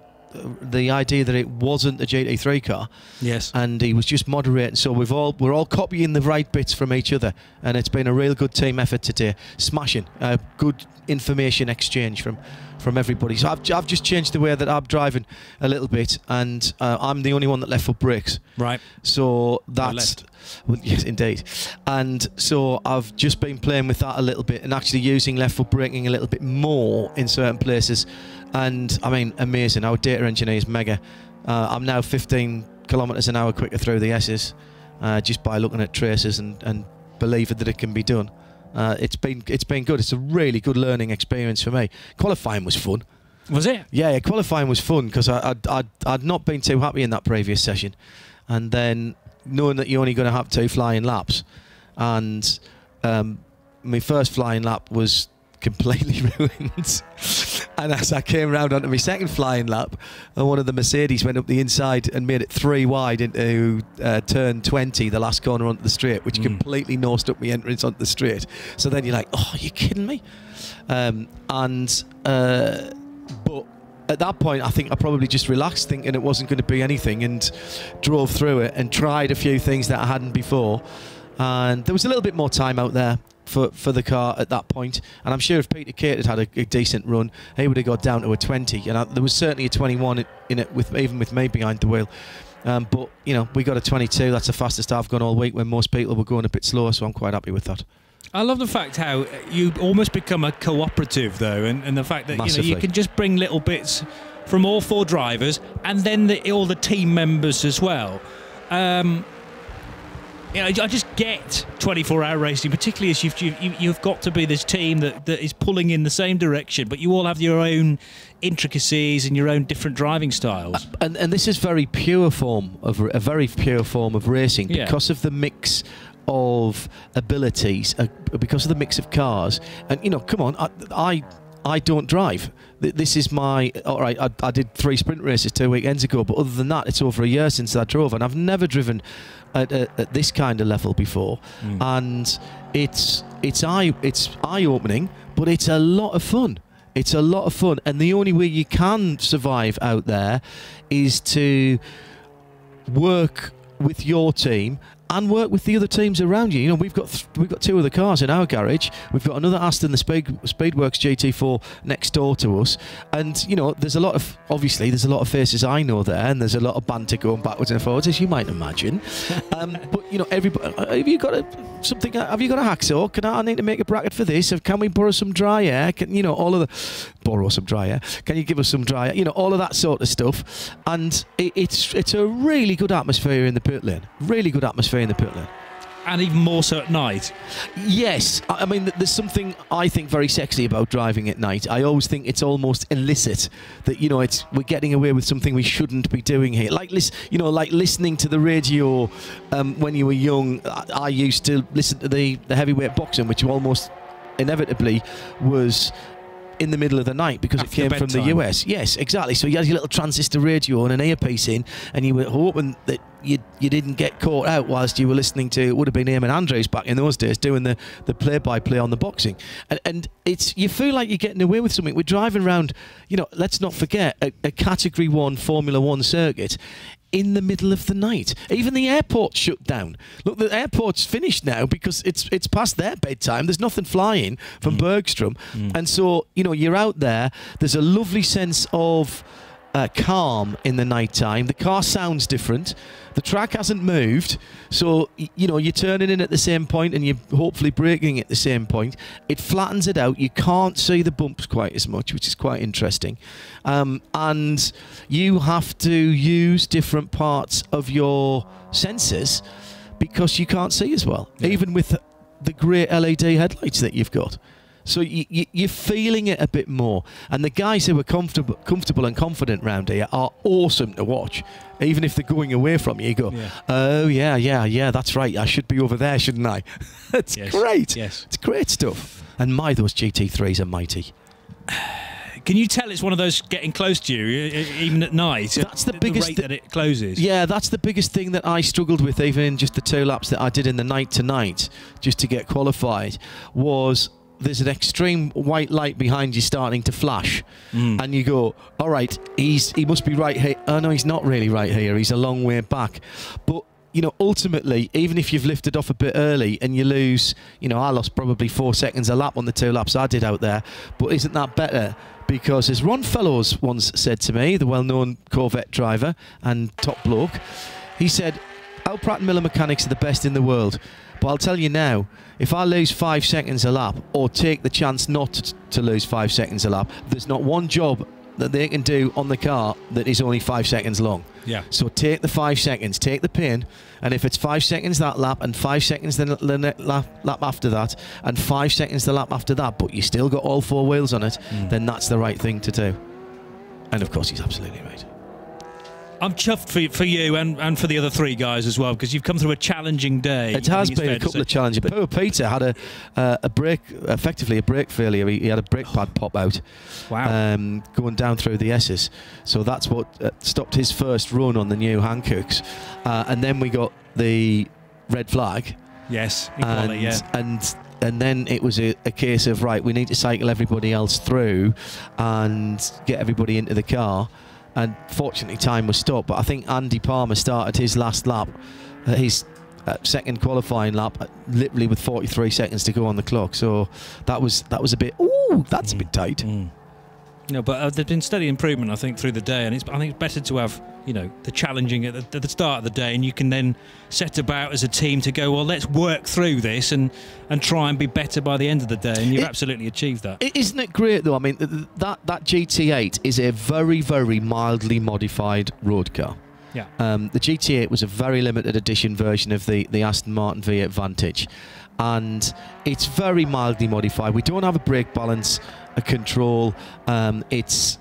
the idea that it wasn't a GT3 car, yes, and he was just moderating, so we're all copying the right bits from each other, and it's been a real good team effort today. Smashing, good information exchange from everybody. So I've just changed the way that I'm driving a little bit, and I'm the only one that left foot brakes. Right. So that's Well, yes, indeed. And so I've just been playing with that a little bit and actually using left foot braking a little bit more in certain places. And I mean, amazing. Our data engineer is mega. I'm now 15 kilometres an hour quicker through the S's just by looking at traces and believing that it can be done. It's been good. It's a really good learning experience for me. Qualifying was fun. Was it? Yeah, qualifying was fun because I'd not been too happy in that previous session, and then knowing that you're only going to have 2 flying laps, and my first flying lap was completely ruined. And as I came round onto my second flying lap, one of the Mercedes went up the inside and made it 3 wide into turn 20, the last corner onto the straight, which completely nosed up my entrance onto the straight. So then you're like, oh, are you kidding me? But at that point, I think I probably just relaxed, thinking it wasn't going to be anything, and drove through it and tried a few things that I hadn't before. And there was a little bit more time out there for the car at that point. And I'm sure if Peter Kate had had a decent run, he would have got down to a 20. And there was certainly a 21 in it, even with me behind the wheel. But, you know, we got a 22. That's the fastest I've gone all week, when most people were going a bit slower, so I'm quite happy with that. I love the fact how you almost become a cooperative, though, and the fact that you can just bring little bits from all 4 drivers and then all the team members as well. I just get 24-hour racing, particularly as you've got to be this team that is pulling in the same direction, but you all have your own intricacies and your own different driving styles. And this is a very pure form of racing, because of the mix of abilities, because of the mix of cars. And come on, I don't drive. This is my all right. I did 3 sprint races 2 weekends ago, but other than that, it's over a year since I drove, and I've never driven at this kind of level before. And it's eye-opening, but it's a lot of fun. It's a lot of fun, and the only way you can survive out there is to work with your team and work with the other teams around you. We've got 2 other cars in our garage. We've got another Aston, the Speedworks GT4, next door to us. And there's a lot of faces I know there, and there's a lot of banter going backwards and forwards, as you might imagine. But everybody, have you got a hacksaw? I need to make a bracket for this. Can we borrow some dry air? Borrow some dry air. Can you give us some dry air? All of that sort of stuff. And it's a really good atmosphere in the pit lane. Really good atmosphere in the pit lane. And even more so at night. Yes, I mean, there's something I think very sexy about driving at night. I always think it's almost illicit that we're getting away with something we shouldn't be doing here. Like listening to the radio when you were young. I used to listen to the heavyweight boxing, which almost inevitably was in the middle of the night because it came from the US. Yes, exactly. So you had your little transistor radio and an earpiece in, and you were hoping that you didn't get caught out whilst you were listening to, it would have been Eamon Andrews back in those days, doing the play-by-play on the boxing. And you feel like you're getting away with something. We're driving around, let's not forget, a Category 1 Formula 1 circuit in the middle of the night. Even the airport shut down. Look, the airport's finished now because it's past their bedtime. There's nothing flying from Bergstrom. And so, you're out there. There's a lovely sense of calm in the night time. The car sounds different. The track hasn't moved, so you're turning in at the same point and you're hopefully braking at the same point. It flattens it out. You can't see the bumps quite as much, which is quite interesting. And you have to use different parts of your senses because you can't see as well, even with the great LED headlights that you've got. So you're feeling it a bit more. And the guys who are comfortable and confident round here are awesome to watch. Even if they're going away from you, you go, oh, yeah, that's right. I should be over there, shouldn't I? It's great. Yes. It's great stuff. And those GT3s are mighty. Can you tell it's one of those getting close to you, even at night? That's the biggest rate that it closes. Yeah, that's the biggest thing that I struggled with, even in just the 2 laps that I did in the night to night, just to get qualified, was there's an extreme white light behind you starting to flash, and you go, all right, he must be right here. Oh no, he's not really right here. He's a long way back. But ultimately, even if you've lifted off a bit early and you lose, I lost probably 4 seconds a lap on the 2 laps I did out there. But isn't that better? Because as Ron Fellows once said to me, the well-known Corvette driver and top bloke, he said, our Pratt & Miller mechanics are the best in the world. But I'll tell you now, if I lose 5 seconds a lap, or take the chance not to lose 5 seconds a lap, there's not one job that they can do on the car that is only 5 seconds long. Yeah. So take the 5 seconds, take the pain, and if it's 5 seconds that lap, and 5 seconds the lap after that, and 5 seconds the lap after that, but you still got all 4 wheels on it, then that's the right thing to do. And of course, he's absolutely right. I'm chuffed for you and for the other 3 guys as well, because you've come through a challenging day. It has been a couple of challenges. But poor Peter had a brake, effectively a brake failure. He had a brake pad pop out. Wow. Going down through the S's. So that's what stopped his first run on the new Hankooks. And then we got the red flag. Yes. Equally, And then it was a case of, right, we need to cycle everybody else through and get everybody into the car. And fortunately, time was stopped. But I think Andy Palmer started his last lap, his second qualifying lap, literally with 43 seconds to go on the clock. So that was a bit. Ooh, that's a bit tight. No, but there's been steady improvement, I think, through the day, and I think it's better to have, you know, the challenging at the start of the day, and you can then set about as a team to go, well, let's work through this and try and be better by the end of the day, and you've absolutely achieved that. Isn't it great, though? I mean, that GT8 is a very, very mildly modified road car. Yeah. The GT8 was a very limited edition version of the Aston Martin V8 Vantage, and it's very mildly modified. We don't have a brake balance, a control. It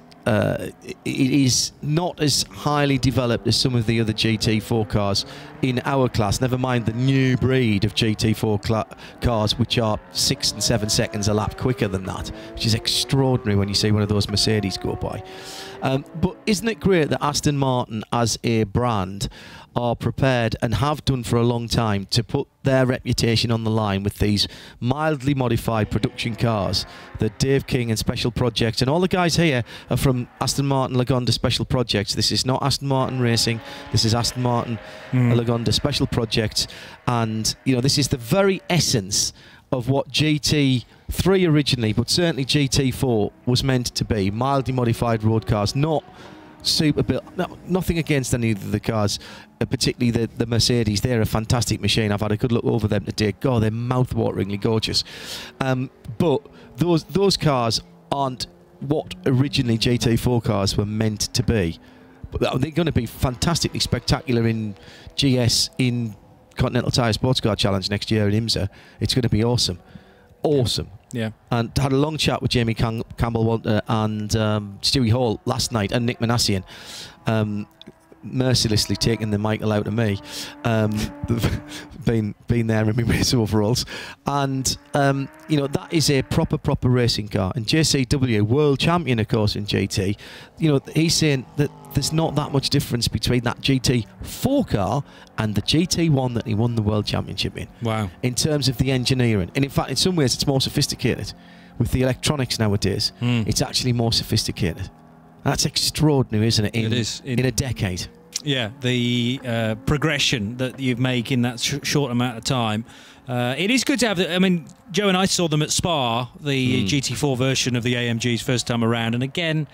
is not as highly developed as some of the other GT4 cars in our class, never mind the new breed of GT4 cars, which are 6 and 7 seconds a lap quicker than that, which is extraordinary when you see one of those Mercedes go by. But isn't it great that Aston Martin as a brand are prepared, and have done for a long time, to put their reputation on the line with these mildly modified production cars that Dave King and Special Projects, and all the guys here are from Aston Martin Lagonda Special Projects. This is not Aston Martin Racing, this is Aston Martin Lagonda Special Projects, and you know, this is the very essence of what GT3 originally, but certainly GT4 was meant to be. Mildly modified road cars, not super built. No, nothing against any of the cars, particularly the Mercedes. They're a fantastic machine. I've had a good look over them today. God, they're mouth-wateringly gorgeous. But those cars aren't what originally GT4 cars were meant to be. But they're going to be fantastically spectacular in GS, in Continental Tire Sports Car Challenge next year in IMSA. It's going to be awesome. Awesome. Yeah. And had a long chat with Jamie Campbell-Walter and Stewie Hall last night, and Nick Manassian, mercilessly taking the Michael out of me, being there in my race overalls, and you know, that is a proper racing car. And JCW, world champion of course in GT, you know, he's saying that there's not that much difference between that GT4 car and the GT1 that he won the world championship in. Wow. In terms of the engineering, and in fact in some ways it's more sophisticated. With the electronics nowadays, it's actually more sophisticated. That's extraordinary, isn't it? It is. In a decade. Yeah, the progression that you make in that short amount of time. It is good to have. I mean, Joe and I saw them at Spa, the GT4 version of the AMG's first time around, and again,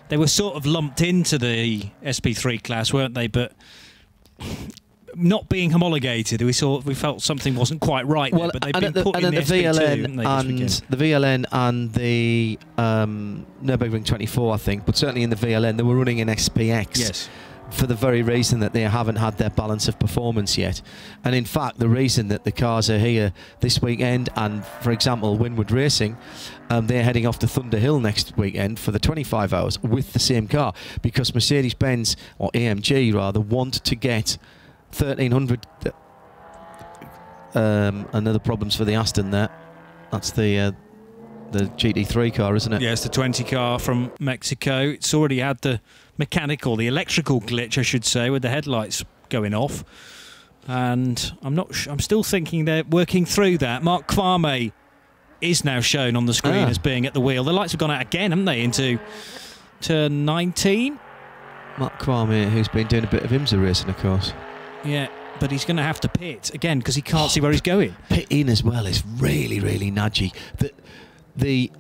they were sort of lumped into the SP3 class, weren't they? But not being homologated, we felt something wasn't quite right. Well, there, but they've been put in the VLN the VLN and the Nürburgring 24, I think, but certainly in the VLN they were running an SPX. Yes. For the very reason that they haven't had their balance of performance yet. And in fact, the reason that the cars are here this weekend, and for example, Winwood Racing, they're heading off to Thunder Hill next weekend for the 25 hours with the same car, because Mercedes-Benz, or AMG rather, want to get 1300 and other problems for the Aston there. That's the GT3 car, isn't it? Yeah, it's the 20 car from Mexico. It's already had the electrical glitch, I should say, with the headlights going off. And I'm still thinking they're working through that. Mark Kwame is now shown on the screen as being at the wheel. The lights have gone out again, haven't they, into turn 19? Mark Kwame, who's been doing a bit of IMSA racing, of course. Yeah, but he's going to have to pit again because he can't see where he's going. Pit in as well is really, really nudgy. The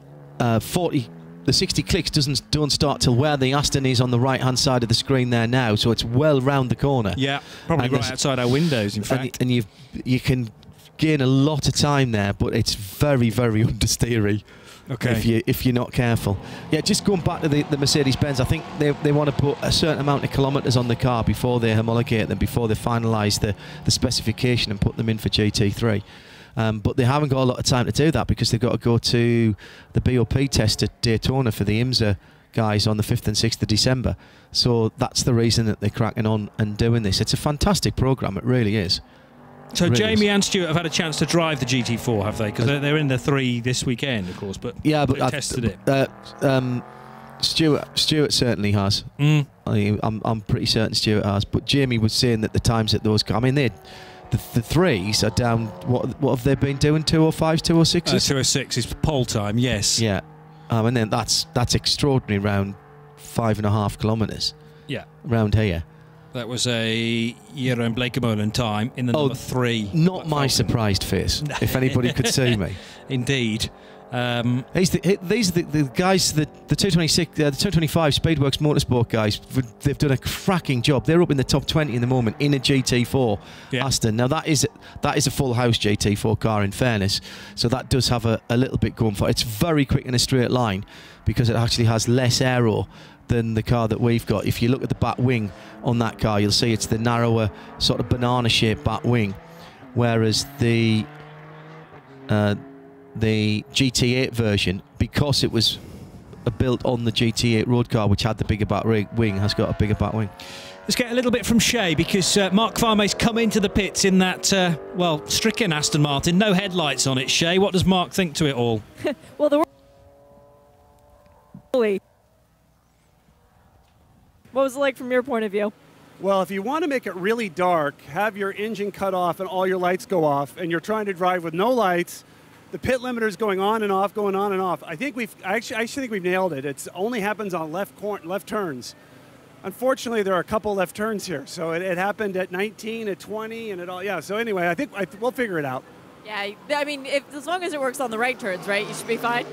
the 60 clicks don't start till where the Aston is on the right-hand side of the screen there now, so it's well round the corner. Yeah, probably and right outside our windows, in fact. And you can gain a lot of time there, but it's very, very understeery. Okay. If you're not careful. Yeah, just going back to the Mercedes-Benz, I think they want to put a certain amount of kilometres on the car before they homologate them, before they finalise the specification and put them in for GT3. But they haven't got a lot of time to do that because they've got to go to the BOP test at Daytona for the IMSA guys on the 5th and 6th of December. So that's the reason that they're cracking on and doing this. It's a fantastic programme, it really is. So really Jamie is. and Stuart have had a chance to drive the GT4, have they? Because they're in the 3 this weekend, of course. But yeah, but they tested it. Stuart certainly has. I'm pretty certain Stuart has. But Jamie was saying that the times at those, I mean, the 3s are down. What have they been doing? 205s, 206s? 206 is pole time. Yes. Yeah. And then that's extraordinary round 5.5 kilometres. Yeah. Round here. That was a Jeroen Blekemolen time in the number 3. Not my surprised face, if anybody could see me. Indeed. These are the guys, the 226, the 225 Speedworks Motorsport guys. They've done a cracking job. They're up in the top 20 in the moment in a GT4 Aston. Now that is a full house GT4 car, in fairness. So that does have a little bit going for it. It's very quick in a straight line because it actually has less aero than the car that we've got. If you look at the back wing on that car, you'll see it's the narrower sort of banana-shaped back wing, whereas the GT8 version, because it was built on the GT8 road car, which had the bigger back wing, has got a bigger back wing. Let's get a little bit from Shay, because Mark Farmay's come into the pits in that, well, stricken Aston Martin. No headlights on it, Shay. What does Mark think to it all? Well, what was it like from your point of view? Well, if you want to make it really dark, have your engine cut off and all your lights go off, and you're trying to drive with no lights, the pit limiter's going on and off, going on and off. I think I actually think we've nailed it. It only happens on left turns. Unfortunately, there are a couple left turns here, so it happened at 19, at 20, and it all. Yeah. So anyway, I think we'll figure it out. Yeah, I mean, as long as it works on the right turns, right, you should be fine.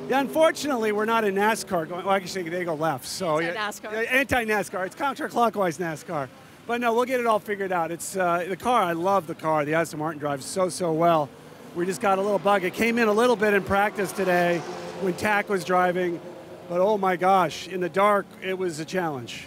Yeah, unfortunately, we're not in NASCAR. Well, actually, they go left. So anti-NASCAR. Anti-NASCAR. It's counterclockwise NASCAR. But no, we'll get it all figured out. It's the car. I love the car. The Aston Martin drives so well. We just got a little bug. It came in a little bit in practice today when Tack was driving, but oh my gosh, in the dark, it was a challenge.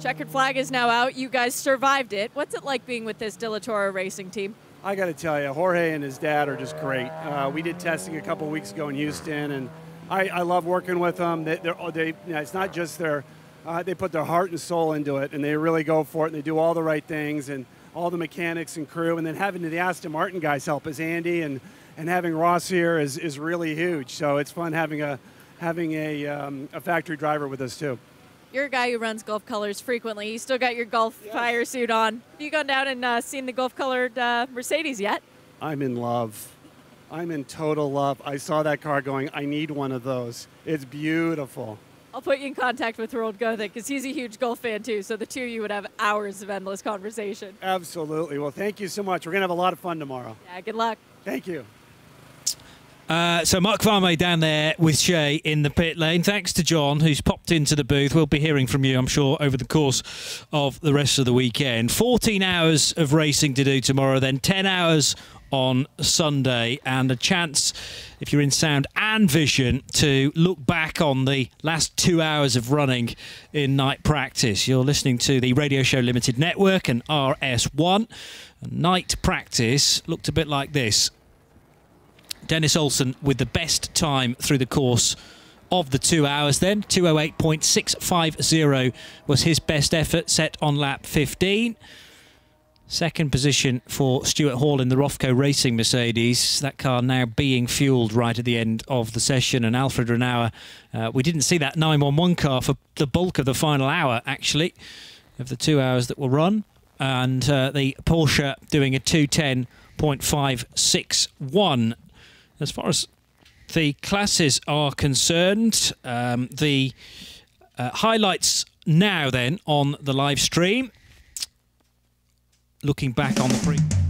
Checkered flag is now out. You guys survived it. What's it like being with this De La Torre racing team? I got to tell you, Jorge and his dad are just great. We did testing a couple weeks ago in Houston, and I love working with them. It's not just they put their heart and soul into it, and they really go for it, and they do all the right things, and all the mechanics and crew, and then having the Aston Martin guys help as Andy and having Ross here is really huge. So it's fun having a factory driver with us too. You're a guy who runs Gulf colors frequently. You still got your Gulf fire suit on. Have you gone down and seen the Gulf colored Mercedes yet? I'm in love. I'm in total love. I saw that car going, I need one of those. It's beautiful. I'll put you in contact with Harold Gothic because he's a huge Gulf fan too, so the two of you would have hours of endless conversation. Absolutely. Well, thank you so much. We're going to have a lot of fun tomorrow. Yeah, good luck. Thank you. So Mark Farmay down there with Shay in the pit lane. Thanks to John, who's popped into the booth. We'll be hearing from you, I'm sure, over the course of the rest of the weekend. 14 hours of racing to do tomorrow, then 10 hours on Sunday, and a chance, if you're in sound and vision, to look back on the last 2 hours of running in night practice. You're listening to the Radio Show Limited Network and RS1. Night practice looked a bit like this. Dennis Olsen with the best time through the course of the 2 hours then. 2:08.650 was his best effort, set on lap 15. Second position for Stuart Hall in the Rofco Racing Mercedes. That car now being fuelled right at the end of the session. And Alfred Renauer, we didn't see that 911 car for the bulk of the final hour, actually, of the 2 hours that were run. And the Porsche doing a 2:10.561. As far as the classes are concerned, the highlights now then on the live stream. Looking back on the